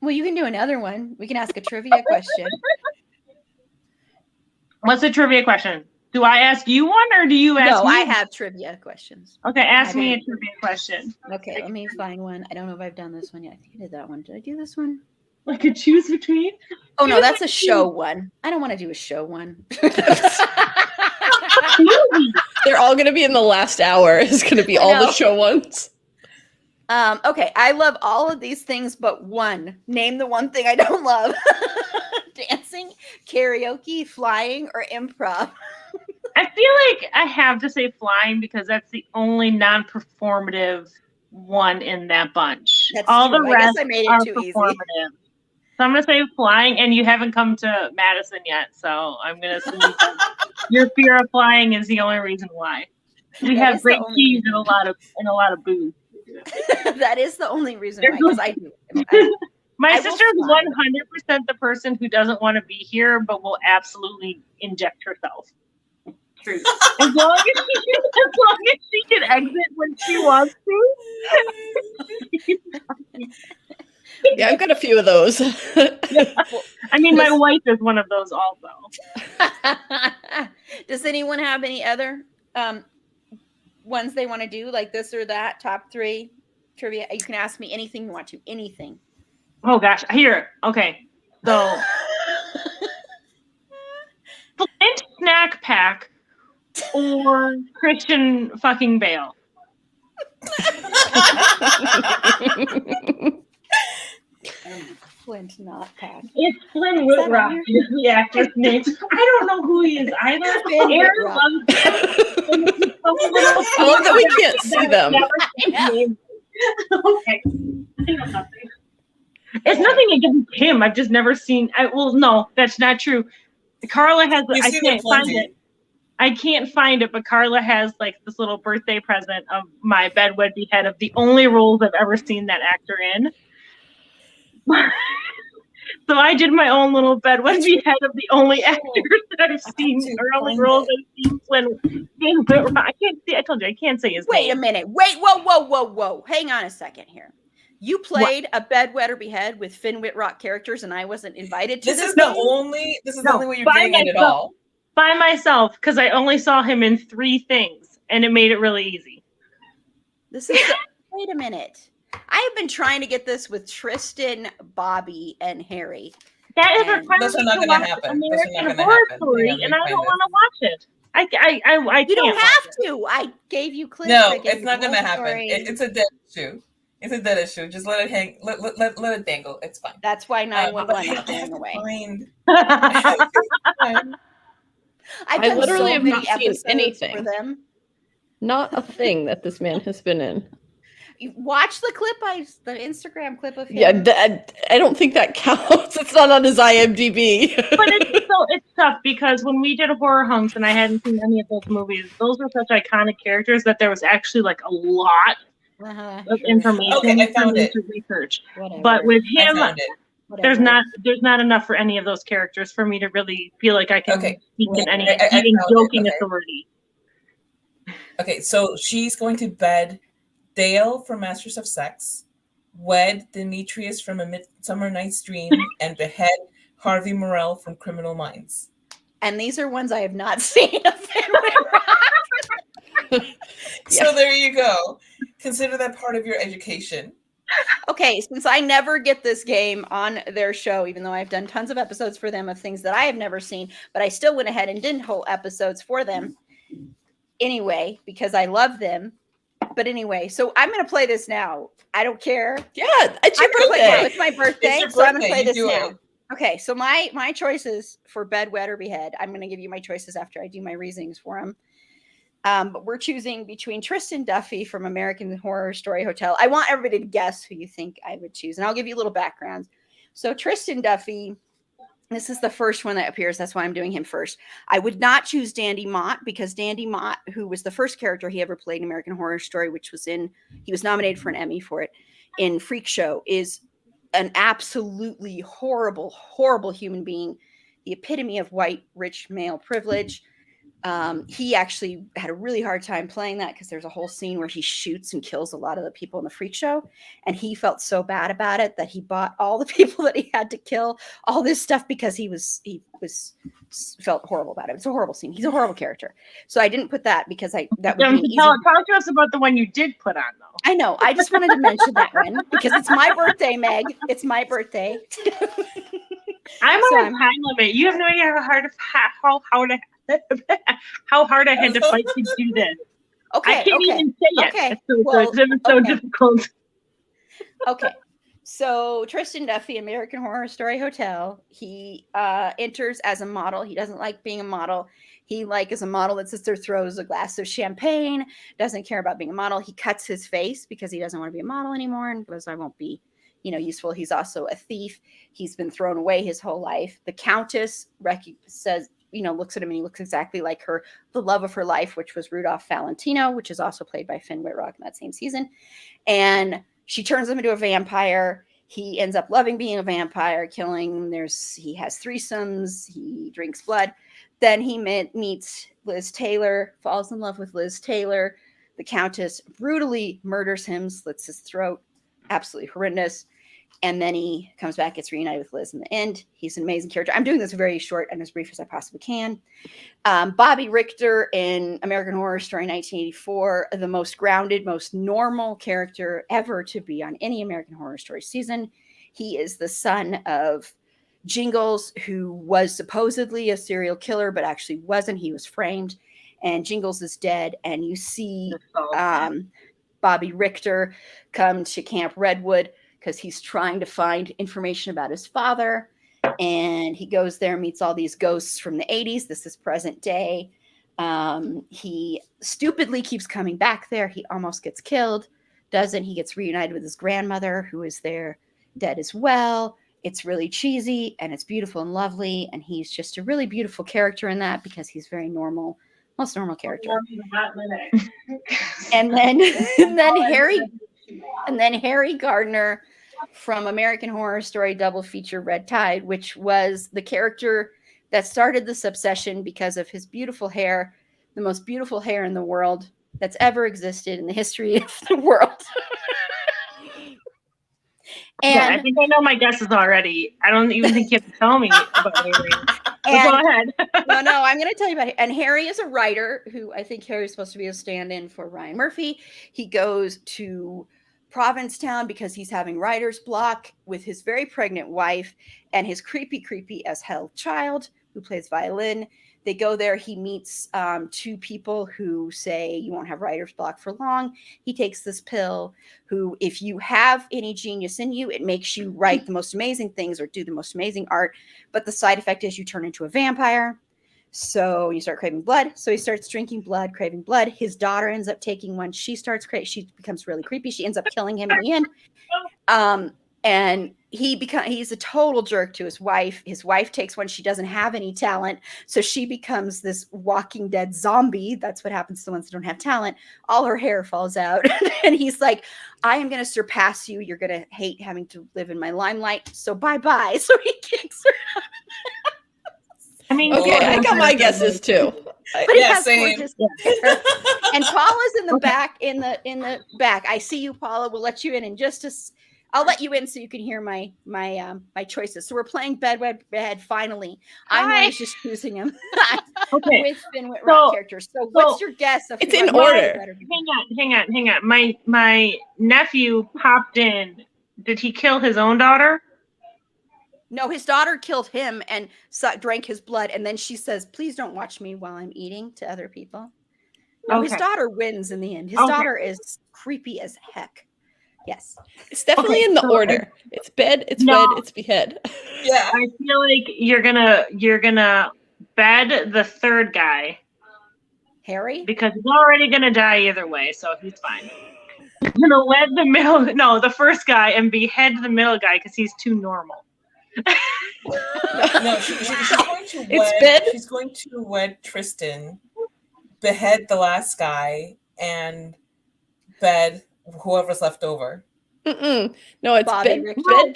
A: Well, you can do another one. We can ask a trivia question.
E: What's the trivia question? Do I ask you one, or do you ask me?
A: No, I have trivia questions.
E: Okay, ask me a trivia question.
A: Okay, let me find one. I don't know if I've done this one yet. I think I did that one. Did I do this one?
E: I could choose between?
A: Oh, no, that's a show one. I don't want to do a show one.
H: They're all going to be in the last hour. It's going to be all the show ones.
A: Okay, I love all of these things but one. Name the one thing I don't love. Dancing, karaoke, flying, or improv.
E: I feel like I have to say flying, because that's the only non-performative one in that bunch.
A: That's
E: all
A: true.
E: the rest
A: I made it
E: are
A: too
E: performative.
A: easy.
E: So I'm going to say flying, and you haven't come to Madison yet, so I'm going to assume your fear of flying is the only reason why. We have great cheese and a lot of booze.
A: That is the only reason why, because I do.
E: My
A: I will
E: sister is
A: fly.
E: 100% the person who doesn't want to be here, but will absolutely inject herself. True. As long as she can exit when she wants to.
H: Yeah, I've got a few of those.
E: I mean, my wife is one of those also.
A: Does anyone have any other ones they want to do, like this or that? Top 3 trivia. You can ask me anything you want to. Anything.
E: Oh gosh, here. Okay, so Flint snack pack or Christian fucking Bale.
A: Flint not pack.
E: It's Flynn Whitrock is the actor's name. I don't know who he is either. Erin loves him.
H: I love that we can't see them.
E: Okay. It's nothing against him. I've just never seen. No, that's not true. Carla has. I can't find it. I can't find it, but Carla has like this little birthday present of my bedwed behead of the only roles I've ever seen that actor in. So I did my own little bedwed behead of the only actors that I've seen, or only roles I've seen when I can't see. I told you I can't say his name.
A: Wait a minute. Wait. Whoa. Hang on a second here. You played a bedwetter behead with Finn Whitrock characters, and I wasn't invited to this.
F: This is the only way you're doing it at all.
E: By myself, because I only saw him in 3 things, and it made it really easy.
A: This is. Wait a minute. I have been trying to get this with Tristan, Bobby, and Harry.
E: That is a
F: Those are not going to happen.
E: American Horror Story, and I don't want to watch it. I can't.
A: You don't have to. I gave you clips.
F: No, it's not going to happen. It's a dead issue. It's a dead issue. Just let it hang. Let it dangle. It's fine.
A: That's why 911 is going away.
H: I literally have not seen anything.
A: For them.
H: Not a thing that this man has been in.
A: You watch the clip, the Instagram clip of him.
H: Yeah, I don't think that counts. It's not on his IMDb.
E: But it's tough because when we did Horror Hunks and I hadn't seen any of those movies, those were such iconic characters that there was actually like a lot of information
F: I found it.
E: to research.
A: Whatever.
E: But with him, there's
A: Whatever.
E: not enough for any of those characters for me to really feel like I can speak in any even
F: found
E: joking
F: it. Okay.
E: authority.
F: Okay, so she's going to bed Dale from Masters of Sex, wed Demetrius from A Midsummer Night's Dream, and behead Harvey Morell from Criminal Minds.
A: And these are ones I have not seen.
F: So there you go. Consider that part of your education.
A: Okay, since I never get this game on their show, even though I've done tons of episodes for them of things that I have never seen, but I still went ahead and did whole episodes for them anyway, because I love them. But anyway, so I'm going to play this now. I don't care.
H: Yeah, it's your birthday.
A: It's my birthday,
F: It's your
A: so I'm going to
F: birthday.
A: play this
F: You do
A: now.
F: it.
A: Okay, so my choices for bedwet or behead, I'm going to give you my choices after I do my reasonings for them. But we're choosing between Tristan Duffy from American Horror Story Hotel. I want everybody to guess who you think I would choose, and I'll give you a little background. So Tristan Duffy, this is the first one that appears. That's why I'm doing him first. I would not choose Dandy Mott because Dandy Mott, who was the first character he ever played in American Horror Story, which was he was nominated for an Emmy for it, in Freak Show, is an absolutely horrible, horrible human being, the epitome of white, rich male privilege. He actually had a really hard time playing that because there's a whole scene where he shoots and kills a lot of the people in the Freak Show. And he felt so bad about it that he bought all the people that he had to kill, all this stuff, because he felt horrible about it. It's a horrible scene. He's a horrible character. So I didn't put that because that would be an easy.
E: Talk to us about the one you did put on, though.
A: I know. I just wanted to mention that one because it's my birthday, Meg. It's my birthday.
E: I'm on a time limit. You have no idea how hard I had to fight to do this.
A: Okay.
E: I can't even say it.
A: Okay.
E: It's so difficult.
A: Okay. So Tristan Duffy, American Horror Story Hotel, he enters as a model. He doesn't like being a model. He is a model that sits there, throws a glass of champagne, doesn't care about being a model. He cuts his face because he doesn't want to be a model anymore and because I won't be, useful. He's also a thief. He's been thrown away his whole life. The Countess says, looks at him and he looks exactly like the love of her life, which was Rudolph Valentino, which is also played by Finn Whitrock in that same season. And she turns him into a vampire. He ends up loving being a vampire, killing. He has threesomes. He drinks blood. Then he meets Liz Taylor, falls in love with Liz Taylor. The Countess brutally murders him, slits his throat. Absolutely horrendous. And then he comes back, gets reunited with Liz in the end. He's an amazing character. I'm doing this very short and as brief as I possibly can. Bobby Richter in American Horror Story 1984, the most grounded, most normal character ever to be on any American Horror Story season. He is the son of Jingles, who was supposedly a serial killer, but actually wasn't. He was framed, and Jingles is dead. And you see Bobby Richter come to Camp Redwood because he's trying to find information about his father. And he goes there, meets all these ghosts from the 80s. This is present day. He stupidly keeps coming back there. He almost gets killed. Doesn't. He gets reunited with his grandmother, who is there dead as well. It's really cheesy and it's beautiful and lovely. And he's just a really beautiful character in that because he's very normal, most normal character. And then Harry Gardner from American Horror Story double feature Red Tide, which was the character that started this obsession because of his beautiful hair, the most beautiful hair in the world that's ever existed in the history of the world.
E: And I think I know my guesses already. I don't even think you have to tell me about Harry. Go ahead.
A: No, I'm going to tell you about it. And Harry is a writer who I think Harry's supposed to be a stand-in for Ryan Murphy. He goes to Provincetown because he's having writer's block with his very pregnant wife and his creepy as hell child who plays violin. They go there. He meets two people who say you won't have writer's block for long. He takes this pill who, if you have any genius in you, it makes you write the most amazing things or do the most amazing art. But the side effect is you turn into a vampire. So you start craving blood. So he starts drinking blood, craving blood. His daughter ends up taking one. She becomes really creepy. She ends up killing him in the end. And he's a total jerk to his wife. His wife takes one. She doesn't have any talent. So she becomes this Walking Dead zombie. That's what happens to the ones that don't have talent. All her hair falls out. And he's like, I am going to surpass you. You're going to hate having to live in my limelight. So bye-bye. So he kicks her out.
E: I mean,
H: okay, I got my guesses too.
A: But he has gorgeous hair. And Paula's in the back, in the back. I see you, Paula. We'll let you in just I'll let you in so you can hear my choices. So we're playing Bed finally. I'm just choosing him.
E: Okay.
A: With Finn Whitrock characters. So what's your guess?
H: It's in order.
E: Hang on. My nephew popped in. Did he kill his own daughter?
A: No, his daughter killed him and drank his blood. And then she says, please don't watch me while I'm eating to other people. No, his daughter wins in the end. His daughter is creepy as heck. Yes.
H: It's definitely in the order. It's bed, it's wed, it's behead.
E: Yeah. I feel like you're gonna bed the third guy.
A: Harry?
E: Because he's already gonna die either way, so he's fine. You're gonna wed the first guy and behead the middle guy because he's too normal.
F: No, she's going to wed. She's going to wed Tristan, behead the last guy, and bed whoever's left over.
H: No, it's bed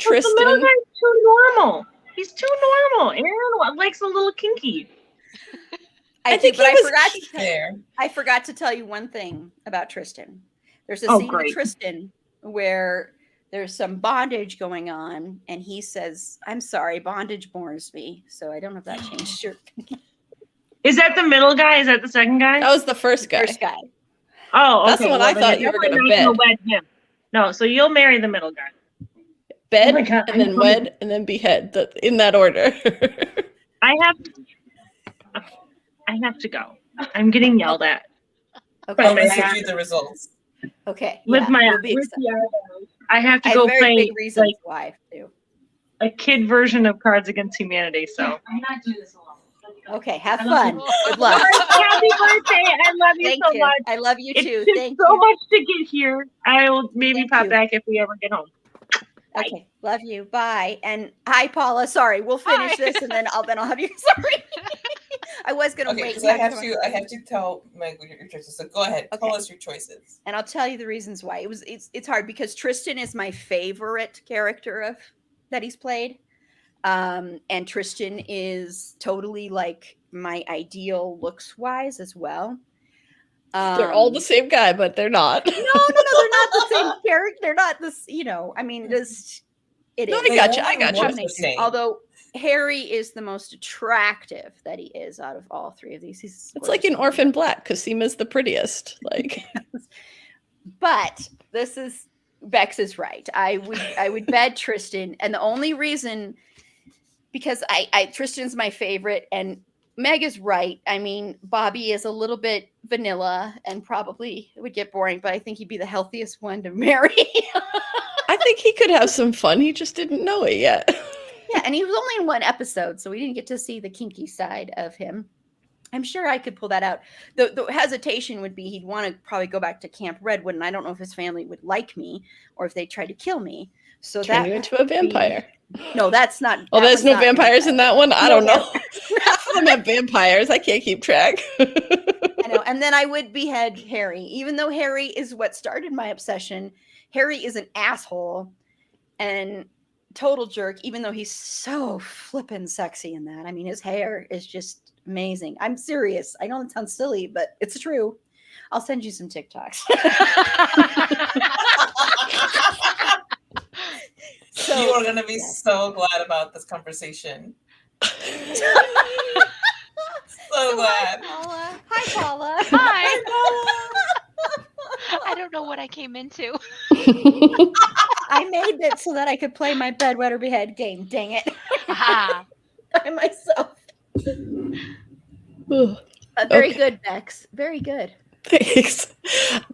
H: Tristan.
E: The middle guy's too normal. He's too normal. Erin likes a little kinky.
A: I forgot to tell you one thing about Tristan. There's a scene with Tristan where there's some bondage going on, and he says, I'm sorry, bondage bores me. So I don't know if that changed your...
E: Is that the middle guy? Is that the second guy?
H: That was the first guy.
E: Oh, okay.
H: That's the one I thought you were going to
E: wed him. No, so you'll marry the middle guy.
H: Bed, and then wed, and then behead. In that order.
E: I have to go. I'm getting yelled at.
F: Okay. I'll message you the results.
A: Okay.
E: I have to go play
A: big reasons why too.
E: A kid version of Cards Against Humanity. So I'm not doing this alone.
A: Okay, have fun. Good luck.
E: Happy birthday! I love you so much.
A: I love you too.
E: Thank you so much to get here. I will maybe pop back if we ever get home.
A: Okay, love you. Bye. And hi, Paula. Sorry, we'll finish this and then I'll have you. Sorry. I was gonna
F: Okay,
A: wait.
F: because I have to tell Meg what your choices. So go ahead, tell us your choices.
A: And I'll tell you the reasons why. It's hard because Tristan is my favorite character that he's played. And Tristan is totally like my ideal looks wise as well.
H: They're all the same guy, but they're not.
A: No, they're not the same character. They're not this, I mean, just it
H: No,
A: is.
H: I gotcha. I gotcha.
F: The same.
A: Although Harry is the most attractive that he is out of all three of these.
H: It's like in Orphan Black. Cosima's the prettiest. Like,
A: but Bex is right. I would bet Tristan, and the only reason because I Tristan's my favorite, and Meg is right. I mean, Bobby is a little bit vanilla and probably it would get boring, but I think he'd be the healthiest one to marry.
H: I think he could have some fun. He just didn't know it yet.
A: Yeah, and he was only in one episode, so we didn't get to see the kinky side of him. I'm sure I could pull that out. The hesitation would be he'd want to probably go back to Camp Redwood, and I don't know if his family would like me or if they try to kill me. So
H: Turn you into a vampire.
A: No, that's not.
H: Oh, there's no vampires in that one? I don't know.
A: Vampires.
H: Half of them have vampires. I can't keep track.
A: I know. And then I would behead Harry, even though Harry is what started my obsession. Harry is an asshole and total jerk, even though he's so flippin' sexy in that. I mean, his hair is just amazing. I'm serious. I know it sounds silly, but it's true. I'll send you some TikToks.
F: So you are going to be so glad about this conversation. So glad.
A: Hi, Paula.
K: Hi, Paula. I don't know what I came into.
A: I made it so that I could play my bedwetter behead game. Dang it.
K: Aha.
A: By myself. Very good, Bex. Very good.
H: Thanks.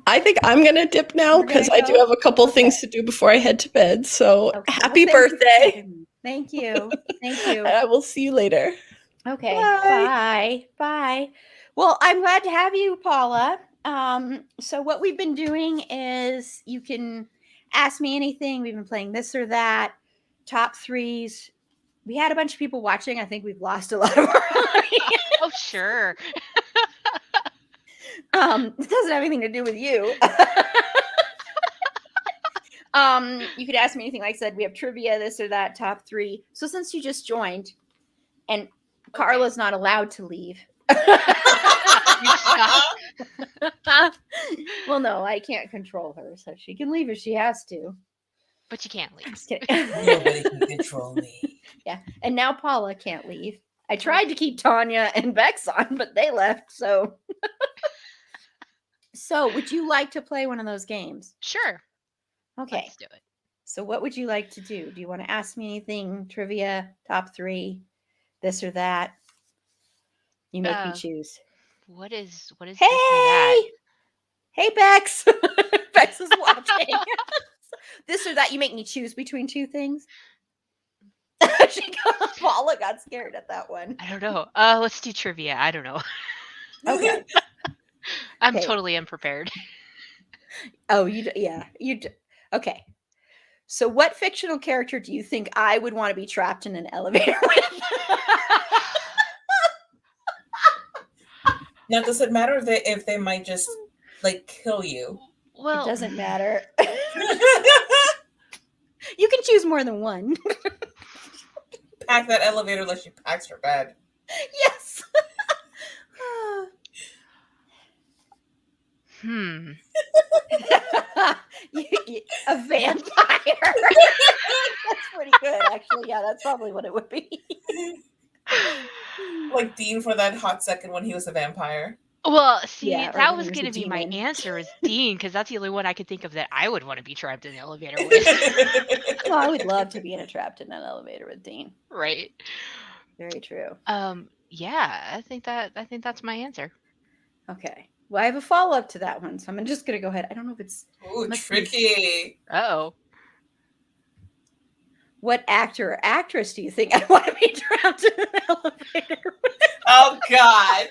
H: I think I'm going to dip now because I do have a couple things to do before I head to bed. So happy birthday.
A: Thank you. Thank you.
H: I will see you later.
A: Okay. Bye. Bye. Well, I'm glad to have you, Paula. So what we've been doing is you can ask me anything. We've been playing this or that, top threes. We had a bunch of people watching. I think we've lost a lot of our money.
K: Oh, sure.
A: It doesn't have anything to do with you. You could ask me anything. Like I said, we have trivia, this or that, top three. So since you just joined, and Carla's not allowed to leave. Well, no, I can't control her, so she can leave if she has to.
K: But you can't leave.
A: Just kidding.
J: Nobody can control me.
A: Yeah, and now Paula can't leave. I tried to keep Tanya and Bex on, but they left. So, would you like to play one of those games?
K: Sure.
A: Okay.
K: Let's do it.
A: So, what would you like to do? Do you want to ask me anything? Trivia, top three, this or that? You make me choose.
K: What is
A: Hey,
K: this or that?
A: Hey, Bex. Bex is watching. This or that. You make me choose between two things. Paula got scared at that one.
K: I don't know. Let's do trivia. I don't know.
A: Okay.
K: I'm totally unprepared.
A: Oh, you okay. So what fictional character do you think I would want to be trapped in an elevator with?
F: Now, does it matter if they might just like kill you?
K: Well,
A: it doesn't matter. You can choose more than one.
F: Pack that elevator like she packs her bed.
A: Yes. A vampire. That's pretty good, actually. Yeah, that's probably what it would be.
F: Like Dean for that hot second when he was a vampire.
K: Well, see,
A: Yeah, or
K: that
A: when
K: was
A: he was
K: going
A: a
K: to be my
A: demon.
K: answer is Dean, because that's the only one I could think of that I would want to be trapped in an elevator with.
A: Well, I would love to be trapped in an elevator with Dean.
K: Right.
A: Very true.
K: Yeah, I think that's my answer.
A: Okay. Well, I have a follow-up to that one, so I'm just going to go ahead. I don't know if it's...
F: Ooh, tricky.
K: Uh-oh.
A: What actor or actress do you think I want to be trapped in an elevator with?
F: Oh, God.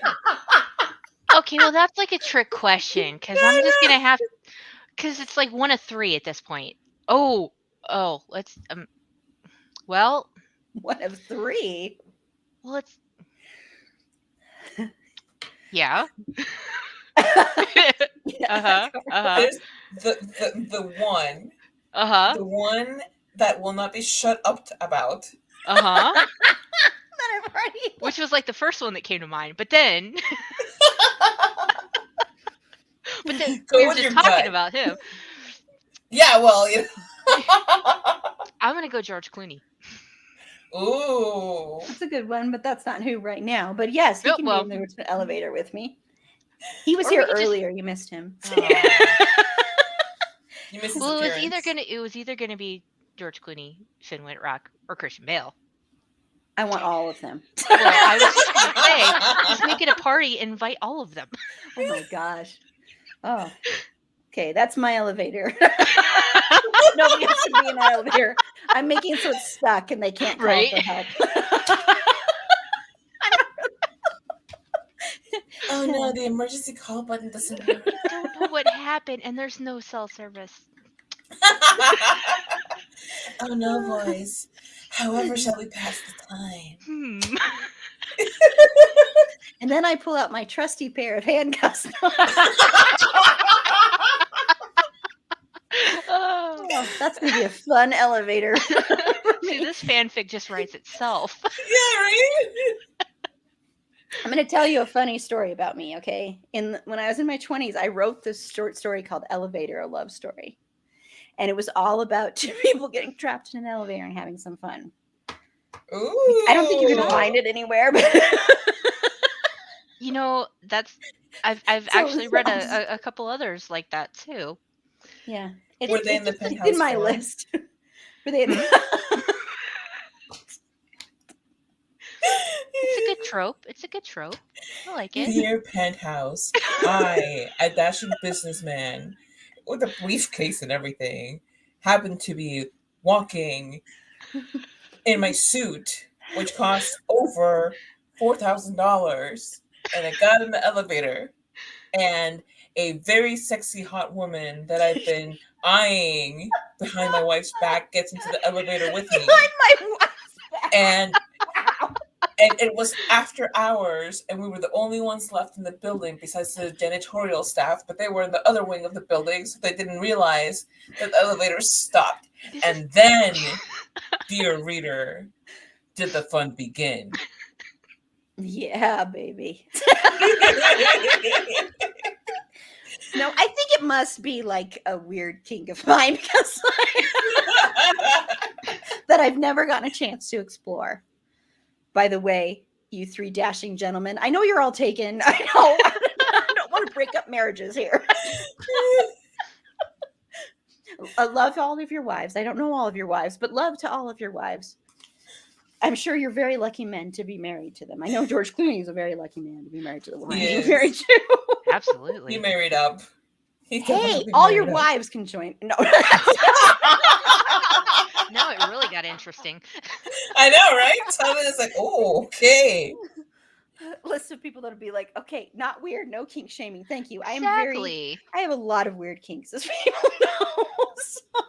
K: Okay, well, that's like a trick question, because I'm just going to have... Because it's like one of three at this point. Oh, let's... well...
A: One of three?
K: Well, it's... Yeah.
A: Yeah.
F: There's the one
K: Uh-huh.
F: the one that will not be shut up about.
K: Uh-huh.
A: That I've already
K: Which was like the first one that came to mind. But then but then
F: Go
K: we were
F: with
K: just
F: your
K: talking
F: gut.
K: about him.
F: Yeah, well,
K: I'm gonna go George Clooney.
F: Ooh.
A: That's a good one, but that's not who right now. But yes, he
K: Nope,
A: can
K: well-
A: be in the elevator with me. He was
K: Or
A: here
K: we could just-
A: earlier. You missed him.
F: You missed his
K: Well,
F: appearance.
K: it was either gonna be George Clooney, Finn Wittrock, or Christian Bale.
A: I want all of them.
K: Well, I was just gonna say, just make it a party, invite all of them.
A: Oh my gosh. Oh. Okay, that's my elevator. Nobody else can be in my elevator. I'm making it so it's stuck and they can't call
K: Right?
A: for help.
F: Oh no, the emergency call button doesn't work.
K: I don't know what happened, and there's no cell service.
F: Oh no, boys. However shall we pass the time?
A: And then I pull out my trusty pair of handcuffs. Oh, that's gonna be a fun elevator.
K: See, this fanfic just writes itself.
F: Yeah, right?
A: I'm going to tell you a funny story about me, okay? When I was in my 20s, I wrote this short story called Elevator, a Love Story. And it was all about two people getting trapped in an elevator and having some fun.
F: Ooh.
A: I don't think you're going to find it anywhere, but
K: You know, I've
A: So
K: actually read
A: sounds-
K: a couple others like that too.
A: yeah.
F: Were they in the
A: it's
F: penthouse
A: in my
F: form?
A: list. Were they in
K: It's a good trope. It's a good trope. I like it.
F: Dear penthouse, I, a dashing businessman with a briefcase and everything, happened to be walking in my suit, which cost over $4,000, and I got in the elevator, and a very sexy hot woman that I've been eyeing behind my wife's back gets into the elevator with me,
A: my wife's back?
F: and it was after hours, and we were the only ones left in the building besides the janitorial staff, but they were in the other wing of the building, so they didn't realize that the elevator stopped. And then, dear reader, did the fun begin.
A: Yeah, baby. No, I think it must be like a weird kink of mine because that I've never gotten a chance to explore. By the way, you three dashing gentlemen, I know you're all taken. I know. I don't want to break up marriages here. Love to all of your wives. I don't know all of your wives, but love to all of your wives. I'm sure you're very lucky men to be married to them. I know George Clooney is a very lucky man to be married to the woman he's married to.
K: Absolutely.
F: He married up. He
A: Hey,
F: definitely
A: all
F: married
A: your
F: up.
A: wives can join. No.
K: Now it really got interesting.
F: I know, right? Tell me it's like, oh, okay.
A: List of people that'll be like, okay, not weird, no kink shaming. Thank you. I am
K: Exactly.
A: I have a lot of weird kinks, as people know. So-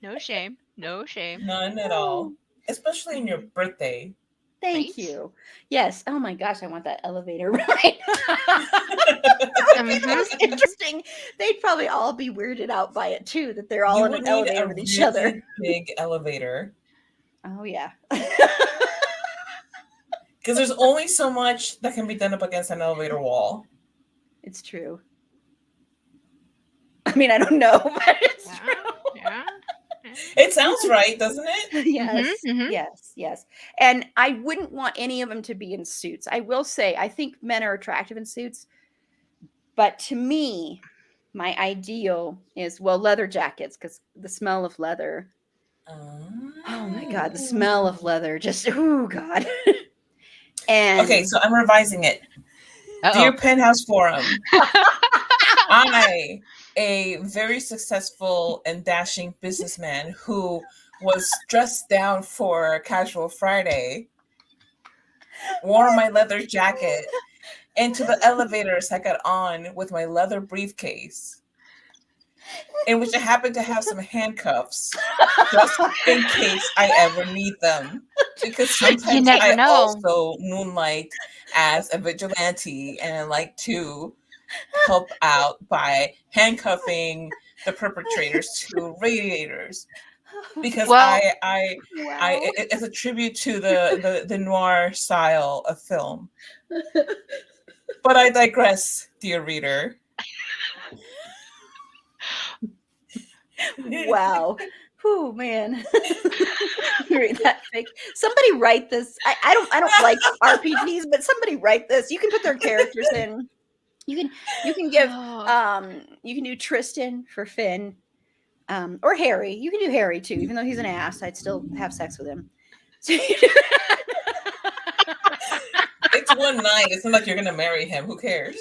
K: No shame. No shame.
F: None at all. Especially in your birthday.
A: Thank
K: Right?
A: you. Yes. Oh my gosh, I want that elevator ride.
K: Mhm.
A: That's interesting. They'd probably all be weirded out by it too, that they're all
F: You
A: in
F: would
A: an
F: need
A: elevator
F: a
A: with each
F: really
A: other.
F: big elevator.
A: Oh yeah.
F: Because there's only so much that can be done up against an elevator wall.
A: It's true. I mean, I don't know, but it's
K: Yeah.
A: true.
K: Yeah.
F: It sounds right, doesn't it?
A: Yes,
K: mhm.
A: yes, yes. And I wouldn't want any of them to be in suits. I will say, I think men are attractive in suits, but to me, my ideal is, well, leather jackets, because the smell of leather. Oh my God, the smell of leather just, oh God. And
F: Okay, so I'm revising it.
K: Uh-oh.
F: Dear Penthouse Forum, I, a very successful and dashing businessman who was dressed down for Casual Friday, wore my leather jacket into the elevators I got on with my leather briefcase, in which I happened to have some handcuffs just in case I ever need them. Because sometimes
K: never
F: I
K: know.
F: also moonlight as a vigilante and like to help out by handcuffing the perpetrators to radiators. Because it's a tribute to the noir style of film. But I digress, dear reader.
A: Wow. Oh man. Read that fake. Somebody write this. I don't like RPGs, but somebody write this. You can put their characters in. You can give you can do Tristan for Finn. Or Harry. You can do Harry too, even though he's an ass. I'd still have sex with him.
F: It's one night. It's not like you're gonna marry him. Who cares?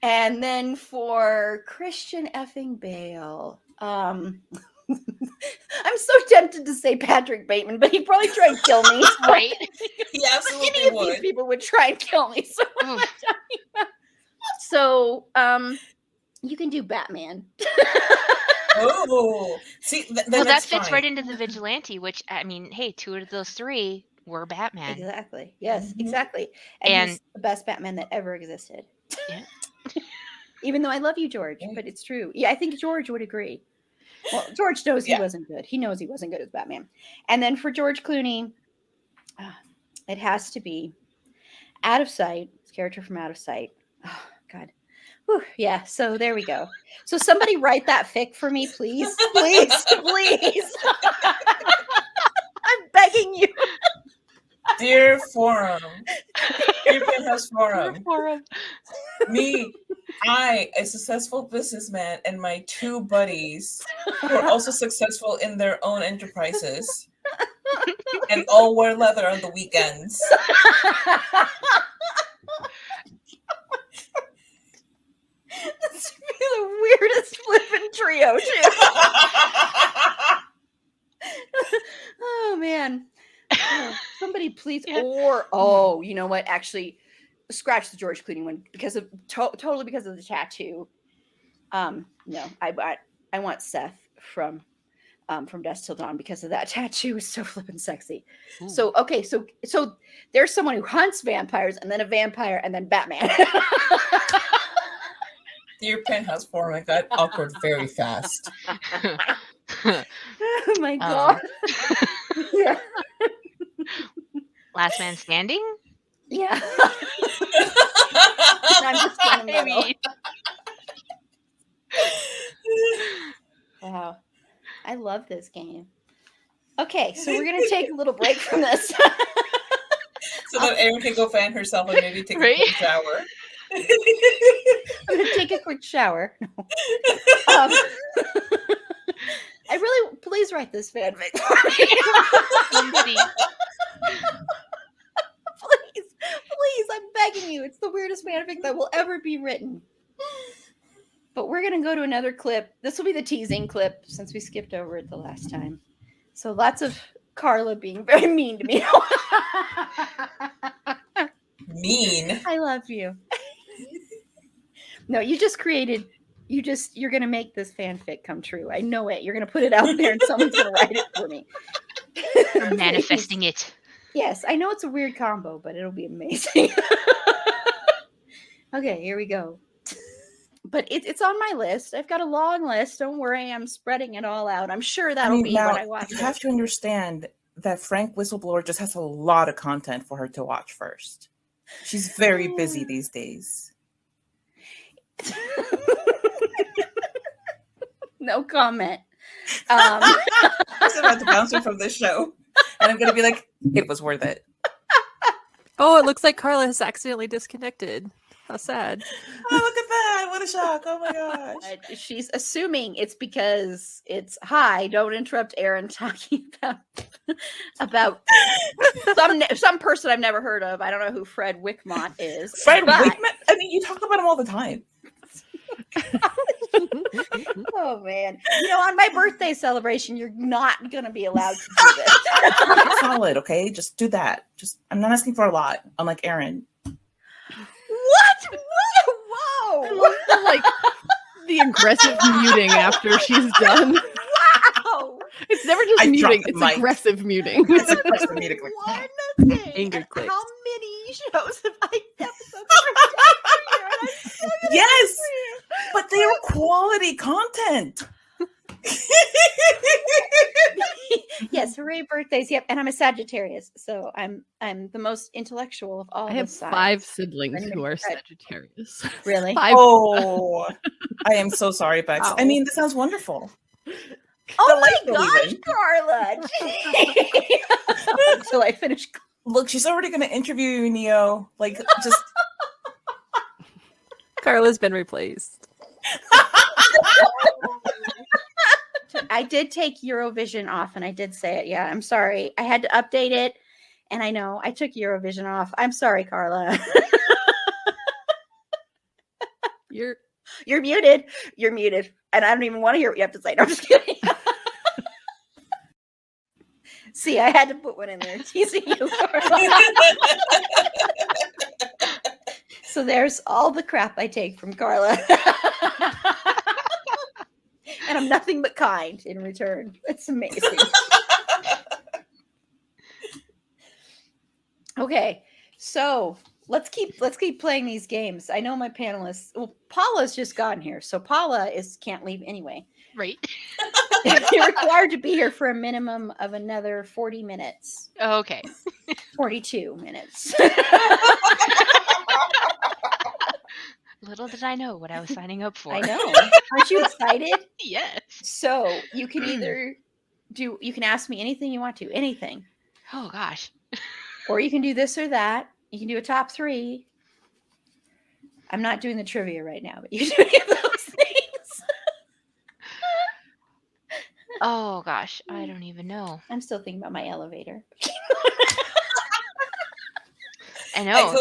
A: And then for Christian effing Bale, I'm so tempted to say Patrick Bateman, but he'd probably try and kill me.
K: Right?
F: He absolutely
A: Any
F: would.
A: of these people would try and kill me. So what am I talking about? So you can do Batman.
F: Oh, see,
K: Well, that fits right into the vigilante, which, I mean, hey, 2 of those 3 were Batman.
A: Exactly. Yes, exactly.
K: And
A: And he's the best Batman that ever existed.
K: Yeah.
A: Even though I love you, George, but it's true. Yeah, I think George would agree. Well, George knows he wasn't good. He knows he wasn't good as Batman. And then for George Clooney, it has to be Out of Sight. His character from Out of Sight. Oh, God. Whew, yeah, so there we go. So somebody write that fic for me, please. Please, please. I'm begging you.
F: Dear Forum. Dear Penthouse Forum. Me, I, a successful businessman, and my 2 buddies who are also successful in their own enterprises and all wear leather on the weekends.
A: This would be the weirdest flippin' trio, too. Oh, man. Oh, somebody please.
K: Yeah.
A: Or, you know what? Actually, scratch the George Clooney one because of totally because of the tattoo. No, I want Seth from Dusk Till Dawn because of that tattoo. Is so flippin' sexy.
K: Ooh.
A: So okay, so there's someone who hunts vampires and then a vampire and then Batman.
F: Dear Penthouse Forum, it got awkward very fast.
A: Oh my God. Yeah.
K: Last Man Standing?
A: Yeah. I'm just in the middle. Wow. I love this game. Okay, so we're going to take a little break from this.
F: So that Erin can go fan herself and maybe take a quick shower.
A: I'm going to take a quick shower. I really, please write this fanfic for me.
K: Somebody.
A: Please, I'm begging you. It's the weirdest fanfic that will ever be written. But we're going to go to another clip. This will be the teasing clip since we skipped over it the last time. So lots of Carla being very mean to me.
F: Mean?
A: I love you. No, you just created, you're going to make this fanfic come true. I know it. You're going to put it out there and someone's going to write it for me.
K: I'm manifesting it.
A: Yes, I know it's a weird combo, but it'll be amazing. Okay, here we go. But it's on my list. I've got a long list. Don't worry, I'm spreading it all out. I'm sure that'll be
F: now,
A: when I watch
F: you
A: it.
F: have to understand that Frank Whistleblower just has a lot of content for her to watch first. She's very busy these days.
A: No comment.
F: I'm about to bounce her from this show. And I'm going to be like, it was worth it.
B: Oh, it looks like Carla has accidentally disconnected. How sad.
F: Oh, look at that. What a shock. Oh my gosh.
A: She's assuming it's because it's hi, don't interrupt Erin talking about some person I've never heard of. I don't know who Fred Wickmott is.
F: Fred Wickmott? I mean, you talk about him all the time.
A: Oh man. You know, on my birthday celebration, you're not gonna be allowed to do this.
F: Solid, okay? Just do that. I'm not asking for a lot, unlike Erin.
A: What? Whoa!
B: Like the aggressive muting after she's done.
A: Wow!
B: It's never just muting, it's aggressive muting.
F: It's aggressive muting.
A: One thing.
B: Anger clicks.
A: How many shows of episodes from top 3 and I'm still gonna
F: Yes,
A: for you.
F: but they were quality content.
A: Yes, hooray birthdays. Yep, and I'm a Sagittarius, so I'm the most intellectual of all.
L: I have
A: the signs.
L: 5 siblings
A: Anybody
L: who are
A: tried?
L: Sagittarius.
A: Really?
L: 5.
F: Oh, I am so sorry, Bex. I
A: Wow.
F: mean, this sounds wonderful.
A: Oh my
F: Delightfully
A: gosh,
F: written.
A: Carla! Until I finish.
F: Look, she's already going to interview you, Neo. Like, just
B: Carla's been replaced.
A: I did take Eurovision off, and I did say it. Yeah, I'm sorry. I had to update it, and I know I took Eurovision off. I'm sorry, Carla.
L: You're
A: muted. You're muted, and I don't even want to hear what you have to say. No, I'm just kidding. See, I had to put one in there teasing you, Carla. So there's all the crap I take from Carla. And I'm nothing but kind in return. It's amazing. Okay, so let's keep playing these games. I know my panelists. Well, Paula's just gotten here, so Paula can't leave anyway.
K: Right.
A: You're required to be here for a minimum of another 40 minutes.
K: Okay.
A: 42 minutes.
K: Little did I know what I was signing up for.
A: I know. Aren't you excited?
K: Yes.
A: So you can either you can ask me anything you want to, anything.
K: Oh gosh.
A: Or you can do this or that. You can do a top 3. I'm not doing the trivia right now, but you can do any of those things.
K: Oh gosh, I don't even know.
A: I'm still thinking about my elevator.
K: I know.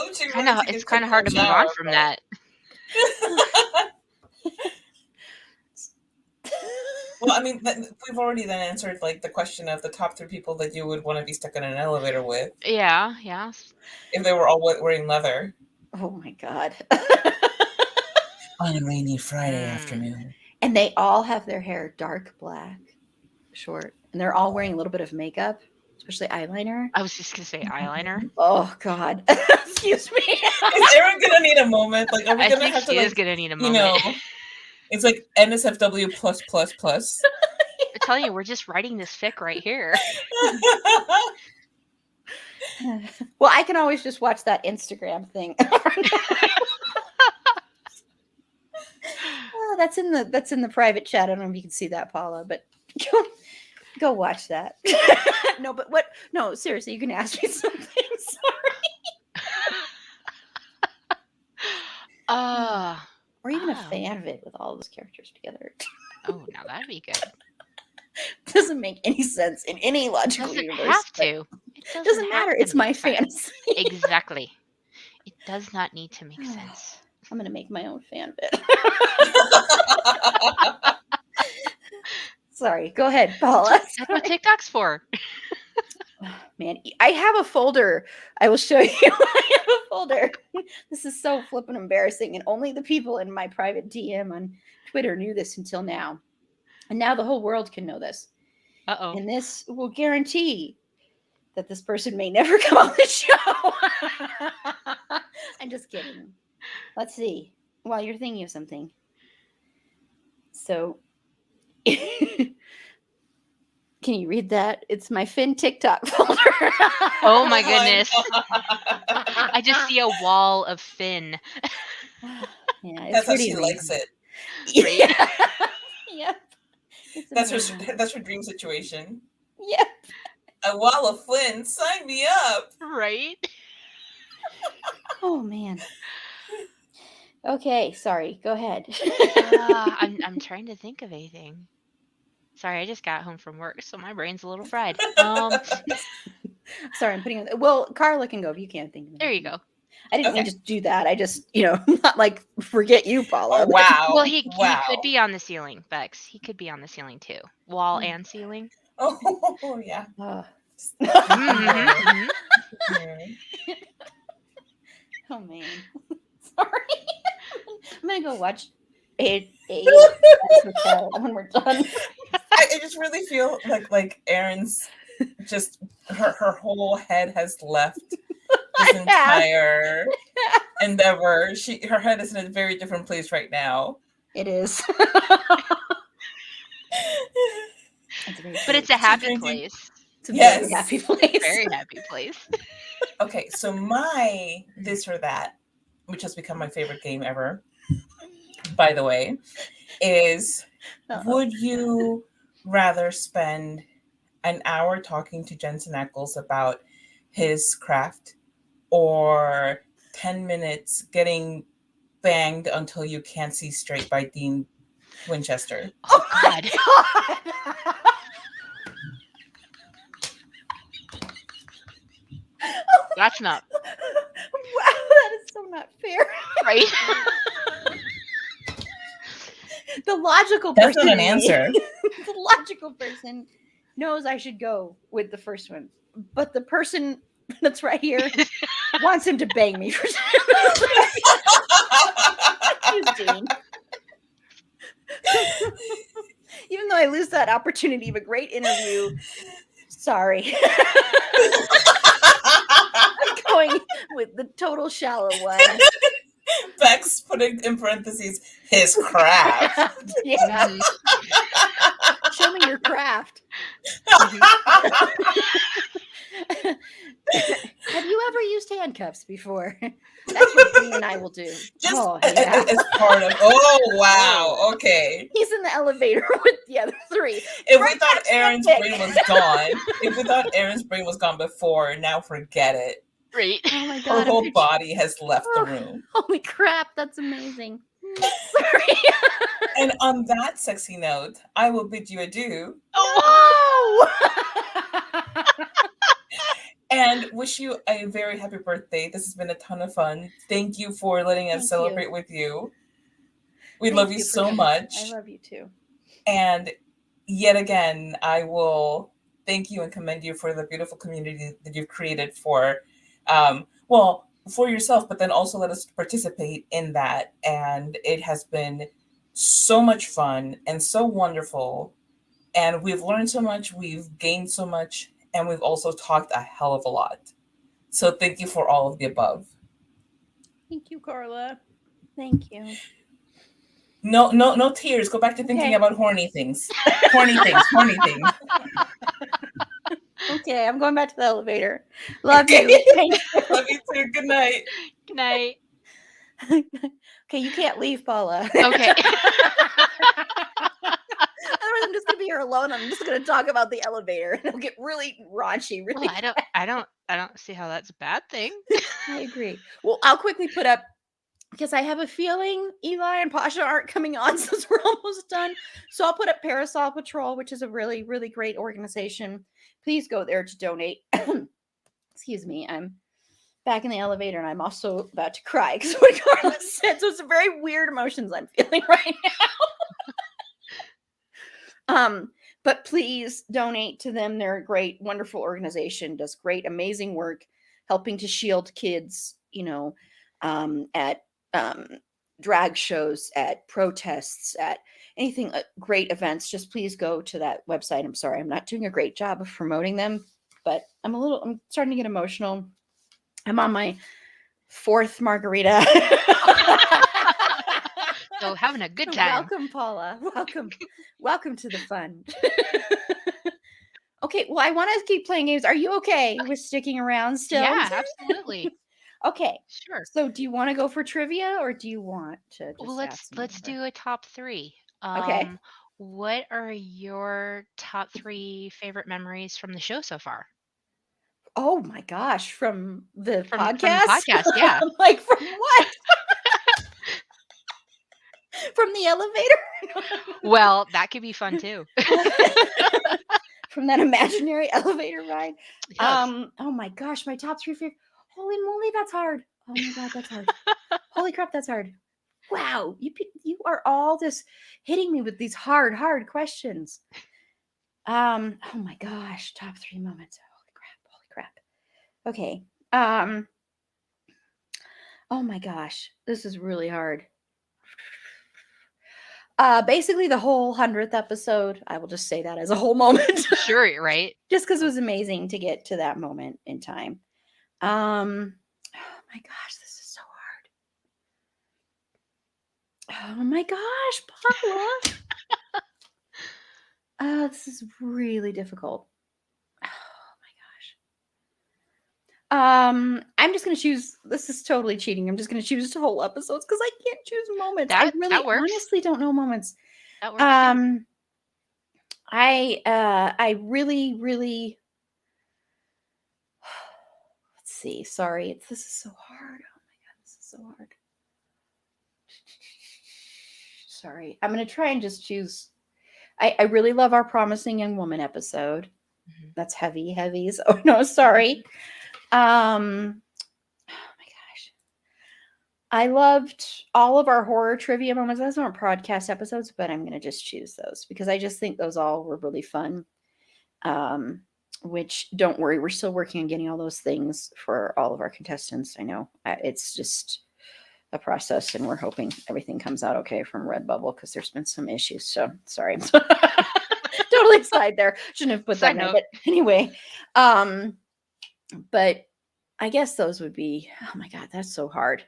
K: It's kind of hard to move on from that.
F: well, I mean, we've already then answered like the question of the top 3 people that you would want to be stuck in an elevator with.
K: Yeah.
F: If they were all wearing leather.
A: Oh my god.
J: On a rainy Friday afternoon.
A: And they all have their hair dark black, short, and they're all wearing a little bit of makeup, especially eyeliner.
K: I was just gonna say eyeliner.
A: Oh god. Excuse me.
F: Is Erin gonna need a moment? Like, are we gonna have to?
K: She
F: like,
K: is gonna need a moment.
F: You know, it's like NSFW plus plus plus.
K: I'm telling you, we're just writing this fic right here.
A: Well, I can always just watch that Instagram thing. Oh, that's in the private chat. I don't know if you can see that, Paula, but go watch that. No, seriously, you can ask me something. Sorry. Or even a fan of it with all those characters together.
K: Oh, now that'd be good.
A: Doesn't make any sense in any logical universe.
K: Have to.
A: It doesn't matter. It's my fantasy.
K: Exactly. It does not need to make sense.
A: I'm gonna make my own fan bit. Sorry, go ahead, Paula.
K: That's what TikTok's for.
A: Man, I have a folder. I will show you. I have a folder. This is so flippin' embarrassing, and only the people in my private DM on Twitter knew this until now. And now the whole world can know this.
K: Uh-oh.
A: And this will guarantee that this person may never come on the show. I'm just kidding. Let's see. While you're thinking of something. So, can you read that? It's my Finn TikTok folder.
K: Oh my goodness. I just see a wall of Finn.
A: Yeah,
F: That's how she likes it.
A: Yeah. Yep.
F: That's her dream situation.
A: Yep.
F: A wall of Flynn, sign me up.
K: Right?
A: Oh man. Okay, sorry. Go ahead.
K: I'm trying to think of anything. Sorry, I just got home from work, so my brain's a little fried.
A: Sorry, I'm putting on. Well, Carla can go if you can't think of it.
K: There you go.
A: I didn't mean to do that. I just, not like forget you, Paula.
F: Oh, wow.
K: Well, he could be on the ceiling, Bex. He could be on the ceiling too. Wall and ceiling.
F: Oh yeah.
K: Mm-hmm.
A: Oh man. Sorry. I'm gonna go watch a hotel when we're done.
F: I just really feel like Erin's just her whole head has left this entire endeavor. Her head is in a very different place right now.
A: It is.
K: But it's a happy place.
A: It's a very happy place.
K: Very happy place.
F: Okay, so my this or that, which has become my favorite game ever, by the way, is would you rather spend an hour talking to Jensen Ackles about his craft or 10 minutes getting banged until you can't see straight by Dean Winchester?
K: Oh, God. That's not.
A: Wow, that is so not fair.
K: Right?
A: The logical
F: That's
A: person.
F: not an answer.
A: The logical person knows I should go with the first one. But the person that's right here wants him to bang me for Dean. Even though I lose that opportunity of a great interview, sorry. I'm going with the total shallow one.
F: Bex putting in parentheses his craft.
A: Yeah. Show me your craft. Have you ever used handcuffs before? That's what Dean and I will do.
F: Just
A: as
F: part of. Oh wow! Okay.
A: He's in the elevator with the other three.
F: If we thought Erin's brain was gone, before, now forget it.
K: Right.
A: Oh my God!
F: Her whole body has left the room.
A: Holy crap! That's amazing. Sorry.
F: And on that sexy note, I will bid you adieu.
A: Oh!
F: And wish you a very happy birthday. This has been a ton of fun. Thank you for letting us celebrate with you. We love you so much.
A: I love you too.
F: And yet again, I will thank you and commend you for the beautiful community that you've created for, for yourself, but then also let us participate in that. And it has been so much fun and so wonderful. And we've learned so much, we've gained so much, and we've also talked a hell of a lot. So thank you for all of the above.
A: Thank you, Carla. Thank you.
F: No tears. Go back to thinking about horny things. Horny things.
A: Okay, I'm going back to the elevator. Love you. Thank you.
F: Love you too. Good night.
K: Good night.
A: Okay, you can't leave, Paula.
K: Okay.
A: Otherwise, I'm just gonna be here alone. I'm just gonna talk about the elevator, and it'll get really raunchy. Really,
K: Well, I don't see how that's a bad thing.
A: I agree. Well, I'll quickly put up because I have a feeling Eli and Pasha aren't coming on since we're almost done. So I'll put up Parasol Patrol, which is a really, really great organization. Please go there to donate. Excuse me, I'm back in the elevator, and I'm also about to cry because what Carla said. So it's a very weird emotions I'm feeling right now. But please donate to them. They're a great, wonderful organization, does great, amazing work helping to shield kids, at drag shows, at protests, at anything, great events. Just please go to that website. I'm sorry, I'm not doing a great job of promoting them, but I'm starting to get emotional. I'm on my 4th margarita.
K: So having a good time.
A: Welcome, Paula. Welcome to the fun. Okay, well, I want to keep playing games. Are you okay with sticking around still?
K: Yeah, absolutely.
A: Okay.
K: Sure.
A: So do you want to go for trivia, or do you want to just
K: Well, let's do a top 3.
A: Okay.
K: What are your top 3 favorite memories from the show so far?
A: Oh my gosh, from the
K: From
A: podcast?
K: the podcast, yeah.
A: Like from what? From the elevator?
K: Well, that could be fun too.
A: From that imaginary elevator ride?
K: Yes.
A: Oh my gosh, my top 3 favorite. Holy moly, that's hard. Oh my God, that's hard. Holy crap, that's hard. Wow, you are all just hitting me with these hard questions. Oh my gosh, top 3 moments. Holy crap. Okay. Oh my gosh, this is really hard. Basically the whole 100th episode. I will just say that as a whole moment.
K: Sure, right?
A: Just because it was amazing to get to that moment in time. my gosh, this is so hard. Oh my gosh, Paula. This is really difficult. I'm just gonna choose. This is totally cheating. I'm just gonna choose whole episodes because I can't choose moments. I really honestly don't know moments.
K: That works. Too.
A: I really let's see. Sorry, this is so hard. Oh my god, this is so hard. Sorry, I'm gonna try and just choose. I really love our Promising Young Woman episode.
K: Mm-hmm.
A: That's heavy. So no, sorry. Oh my gosh. I loved all of our horror trivia moments. Those aren't podcast episodes, but I'm going to just choose those because I just think those all were really fun. Which don't worry, we're still working on getting all those things for all of our contestants. I know it's just a process and we're hoping everything comes out okay from Redbubble because there's been some issues. So sorry. Totally aside there. Shouldn't have put that in there. But anyway, but I guess those would be, oh my God, that's so hard.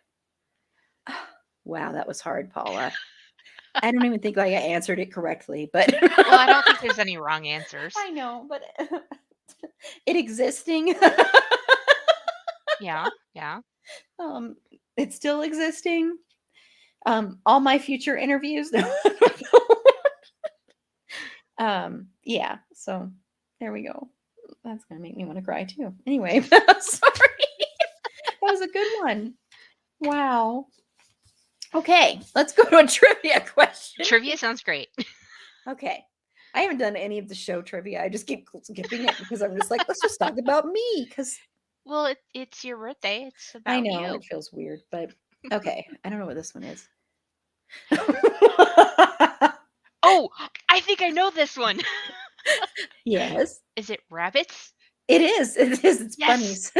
A: Wow, that was hard, Paula. I don't even think like I answered it correctly, but
K: well, I don't think there's any wrong answers.
A: I know, but it existing.
K: Yeah.
A: It's still existing. All my future interviews. Yeah, so there we go. That's gonna make me want to cry too. Anyway, sorry. That was a good one. Wow. Okay, let's go to a trivia question.
K: Trivia sounds great.
A: Okay. I haven't done any of the show trivia. I just keep skipping it because I'm just like, let's just talk about me.
K: Well, it's your birthday. It's about
A: I know
K: you.
A: it feels weird, but okay. I don't know what this one is.
K: Oh, I think I know this one.
A: Yes.
K: Is it rabbits?
A: It is. It's
K: Yes.
A: bunnies.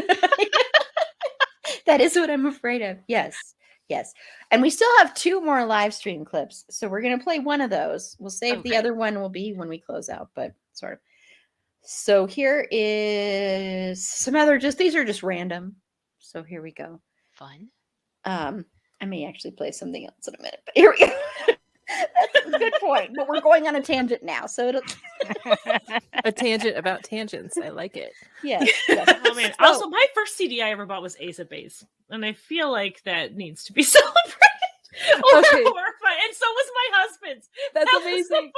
A: That is what I'm afraid of. Yes. And we still have 2 more live stream clips. So we're going to play one of those. We'll save the other one will be when we close out, but sort of. So here is some other these are just random. So here we go.
K: Fun.
A: I may actually play something else in a minute, but here we go. That's a good point. But we're going on a tangent now. So it'll
L: a tangent about tangents. I like it.
A: Yes.
E: Oh man. Also, my first CD I ever bought was Ace of Base. And I feel like that needs to be celebrated.
L: Okay.
E: Horrifying. And so was my husband's.
L: That's
E: That was
L: amazing.
E: the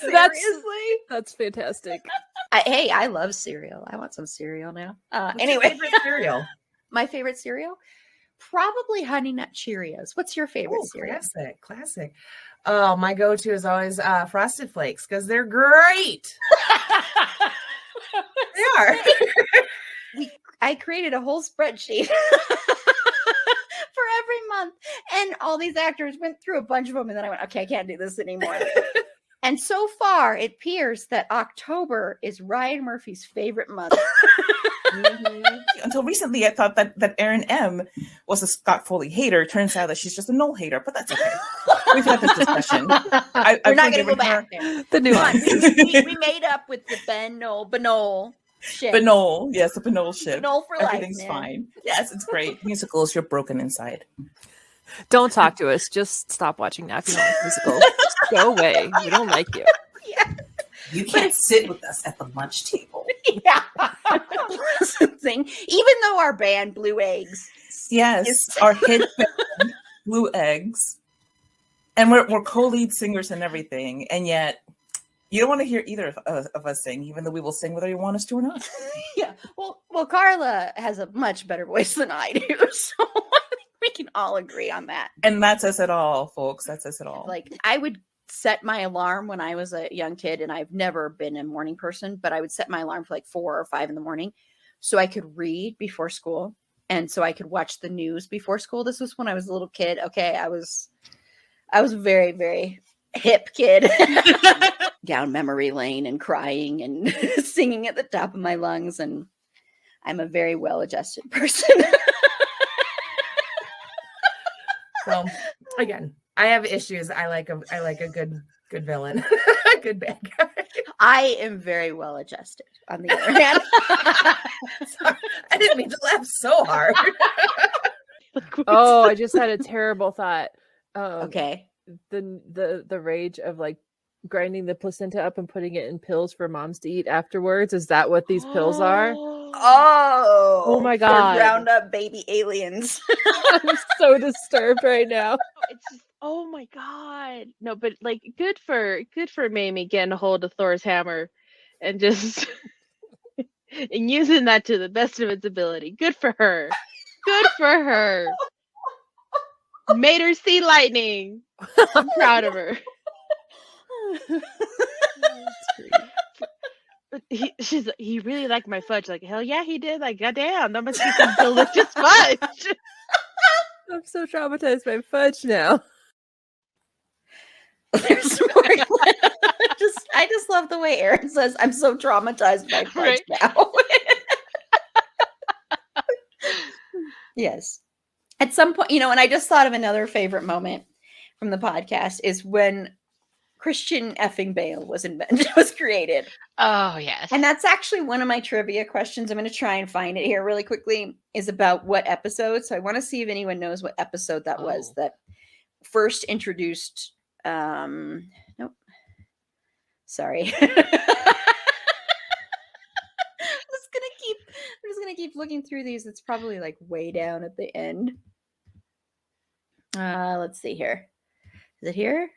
E: funniest.
A: Seriously?
L: That's fantastic.
A: Hey, I love cereal. I want some cereal now.
F: What's
A: Anyway,
F: your favorite cereal?
A: My favorite cereal? Probably Honey Nut Cheerios. What's your favorite cereal?
I: Classic. Oh, my go-to is always Frosted Flakes because they're great. They are.
A: I created a whole spreadsheet for every month, and all these actors went through a bunch of them, and then I went, okay, I can't do this anymore. And so far, it appears that October is Ryan Murphy's favorite month.
F: Until recently, I thought that Erin M was a Scott Foley hater. Turns out that she's just a Noel hater, but that's okay. We've had this discussion.
A: We're not going to go back there.
L: The nuance.
A: we made up with the Benol shit.
F: Benol, yes, the Benol ship.
A: Benol for life.
F: Everything's fine. Yes, it's great. Musicals, you're broken inside.
L: Don't talk to us. Just stop watching now if you don't like musicals. Just go away. We don't like you.
A: Yeah.
J: You can't sit with us at the lunch table.
A: Yeah. Something. Even though our band Blue Eggs.
F: Yes, our hit band, Blue Eggs. And we're co-lead singers and everything. And yet, you don't want to hear either of us sing, even though we will sing whether you want us to or not.
A: Yeah. Well, Carla has a much better voice than I do. So I think we can all agree on that.
F: And that says it all, folks. That says it all.
A: Like, I would set my alarm when I was a young kid, and I've never been a morning person, but I would set my alarm for like 4 or 5 in the morning so I could read before school and so I could watch the news before school. This was when I was a little kid. Okay, I was a very, very hip kid down memory lane and crying and singing at the top of my lungs, and I'm a very well-adjusted person.
I: So again, I have issues. I like a good
F: Good villain. Good bad guy.
A: I am very well adjusted, on the other hand.
F: Sorry, I didn't mean to laugh so hard.
L: Oh, I just had a terrible thought.
A: Okay.
L: The rage of like grinding the placenta up and putting it in pills for moms to eat afterwards. Is that what these pills are?
A: Oh
L: my
A: for
L: God.
A: ground up baby aliens.
L: I'm so disturbed right now.
G: It's just, oh my god. No, but like good for Mamie getting a hold of Thor's hammer and just and using that to the best of its ability. Good for her. Good for her. Made her see lightning. I'm proud of her. But she's like, he really liked my fudge. Like, hell yeah, he did. Like, goddamn, that must be some delicious fudge.
L: I'm so traumatized by fudge now.
A: There's more. I just love the way Erin says, "I'm so traumatized by fudge now." Yes. At some point, and I just thought of another favorite moment from the podcast is when Christian effing Bale was created.
K: Oh, yes.
A: And that's actually one of my trivia questions. I'm going to try and find it here really quickly, is about what episode. So I want to see if anyone knows what episode that was that first introduced. Nope. Sorry. I'm just gonna keep looking through these. It's probably like way down at the end. Let's see here. Is it here?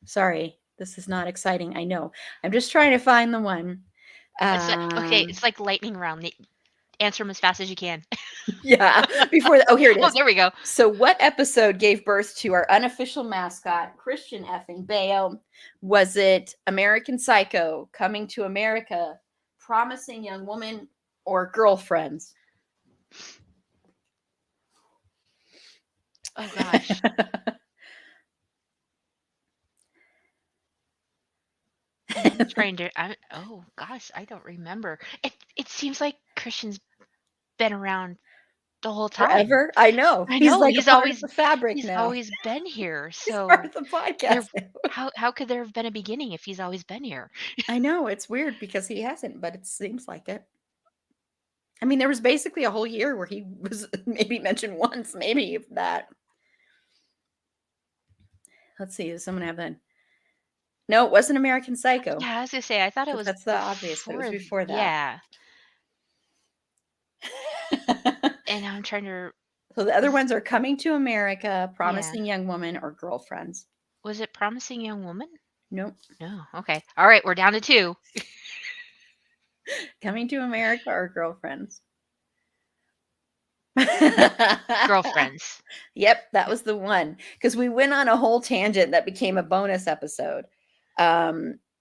A: Sorry, this is not exciting. I know. I'm just trying to find the one.
K: It's like lightning round. Answer them as fast as you can.
A: Yeah. Here it is.
K: Oh, there we go.
A: So, what episode gave birth to our unofficial mascot, Christian effing Bale? Was it American Psycho, Coming to America, Promising Young Woman, or Girlfriends?
K: Oh gosh. I'm trying to. Oh gosh, I don't remember. It seems like Christian's been around the whole time.
A: Forever? I know.
K: I know.
A: Like
K: he's
A: part
K: always
A: of the fabric
K: He's
A: now.
K: always been here. So
A: He's part of the podcast.
K: How could there have been a beginning if he's always been here?
A: I know, it's weird because he hasn't, but it seems like it. I mean, there was basically a whole year where he was maybe mentioned once, maybe if that. Let's see, does someone have that? No, it wasn't American Psycho.
K: Yeah, I was gonna say I thought it was.
A: That's the obvious. It was before that.
K: Yeah. And I'm trying to.
A: So the other ones are Coming to America, Promising Young Woman, or Girlfriends.
K: Was it Promising Young Woman?
A: Nope.
K: No. Okay. All right, we're down to 2.
A: Coming to America or Girlfriends?
K: Girlfriends.
A: Yep, that was the one. Because we went on a whole tangent that became a bonus episode.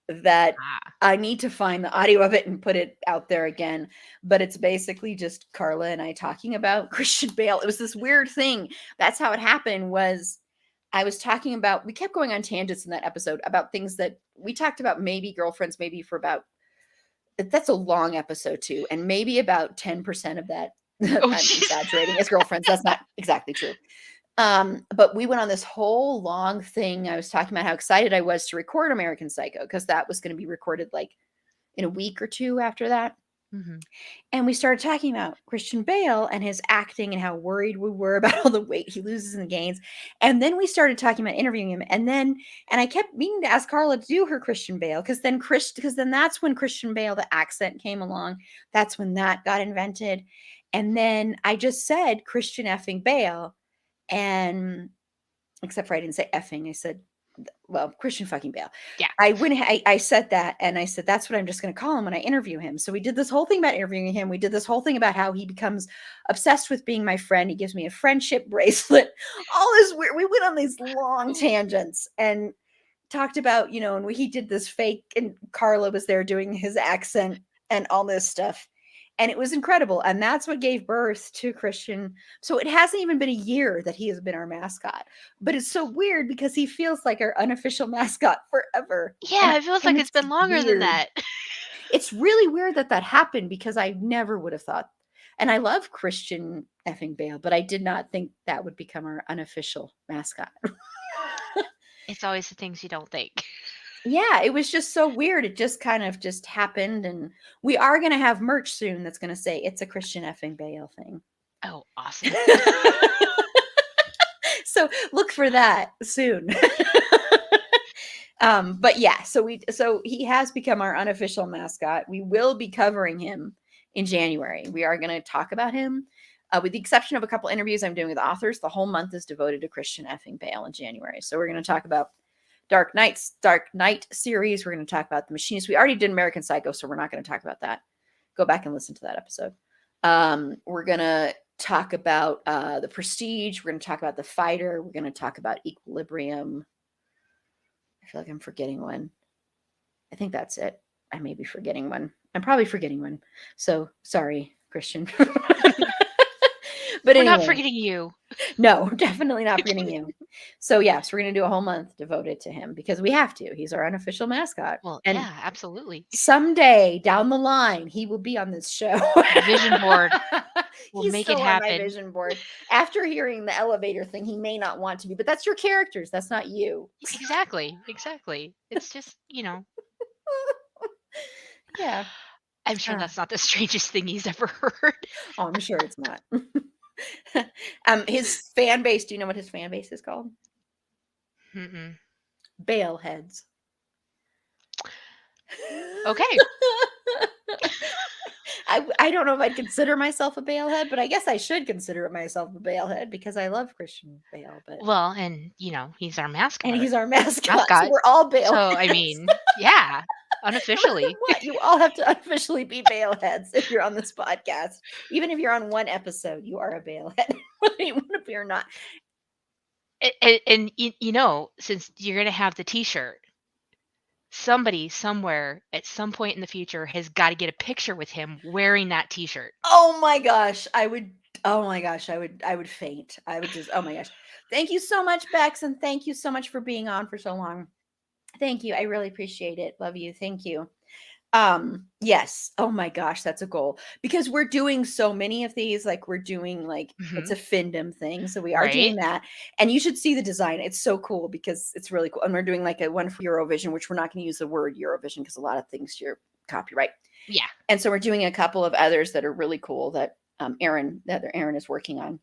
A: That I need to find the audio of it and put it out there again. But it's basically just Carla and I talking about Christian Bale. It was this weird thing. That's how it happened. Was I was talking about, we kept going on tangents in that episode about things that we talked about, maybe Girlfriends, maybe for about, that's a long episode too. And maybe about 10% of that, I'm exaggerating, as Girlfriends. That's not exactly true. But we went on this whole long thing. I was talking about how excited I was to record American Psycho because that was going to be recorded like in a week or 2 after that.
K: Mm-hmm.
A: And we started talking about Christian Bale and his acting and how worried we were about all the weight he loses and gains. And then we started talking about interviewing him. And I kept meaning to ask Carla to do her Christian Bale because then that's when Christian Bale, the accent came along. That's when that got invented. And then I just said Christian effing Bale. And except for I didn't say effing, I said, well, Christian fucking Bale.
K: Yeah.
A: I said that, and I said, that's what I'm just going to call him when I interview him. So we did this whole thing about interviewing him. We did this whole thing about how he becomes obsessed with being my friend. He gives me a friendship bracelet, all this weird. We went on these long tangents and talked about, and he did this fake, and Carla was there doing his accent and all this stuff. And it was incredible. And that's what gave birth to Christian. So it hasn't even been a year that he has been our mascot. But it's so weird because he feels like our unofficial mascot forever.
K: Yeah, it feels like it's been longer than that.
A: It's really weird that happened because I never would have thought. And I love Christian effing Bale, but I did not think that would become our unofficial mascot.
K: It's always the things you don't think.
A: Yeah, it was just so weird. It just kind of just happened, and we are going to have merch soon that's going to say it's a Christian effing Bale thing.
K: Oh, awesome.
A: So look for that soon. But yeah, so he has become our unofficial mascot. We will be covering him in January. We are going to talk about him. With the exception of a couple interviews I'm doing with authors, the whole month is devoted to Christian effing Bale in January. So we're going to talk about Dark Knight series. We're going to talk about The Machinist. We already did American Psycho, so we're not going to talk about that. Go back and listen to that episode. We're going to talk about The Prestige. We're going to talk about The Fighter. We're going to talk about Equilibrium. I feel like I'm forgetting one. I think that's it. I may be forgetting one. I'm probably forgetting one. So sorry, Christian. But
K: we're
A: anyway,
K: not forgetting you.
A: No, definitely not forgetting you. So yes, we're going to do a whole month devoted to him because we have to. He's our unofficial mascot.
K: Well,
A: and
K: yeah, absolutely.
A: Someday down the line, he will be on this show.
K: Vision board. We'll
A: He's
K: make
A: still
K: it
A: on
K: happen.
A: my vision board. After hearing the elevator thing, he may not want to be, but that's your characters. That's not you.
K: Exactly. It's just,
A: Yeah.
K: I'm sure that's not the strangest thing he's ever heard.
A: Oh, I'm sure it's not. His fan base, do you know what his fan base is called?
K: Mm-mm.
A: Bale heads.
K: Okay.
A: I don't know if I'd consider myself a Balehead, but I guess I should consider myself a Balehead because I love Christian Bale. But
K: Well, and he's our mascot.
A: And he's our mascot. So we're all Bale.
K: So I mean, yeah, unofficially.
A: What? You all have to unofficially be Baleheads if you're on this podcast. Even if you're on one episode, you are a Balehead, whether you want to be or not.
K: And since you're gonna have the T-shirt, somebody somewhere at some point in the future has got to get a picture with him wearing that T-shirt.
A: Oh my gosh, I would faint. I would just, oh my gosh. Thank you so much, Bex, and thank you so much for being on for so long. Thank you. I really appreciate it. Love you. Thank you. Yes. Oh my gosh, that's a goal because we're doing so many of these. Like we're doing it's a fandom thing. So we are doing that. And you should see the design. It's so cool because it's really cool. And we're doing like a one for Eurovision, which we're not going to use the word Eurovision because a lot of things you're copyright.
K: Yeah.
A: And so we're doing a couple of others that are really cool that Erin is working on.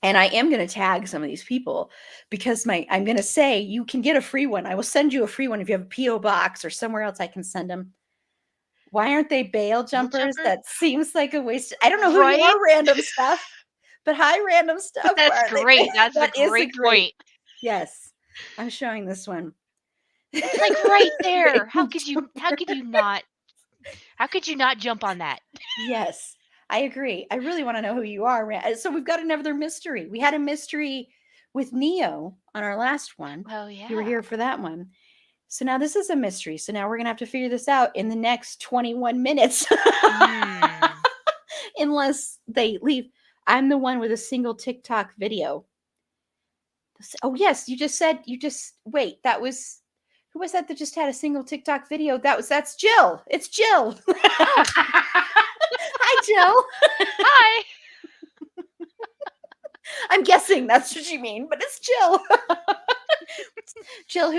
A: And I am going to tag some of these people because I'm going to say you can get a free one. I will send you a free one if you have a P.O. box or somewhere else I can send them. Why aren't they Bale jumpers? That seems like a waste. I don't know who you are, random stuff. But hi, random stuff.
K: That's great. That's a great point.
A: Yes. I'm showing this one.
K: Like right there. How could you not jump on that?
A: Yes. I agree. I really want to know who you are. So we've got another mystery. We had a mystery with Neo on our last one.
K: Oh, yeah.
A: You were here for that one. So now this is a mystery. So now we're going to have to figure this out in the next 21 minutes. Unless they leave. I'm the one with a single TikTok video. Oh, yes. Wait, that was, who was that just had a single TikTok video? That's Jill. It's Jill. Hi, Jill.
K: Hi.
A: I'm guessing that's what you mean, but it's Jill. Jill,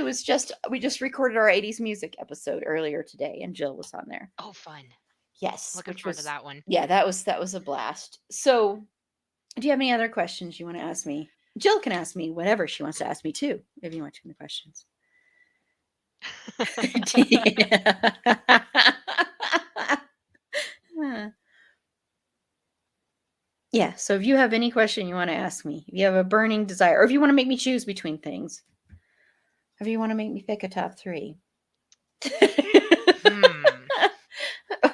A: we just recorded our 80s music episode earlier today, and Jill was on there.
K: Oh, fun.
A: Yes.
K: Looking forward to that one.
A: Yeah, that was a blast. So do you have any other questions you want to ask me? Jill can ask me whatever she wants to ask me too, if you want to the questions. Yeah, so if you have any question you want to ask me, if you have a burning desire, or if you want to make me choose between things, if you want to make me pick a top 3,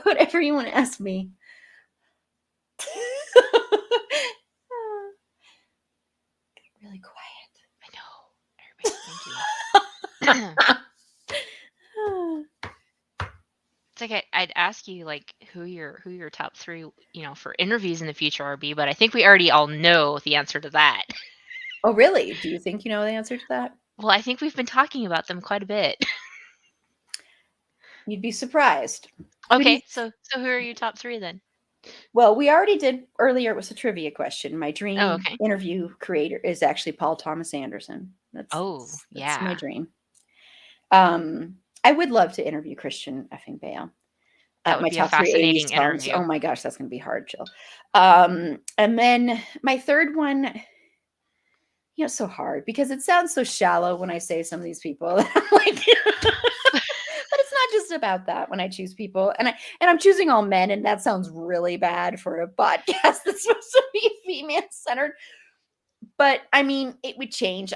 A: whatever you want to ask me. Really quiet.
K: I know. Everybody, thank you. It's like I'd ask you like who your top 3 for interviews in the future are be, but I think we already all know the answer to that.
A: Oh really? Do you think you know the answer to that?
K: Well, I think we've been talking about them quite a bit.
A: You'd be surprised.
K: Okay, so who are your top 3 then?
A: Well, we already did earlier. It was a trivia question. My dream
K: okay.
A: interview creator is actually Paul Thomas Anderson. That's
K: my dream.
A: I would love to interview Christian effing Bale.
K: That would
A: My
K: be a
A: top 3 80s
K: fascinating
A: songs.
K: interview.
A: Oh my gosh, that's going to be hard, Jill. And then my third one, you know, it's so hard because it sounds so shallow when I say some of these people. I'm like, but it's not just about that when I choose people. And I'm choosing all men, and that sounds really bad for a podcast that's supposed to be female centered. But I mean, it would change.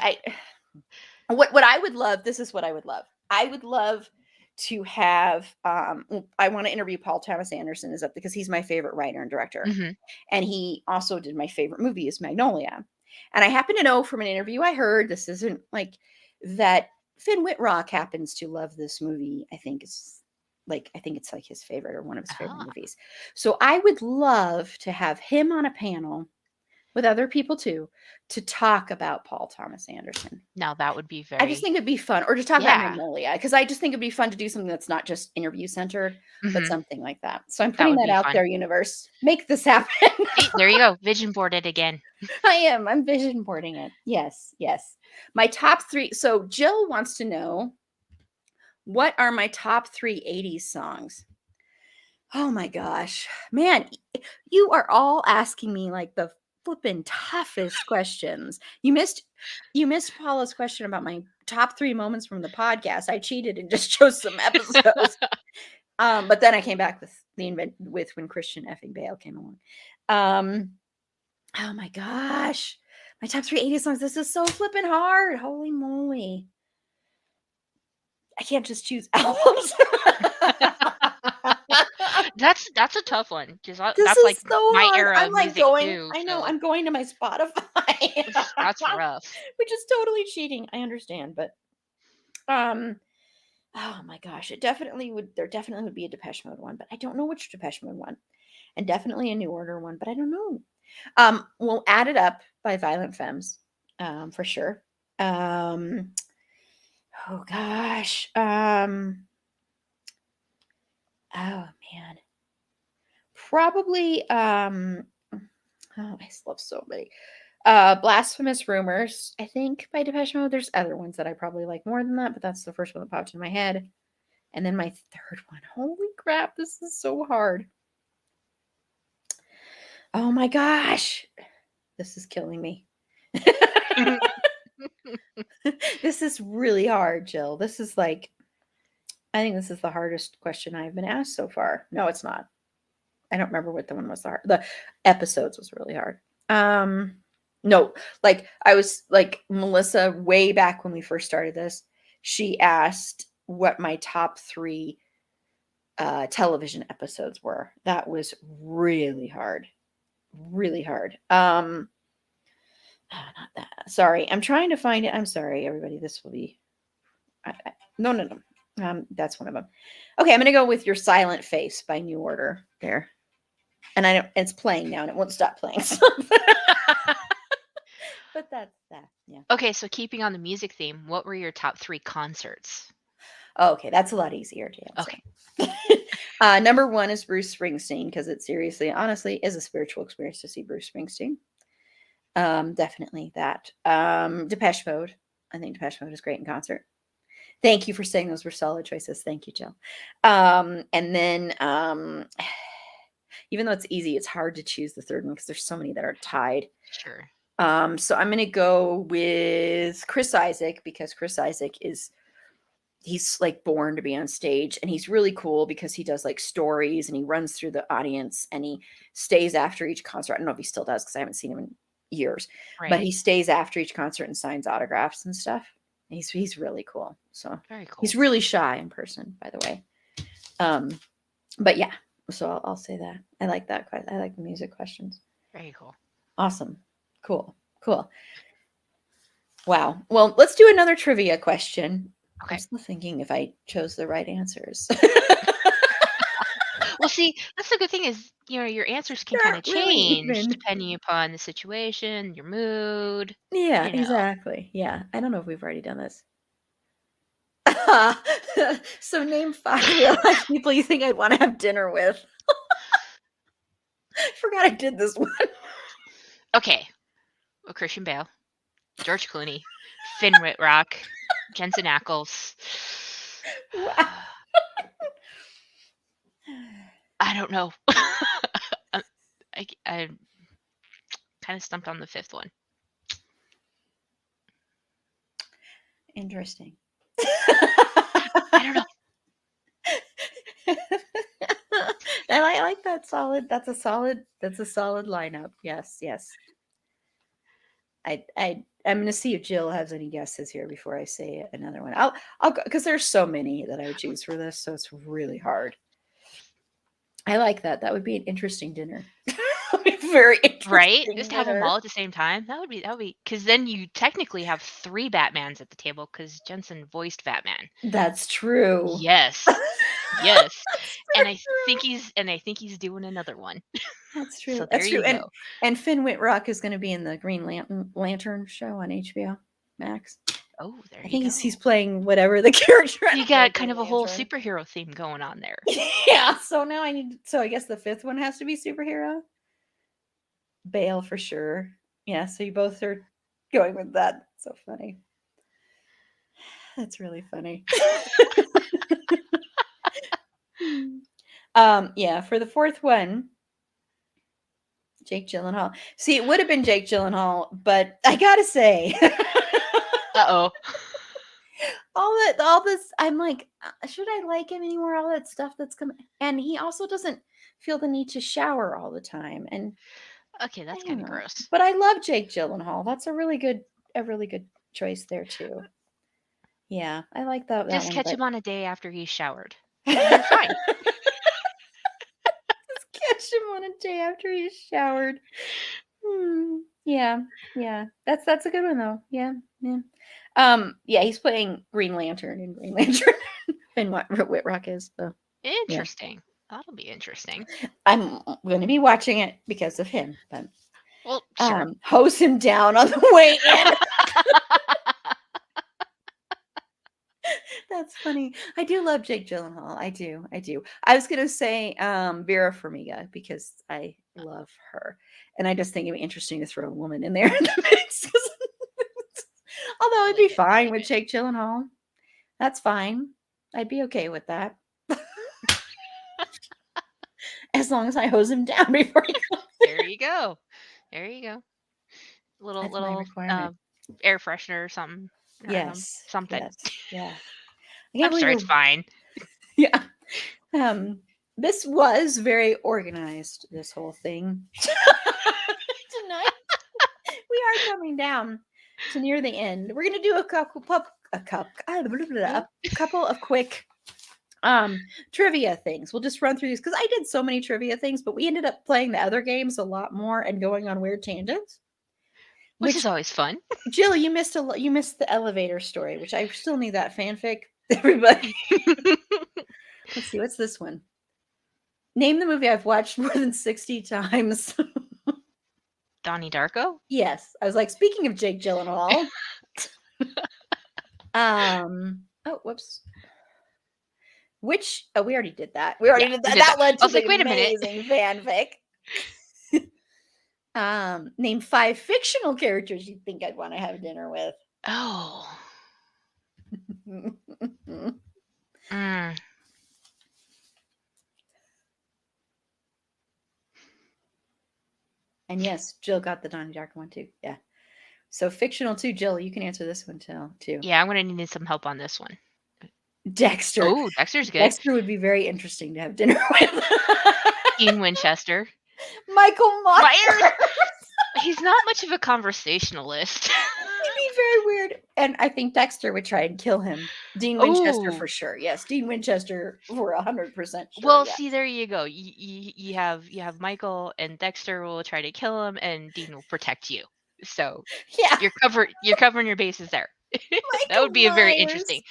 A: What I would love, this is what I would love. I would love to have I want to interview Paul Thomas Anderson is up because he's my favorite writer and director.
K: Mhm.
A: And he also did my favorite movie is Magnolia. And I happen to know from an interview I heard, this isn't like that Finn Whitrock happens to love this movie. I think it's like his favorite or one of his favorite movies. So I would love to have him on a panel with other people too, to talk about Paul Thomas Anderson.
K: Now that would be
A: I just
K: very
A: think it'd be fun, or to talk about
K: Yeah.
A: Magnolia, because I just think it'd be fun to do something that's not just interview centered, but
K: Mhm.
A: something like that. So I'm
K: That
A: putting
K: would
A: that
K: be
A: out
K: fun.
A: there, universe. Make this happen.
K: See, there you go. Vision board it again.
A: I am. I'm vision boarding it. Yes, yes. My top 3. So Jill wants to know, what are my top 3 80s songs? Oh my gosh, man, you are all asking me like the flippin' toughest questions. You missed Paula's question about my top 3 moments from the podcast. I cheated and just chose some episodes. But then I came back with with when Christian effing Bale came along. Oh my gosh. My top 3 80s songs. This is so flippin' hard. Holy moly. I can't just choose albums.
K: That's a tough one because
A: This
K: that's
A: is
K: like
A: so
K: my
A: hard.
K: era
A: I'm
K: of
A: like
K: music
A: going,
K: too.
A: I know,
K: So
A: I'm going to my Spotify.
K: that's rough.
A: Which is totally cheating. I understand, but oh my gosh, there definitely would be a Depeche Mode one, but I don't know which Depeche Mode one. And definitely a New Order one, but I don't know. We'll Add It Up by Violent Femmes, for sure. Oh gosh. Oh man. Probably oh, I love so many. Blasphemous Rumors, I think, by Depeche Mode. There's other ones that I probably like more than that, but that's the first one that popped in my head. And then my third one. Holy crap, this is so hard. Oh my gosh. This is killing me. This is really hard, Jill. This is like, I think this is the hardest question I've been asked so far. No, it's not. I don't remember what the one was hard. The episodes was really hard. No, like I was like Melissa way back when we first started this, she asked what my top 3 television episodes were. That was really hard. Really hard. Not that. Sorry, I'm trying to find it. I'm sorry, everybody. This will be no. That's one of them. Okay, I'm gonna go with Your Silent Face by New Order there. And I know it's playing now and it won't stop playing. So. But that's that. Yeah.
K: Okay, so keeping on the music theme, what were your top 3 concerts?
A: Okay, that's a lot easier to answer.
K: Okay.
A: Number 1 is Bruce Springsteen because it seriously, honestly, is a spiritual experience to see Bruce Springsteen. Definitely that. Depeche Mode. I think Depeche Mode is great in concert. Thank you for saying those were solid choices. Thank you, Jill. And then even though it's easy, it's hard to choose the third one because there's so many that are tied.
K: Sure.
A: So I'm going to go with Chris Isaak because Chris Isaak he's like born to be on stage, and he's really cool because he does like stories and he runs through the audience and he stays after each concert. I don't know if he still does because I haven't seen him in years, but he stays after each concert and signs autographs and stuff. He's really cool. So
K: very cool.
A: He's really shy in person, by the way. But yeah, so I'll say that. I like that. I like the music questions.
K: Very cool.
A: Awesome. Cool. Wow. Well, let's do another trivia question.
K: Okay.
A: I'm still thinking if I chose the right answers.
K: Well, see, that's the good thing is, your answers can kind of change depending upon the situation, your mood.
A: Yeah, exactly. Yeah. I don't know if we've already done this. So name 5 real life people you think I'd want to have dinner with. I forgot I did this one.
K: Okay. Well, Christian Bale, George Clooney, Finn Whitrock, Jensen Ackles. I don't know. I'm kind of stumped on the fifth one.
A: Interesting.
K: I don't know.
A: I like that. Solid. That's a solid lineup. Yes. I'm gonna see if Jill has any guesses here before I say another one. I'll go because there's so many that I would choose for this, so it's really hard. I like that. That would be an interesting dinner. Very interesting.
K: Right? Just to have them
A: dinner.
K: all at the same time. That would be because then you technically have 3 Batmans at the table because Jensen voiced Batman.
A: That's true.
K: Yes. Yes. And I think he's doing another one.
A: That's true.
K: So
A: That's
K: there
A: true.
K: you go.
A: And Finn Wittrock is going to be in the Green Lantern show on HBO Max.
K: Oh, there
A: I
K: you
A: think
K: go.
A: he's playing whatever the character.
K: You got kind of a whole superhero theme going on there.
A: Yeah. So now I guess the fifth one has to be superhero. Bale for sure. Yeah. So you both are going with that. So funny. That's really funny. Yeah. For the fourth one, Jake Gyllenhaal. See, it would have been Jake Gyllenhaal, but I gotta say,
K: Uh-oh.
A: all this, I'm like, should I like him anymore? All that stuff that's coming, and he also doesn't feel the need to shower all the time. And
K: Okay, that's kind of gross.
A: but I love Jake Gyllenhaal. That's a really good choice there too. Yeah, I like that.
K: Just
A: one,
K: catch
A: but-
K: him on a day after he's showered. You're fine.
A: Catch him on a day after he's showered. Yeah. That's a good one though. Yeah. Yeah, he's playing Green Lantern in Green Lantern. And what Whitrock is. So
K: Interesting. That'll be interesting.
A: I'm going to be watching it because of him. But
K: Well, sure.
A: hose him down on the way in. That's funny. I do love Jake Gyllenhaal. I do. I was gonna say Vera Farmiga because I love her, and I just think it'd be interesting to throw a woman in there in the mix. Although it'd be fine with Jake Gyllenhaal. That's fine. I'd be okay with that, as long as I hose him down before he comes.
K: There you go. There you go. Little
A: That's my
K: little
A: requirement.
K: air freshener or something. I don't know,
A: Yes.
K: something.
A: Yes. Yeah.
K: I'm sure it's fine.
A: Yeah. This was very organized, this whole thing. Tonight. We are coming down to near the end. We're gonna do a couple of quick trivia things. We'll just run through these because I did so many trivia things, but we ended up playing the other games a lot more and going on weird tangents.
K: Which is always fun.
A: Jill, you missed the elevator story, which I still need that fanfic. Everybody. Let's see, what's this one? Name the movie I've watched more than 60 times.
K: Donnie Darko?
A: Yes. I was like, speaking of Jake Gyllenhaal. Oh, woops. We already did that. We already did that. That led to the
K: wait a minute.
A: amazing fanfic. Name 5 fictional characters you think I'd want to have dinner with.
K: Oh.
A: And yes, Jill got the Donnie Darko one too. Yeah. So fictional too, Jill. You can answer this one too.
K: Yeah, I'm gonna need some help on this one.
A: Dexter.
K: Oh, Dexter's good.
A: Dexter would be very interesting to have dinner with.
K: Ian Winchester.
A: Michael Myers.
K: He's not much of a conversationalist.
A: He'd be very weird. And I think Dexter would try and kill him. Dean Winchester for sure. Yes, Dean Winchester for 100% sure.
K: Well,
A: yes.
K: see, there you go. You have Michael and Dexter will try to kill him, and Dean will protect you. So
A: yeah,
K: you're covering your bases there. That would be a very interesting.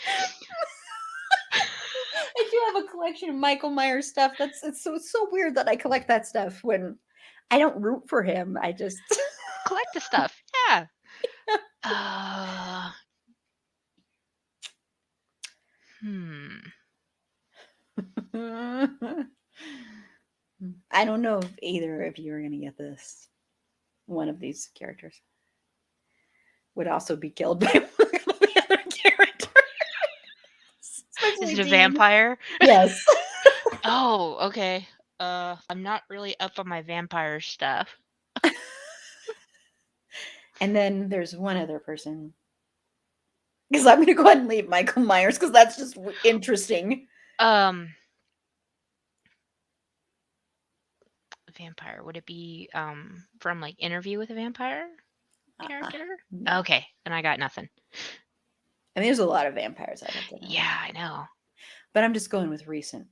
A: I do have a collection of Michael Myers stuff. It's so weird that I collect that stuff when I don't root for him. I just
K: collect the stuff. Yeah.
A: I don't know if either of you are going to get this. One of these characters would also be killed by one of the other characters.
K: Is Is it a
A: Dean.
K: vampire?
A: Yes.
K: Oh, okay. I'm not really up on my vampire stuff.
A: And then there's one other person. Because I'm going to go ahead and leave Michael Myers because that's just interesting.
K: Vampire. Would it be from like Interview with a Vampire character?
A: No.
K: Okay, and I got nothing.
A: I mean, there's a lot of vampires out there.
K: Yeah, I know.
A: But I'm just going with recent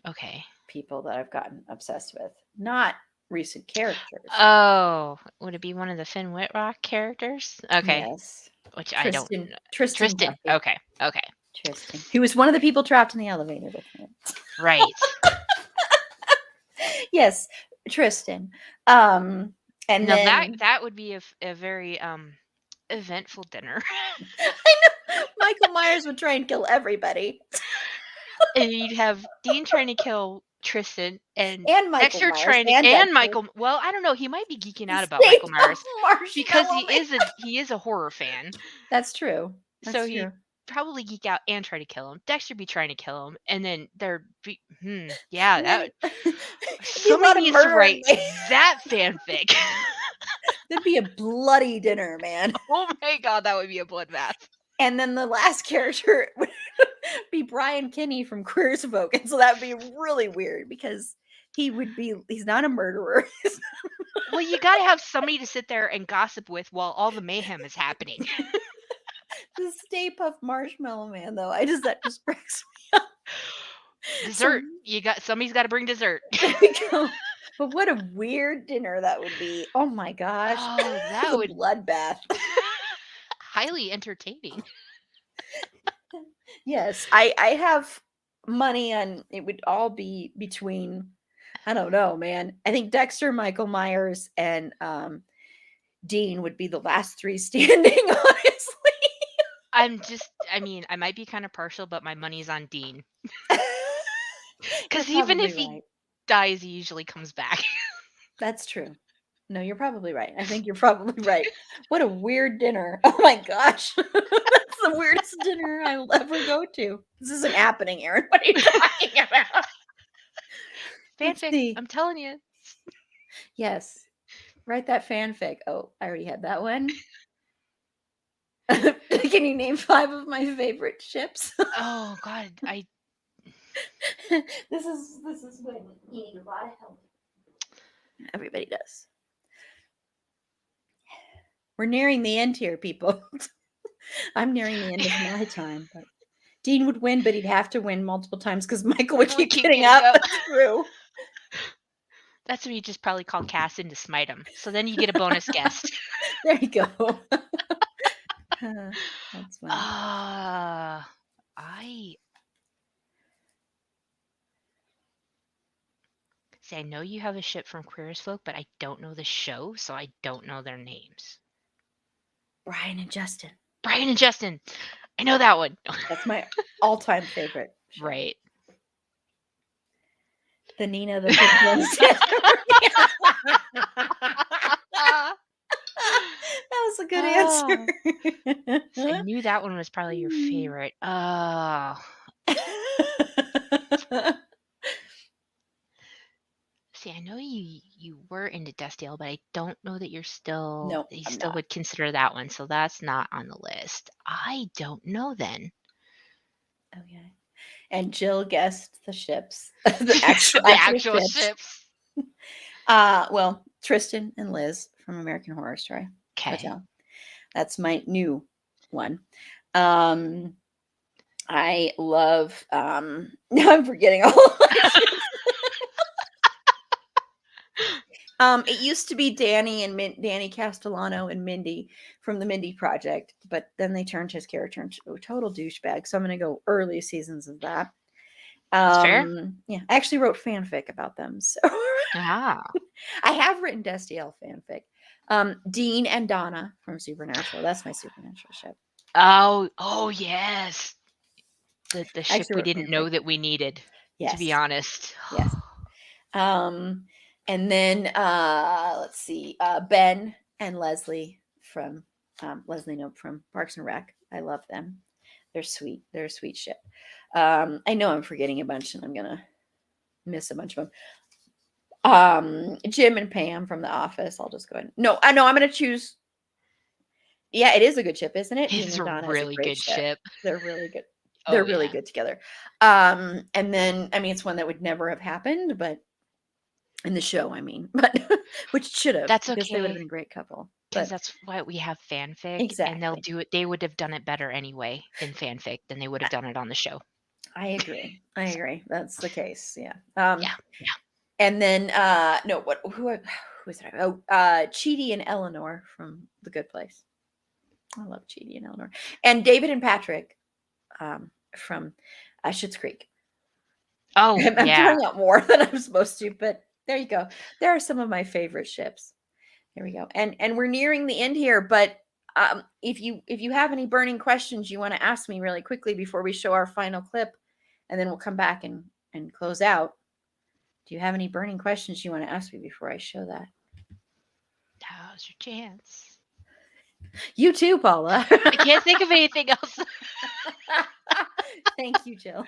K: Okay.
A: people that I've gotten obsessed with, not recent characters.
K: Oh, would it be one of the Finn Whitrock characters? Okay.
A: Yes.
K: Which
A: Tristan,
K: I don't know.
A: Tristan.
K: Tristan.
A: Duffy.
K: Okay. Okay.
A: Tristan. He was one of the people trapped in the elevator with me.
K: Right.
A: Yes, Tristan. And
K: now
A: then
K: that would be a very eventful dinner.
A: I know Michael Myers would try and kill everybody.
K: And you'd have Dean trying to kill Tristan and
A: Michael
K: Dexter
A: Myers
K: trying to,
A: and
K: and
A: Dexter.
K: Michael. Well, I don't know. He might be geeking out about Michael Myers because he is a horror fan.
A: That's true.
K: So he'd probably geek out and try to kill him. Dexter be trying to kill him, and then there'd be yeah, that would somebody needs to write that fanfic.
A: There'd be a bloody dinner, man.
K: Oh my god, that would be a bloodbath.
A: And then the last character would be Brian Kinney from Queer as Folk. And so that would be really weird because he's not a murderer.
K: Well, you got to have somebody to sit there and gossip with while all the mayhem is happening.
A: The Stay Puft Marshmallow Man, though. That just cracks me up.
K: Dessert. Somebody's got to bring dessert.
A: There we go. But what a weird dinner that would be. Oh my gosh.
K: Oh, that would
A: bloodbath.
K: Highly entertaining.
A: Yes, I have money on it would all be between, I don't know, man. I think Dexter, Michael Myers, and Dean would be the last three standing, honestly.
K: I might be kind of partial, but my money's on Dean. Because even if he dies, he usually comes back.
A: That's true. No, you're probably right. I think you're probably right. What a weird dinner. Oh my gosh. That's the weirdest dinner I'll ever go to. This isn't happening, Erin. What are you talking about?
K: Fanfic. I'm telling you.
A: Yes. Write that fanfic. Oh, I already had that one. Can you name 5 of my favorite ships?
K: Oh god,
A: This is when you need a lot of help. Everybody does. We're nearing the end here, people. I'm nearing the end of my time. But Dean would win, but he'd have to win multiple times because Michael would keep getting up. That's true.
K: That's what you just probably call Cass in to smite him. So then you get a bonus guest.
A: There you go. That's fun.
K: See, I know you have a ship from Queer as Folk, but I don't know the show, so I don't know their names.
A: Brian and Justin.
K: Brian and Justin. I know that one.
A: That's my all-time favorite show.
K: Right.
A: The Nina, the Big One. That was a good answer.
K: I knew that one was probably your favorite. See, I know you were into Destiel, but I don't know that you still would consider that one. So that's not on the list. I don't know then.
A: Okay. And Jill guessed the ships. the actual ships. Well, Tristan and Liz from American Horror Story.
K: Okay.
A: Hotel. That's my new one. I love now I'm forgetting all of my it used to be Danny and Danny Castellano and Mindy from the Mindy Project, but then they turned his character into a total douchebag. So I'm going to go early seasons of that.
K: Fair.
A: Yeah, I actually wrote fanfic about them. So I have written Destiel fanfic. Dean and Donna from Supernatural. That's my Supernatural ship.
K: Oh yes. The ship we didn't know that we needed.
A: Yes.
K: To be honest.
A: Yes. And then let's see, Ben and Leslie from Leslie Knope from Parks and Rec. I love them. They're sweet. They're a sweet ship. I know I'm forgetting a bunch, and I'm gonna miss a bunch of them. Jim and Pam from The Office. I'll just go ahead. No, I know I'm gonna choose. Yeah, it is a good ship, isn't it?
K: It's
A: Dean and
K: a
A: Donna is
K: really
A: great
K: good ship.
A: They're really good.
K: Oh,
A: They're really
K: yeah.
A: good together. And then I mean, it's one that would never have happened, but in the show, I mean, but which should have,
K: That's
A: because they would have
K: okay.
A: been a great couple.
K: Because
A: But
K: that's why we have fanfic, and they'll
A: exactly,
K: do it. They would have done it better anyway in fanfic than they would have done it on the show.
A: I agree. I agree. That's the case. Yeah.
K: Yeah.
A: And then no, who is it? Oh, Chidi and Eleanor from The Good Place. I love Chidi and Eleanor. And David and Patrick from Schitt's Creek.
K: Oh,
A: I'm
K: yeah.
A: throwing out more than I'm supposed to, but there you go. There are some of my favorite ships. Here we go. And we're nearing the end here, but if you have any burning questions you want to ask me really quickly before we show our final clip, and then we'll come back and close out. Do you have any burning questions you want to ask me before I show that?
K: Now's your chance.
A: You too, Paula.
K: I can't think of anything else.
A: Thank you, Jill.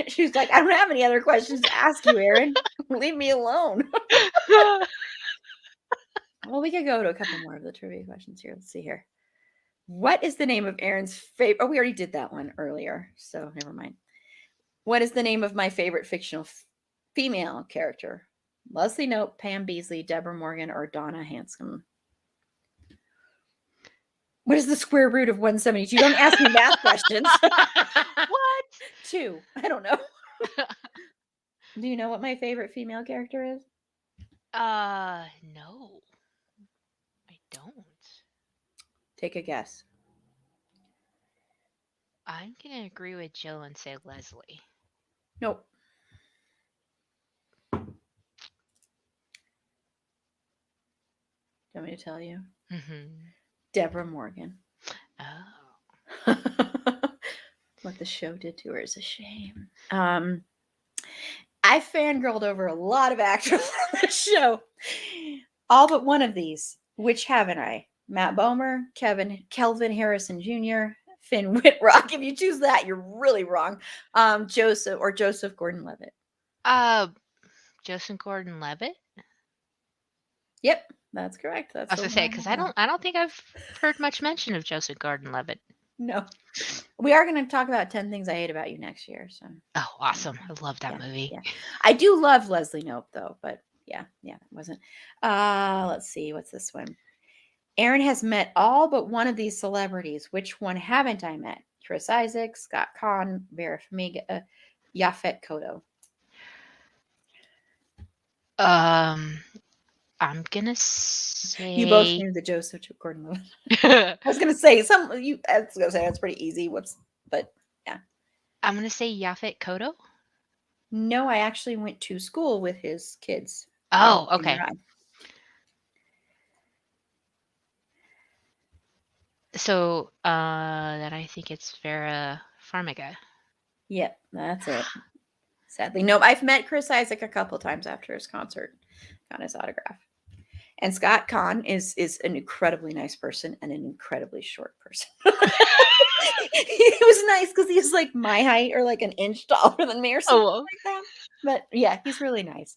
A: She's like, I don't have any other questions to ask you, Erin. Leave me alone. Well, we could go to a couple more of the trivia questions here. Let's see here. What is the name of Erin's favorite? Oh, we already did that one earlier, so never mind. What is the name of my favorite fictional female character? Leslie Knope, Pam Beasley, Deborah Morgan, or Donna Hanscom? What is the square root of 172? Don't ask me math questions.
K: What?
A: 2. I don't know. Do you know what my favorite female character is?
K: No. I don't.
A: Take a guess.
K: I'm going to agree with Jill and say Leslie.
A: Nope. Do you want me to tell you?
K: Mm-hmm.
A: Deborah Morgan.
K: Oh.
A: What the show did to her is a shame. I fangirled over a lot of actors on the show. All but one of these. Which haven't I? Matt Bomer, Kelvin Harrison Jr., Finn Whitrock. If you choose that, you're really wrong. Joseph Gordon-Levitt.
K: Joseph Gordon-Levitt?
A: Yep, that's correct. That's
K: I was gonna say, because I don't think I've heard much mention of Joseph Gordon-Levitt.
A: No. We are going to talk about 10 Things I Hate About You next year. So.
K: Oh, awesome. I love that movie.
A: Yeah. I do love Leslie Knope, though, but yeah, it wasn't. Let's see. What's this one? Erin has met all but one of these celebrities. Which one haven't I met? Chris Isaac, Scott Conn, Vera Farmiga, Yaphet Kotto.
K: I'm gonna say
A: You both knew the Joseph Gordon-Levitt. I was gonna say that's pretty easy. But yeah.
K: I'm gonna say Yaphet Kotto.
A: No, I actually went to school with his kids.
K: Oh, okay. So then I think it's Vera Farmiga.
A: Yep, that's it. Sadly, no. I've met Chris Isaac a couple times after his concert, got his autograph. And Scott Conn is an incredibly nice person and an incredibly short person. He was nice because he's like my height or like an inch taller than me or something like that. But yeah, he's really nice.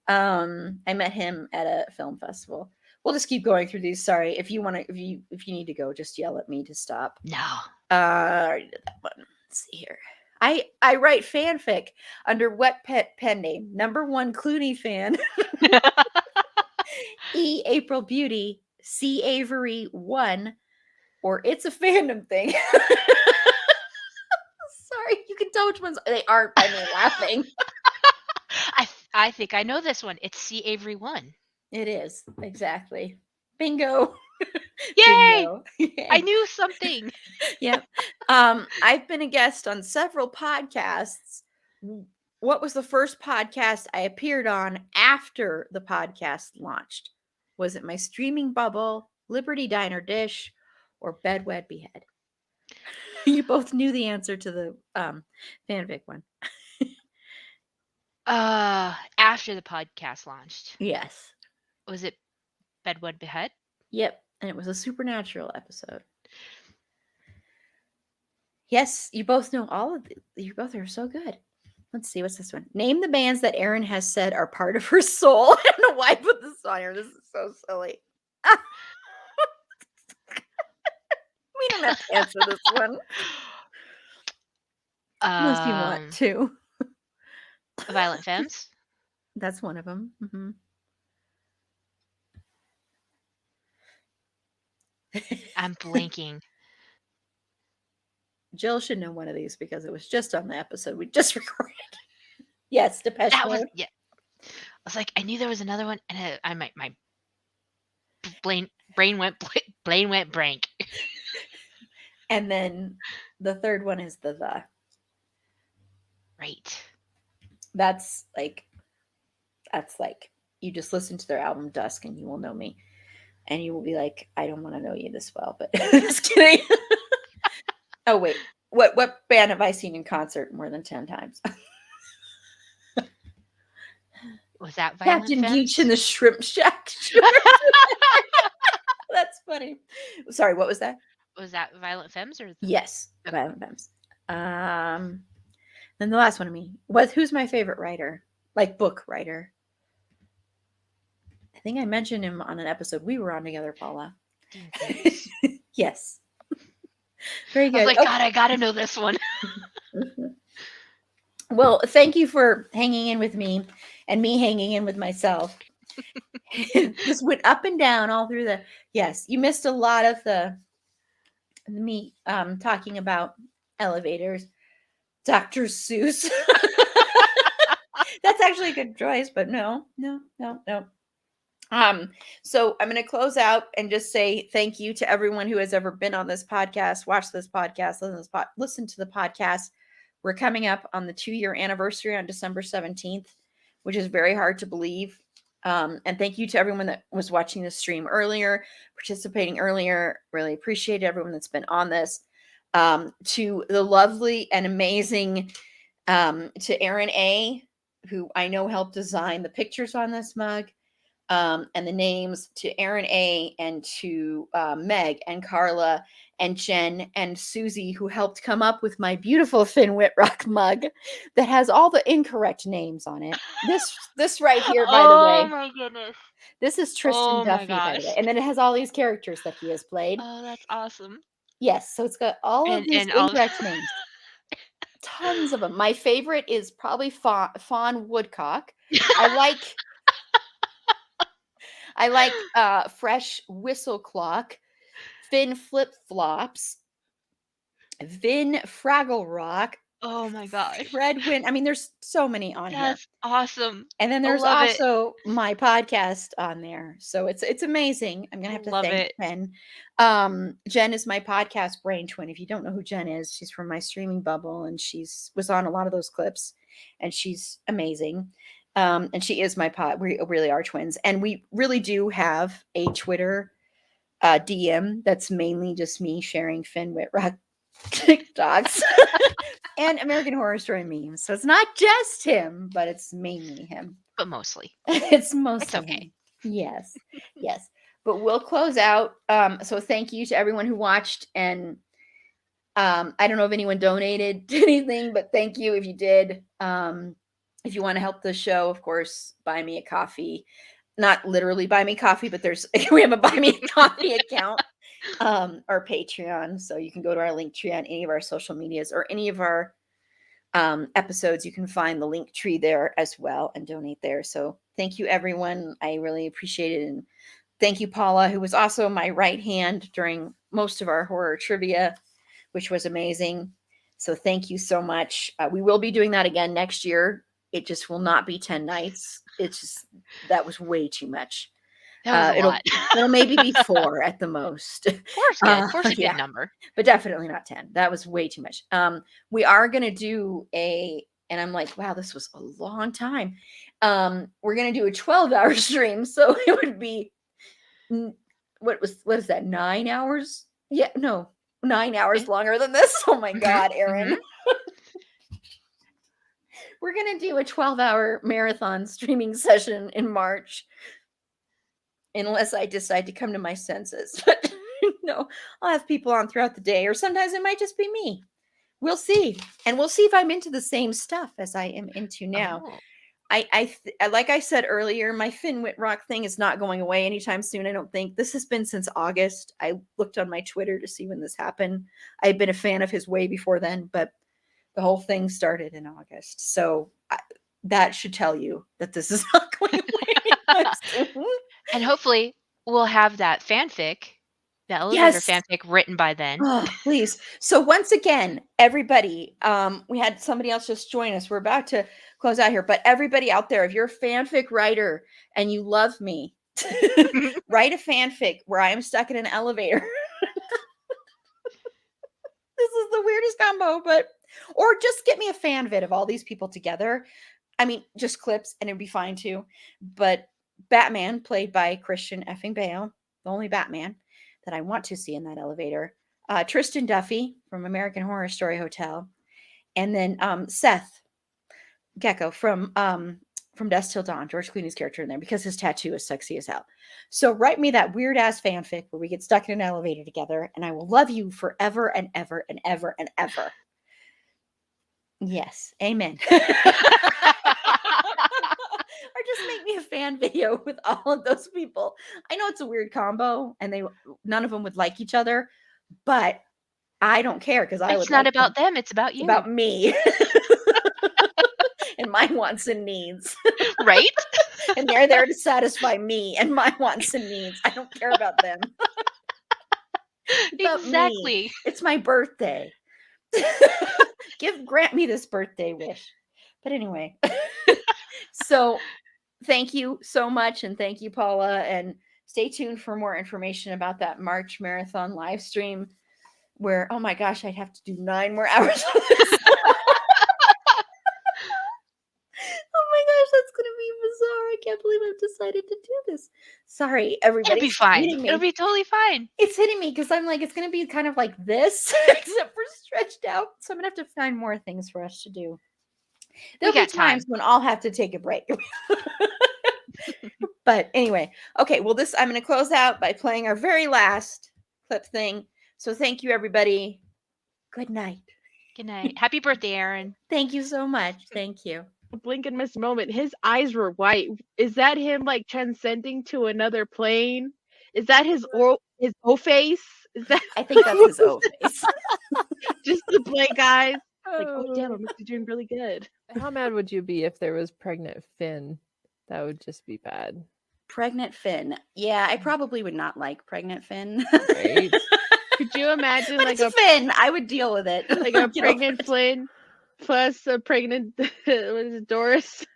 A: I met him at a film festival. We'll just keep going through these. Sorry, if you need to go, just yell at me to stop.
K: No.
A: I already did that one. Let's see here. I write fanfic under what pen name? Number 1 Clooney fan. E April Beauty, C Avery 1, or it's a fandom thing. Sorry, you can tell which ones they aren't by me laughing.
K: I think I know this one. It's C Avery 1.
A: It is, exactly. Bingo.
K: Yay!
A: Bingo.
K: I knew something.
A: Yep. I've been a guest on several podcasts. What was the first podcast I appeared on after the podcast launched? Was it My Streaming Bubble, Liberty Diner Dish, or Bedwed Behead? You both knew the answer to the fanfic one.
K: After the podcast launched.
A: Yes.
K: Was it Bedwed Behead?
A: Yep. And it was a supernatural episode. Yes, you both know all of you both are so good. Let's see, what's this one? Name the bands that Erin has said are part of her soul. I don't know why I put this on here. This is so silly. We don't have to answer this one. Unless you want to.
K: Violent Femmes.
A: That's one of them. Mm-hmm.
K: I'm blanking.
A: Jill should know one of these because it was just on the episode we just recorded. Yes, Depeche
K: That was
A: Mode.
K: yeah. I was like, I knew there was another one, and my brain went blank.
A: And then the third one is the.
K: Right.
A: That's like you just listen to their album Dusk and you will know me. And you will be like, I don't want to know you this well, but just kidding. Oh wait. What band have I seen in concert more than 10 times?
K: Was that Violent
A: Captain
K: Femmes?
A: Geach and the Shrimp Shack. That's funny. Sorry, what was that?
K: Was that Violent Femmes or?
A: Yes, Violent Femmes. Then the last one, who's my favorite writer? Like book writer? I think I mentioned him on an episode we were on together, Paula. Yes. Very good.
K: I was like, God, I gotta know this one.
A: Well, thank you for hanging in with me and me hanging in with myself. This went up and down all through yes, you missed a lot of me talking about elevators. Dr. Seuss. That's actually a good choice, but no. So I'm going to close out and just say thank you to everyone who has ever been on this podcast, watched this podcast, listened to the podcast. We're coming up on the 2-year anniversary on December 17th, which is very hard to believe. And thank you to everyone that was watching the stream earlier, participating earlier. Really appreciate everyone that's been on this. To the lovely and amazing, to Erin A., who I know helped design the pictures on this mug, and the names, to Erin A. and to Meg and Carla and Jen and Susie, who helped come up with my beautiful Finn Whitrock mug that has all the incorrect names on it. This right here, by the way.
K: Oh my goodness.
A: This is Tristan Duffy, by the way. And then it has all these characters that he has played.
K: Oh, that's awesome.
A: Yes, so it's got all of these incorrect names. Tons of them. My favorite is probably Fawn Woodcock. I like Fresh Whistle Clock, Finn Flip Flops, Vin Fraggle Rock.
K: Oh my gosh.
A: Fred Win. I mean, there's so many on here.
K: That's awesome.
A: And then there's also my podcast on there. So it's amazing. I'm gonna have to thank Jen. Jen is my podcast brain twin. If you don't know who Jen is, she's from my streaming bubble and was on a lot of those clips, and she's amazing. And she is my we really are twins. And we really do have a Twitter DM that's mainly just me sharing Finn Whitrock TikToks and American Horror Story memes. So it's not just him, but it's mainly him.
K: But mostly.
A: It's mostly
K: it's okay.
A: Him. Yes. Yes. But we'll close out. So thank you to everyone who watched. And I don't know if anyone donated anything, but thank you if you did. If you want to help the show, of course, buy me a coffee. Not literally buy me coffee, but we have a buy me a coffee account, or Patreon. So you can go to our link tree on any of our social medias or any of our episodes. You can find the link tree there as well and donate there. So thank you, everyone. I really appreciate it. And thank you, Paula, who was also my right hand during most of our horror trivia, which was amazing. So thank you so much. We will be doing that again next year. It just will not be 10 nights. It's just, that was way too much.
K: That was a lot.
A: It'll maybe be 4 at the most.
K: 4's good. 4's a good number.
A: But definitely not 10. That was way too much. We are going to do and I'm like, wow, this was a long time. We're going to do a 12-hour stream. So it would be, what is that, 9 hours? Yeah, no, 9 hours longer than this. Oh my God, Erin. We're going to do a 12-hour marathon streaming session in March. Unless I decide to come to my senses. But no, I'll have people on throughout the day, or sometimes it might just be me. we'll see. And we'll see if I'm into the same stuff as I am into now.
K: Oh.
A: Like I said earlier, my Finn Whitrock thing is not going away anytime soon. I don't think. This has been since August. I looked on my Twitter to see when this happened. I've been a fan of his way before then, but the whole thing started in August. So that should tell you that this is not going away anytime soon.
K: And hopefully we'll have that fanfic, the elevator fanfic written by then.
A: Oh, please. So once again, everybody, we had somebody else just join us. We're about to close out here, but everybody out there, if you're a fanfic writer and you love me, write a fanfic where I am stuck in an elevator. This is the weirdest combo, or just get me a fan vid of all these people together. I mean, just clips and it'd be fine too. But Batman, played by Christian effing Bale, the only Batman that I want to see in that elevator. Tristan Duffy from American Horror Story Hotel. And then Seth Gecko from Dusk Till Dawn, George Clooney's character in there, because his tattoo is sexy as hell. So write me that weird ass fanfic where we get stuck in an elevator together, and I will love you forever and ever and ever and ever. Yes. Amen. Or just make me a fan video with all of those people. I know it's a weird combo, and none of them would like each other, but I don't care because
K: It's not about them. It's about you.
A: It's about me. And my wants and needs.
K: Right?
A: And they're there to satisfy me and my wants and needs. I don't care about them.
K: Exactly.
A: Me. It's my birthday. Grant me this birthday wish. But anyway. So thank you so much. And thank you, Paula. And stay tuned for more information about that March Marathon live stream where, oh my gosh, I'd have to do 9 more hours of this. Oh my gosh, that's going to be bizarre. I can't believe I've decided to do this. Sorry, everybody.
K: It'll be fine. It'll be totally fine.
A: It's hitting me because I'm like, it's going to be kind of like this, except for stretched out. So I'm going to have to find more things for us to do. There'll be times when I'll have to take a break. But anyway, okay, well, I'm going to close out by playing our very last clip thing. So thank you, everybody. Good night.
K: Good night. Happy birthday, Erin.
A: Thank you so much. Thank you.
G: Blink and miss moment. His eyes were white. Is that him like transcending to another plane? Is that his O face? Is that?
A: I think that's his O face.
G: Just the blank eyes. Like, oh damn, I must be doing really good.
L: How mad would you be if there was pregnant Finn? That would just be bad.
A: Pregnant Finn. Yeah, I probably would not like pregnant Finn.
L: Right?
G: Could you imagine
A: but
G: like
A: it's Finn? I would deal with it.
G: Like a pregnant Flynn plus a pregnant what is it, Doris?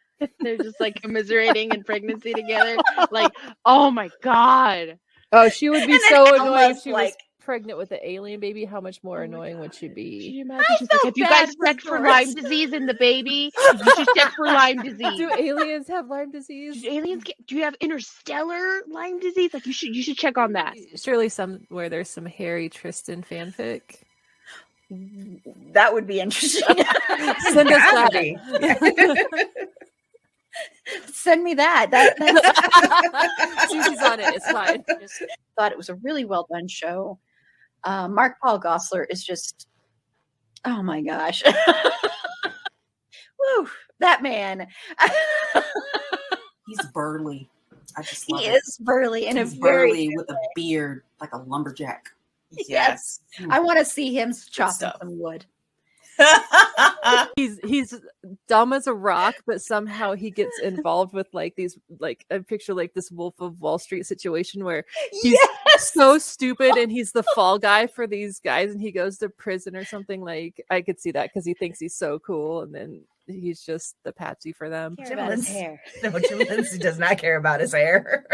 G: They're just like commiserating in pregnancy together. Like, oh my god.
L: Oh, she would be so annoyed if she
A: like,
L: was pregnant with an alien baby. How much more annoying would she be?
G: Can you imagine? She's like, have you guys checked for Lyme disease in the baby? You should check for Lyme disease.
L: Do aliens have Lyme disease?
G: Do you have interstellar Lyme disease? Like you should check on that.
L: Surely somewhere there's some Harry Tristan fanfic.
A: That would be interesting.
L: Send us that.
A: Send me that.
L: Susie's on it. It's fine.
A: I just thought it was a really well done show. Mark Paul Gosselaar is just, oh my gosh. Woo, that man.
J: He's burly. I just love
A: He
J: it.
A: is burly and
J: He's
A: a very
J: burly with a beard like a lumberjack.
A: Yes. I want to see him chopping some wood.
L: He's dumb as a rock, but somehow he gets involved with like these, like I picture like this Wolf of Wall Street situation where he's so stupid and he's the fall guy for these guys and he goes to prison or something. Like I could see that because he thinks he's so cool and then he's just the patsy for them.
A: Jim Lindsay
F: does not care about his hair.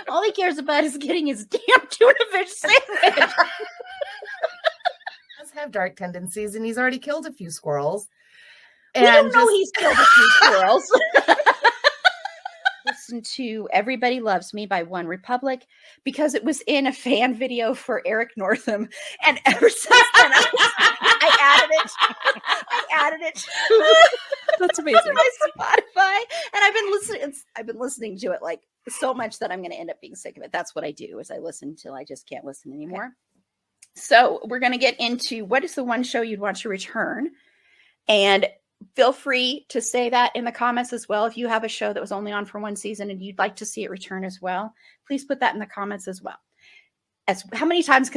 A: All he cares about is getting his damn tuna fish sandwich.
F: Have dark tendencies and he's already killed a few squirrels.
A: We don't know he's killed a few squirrels. Listen to Everybody Loves Me by One Republic because it was in a fan video for Eric Northam. And ever since then, I added it.
L: That's amazing.
A: To my Spotify. And I've been listening to it like so much that I'm going to end up being sick of it. That's what I do is I listen till I just can't listen anymore. So we're going to get into what is the one show you'd want to return. And feel free to say that in the comments as well. If you have a show that was only on for one season and you'd like to see it return as well, please put that in the comments as well. As how many times can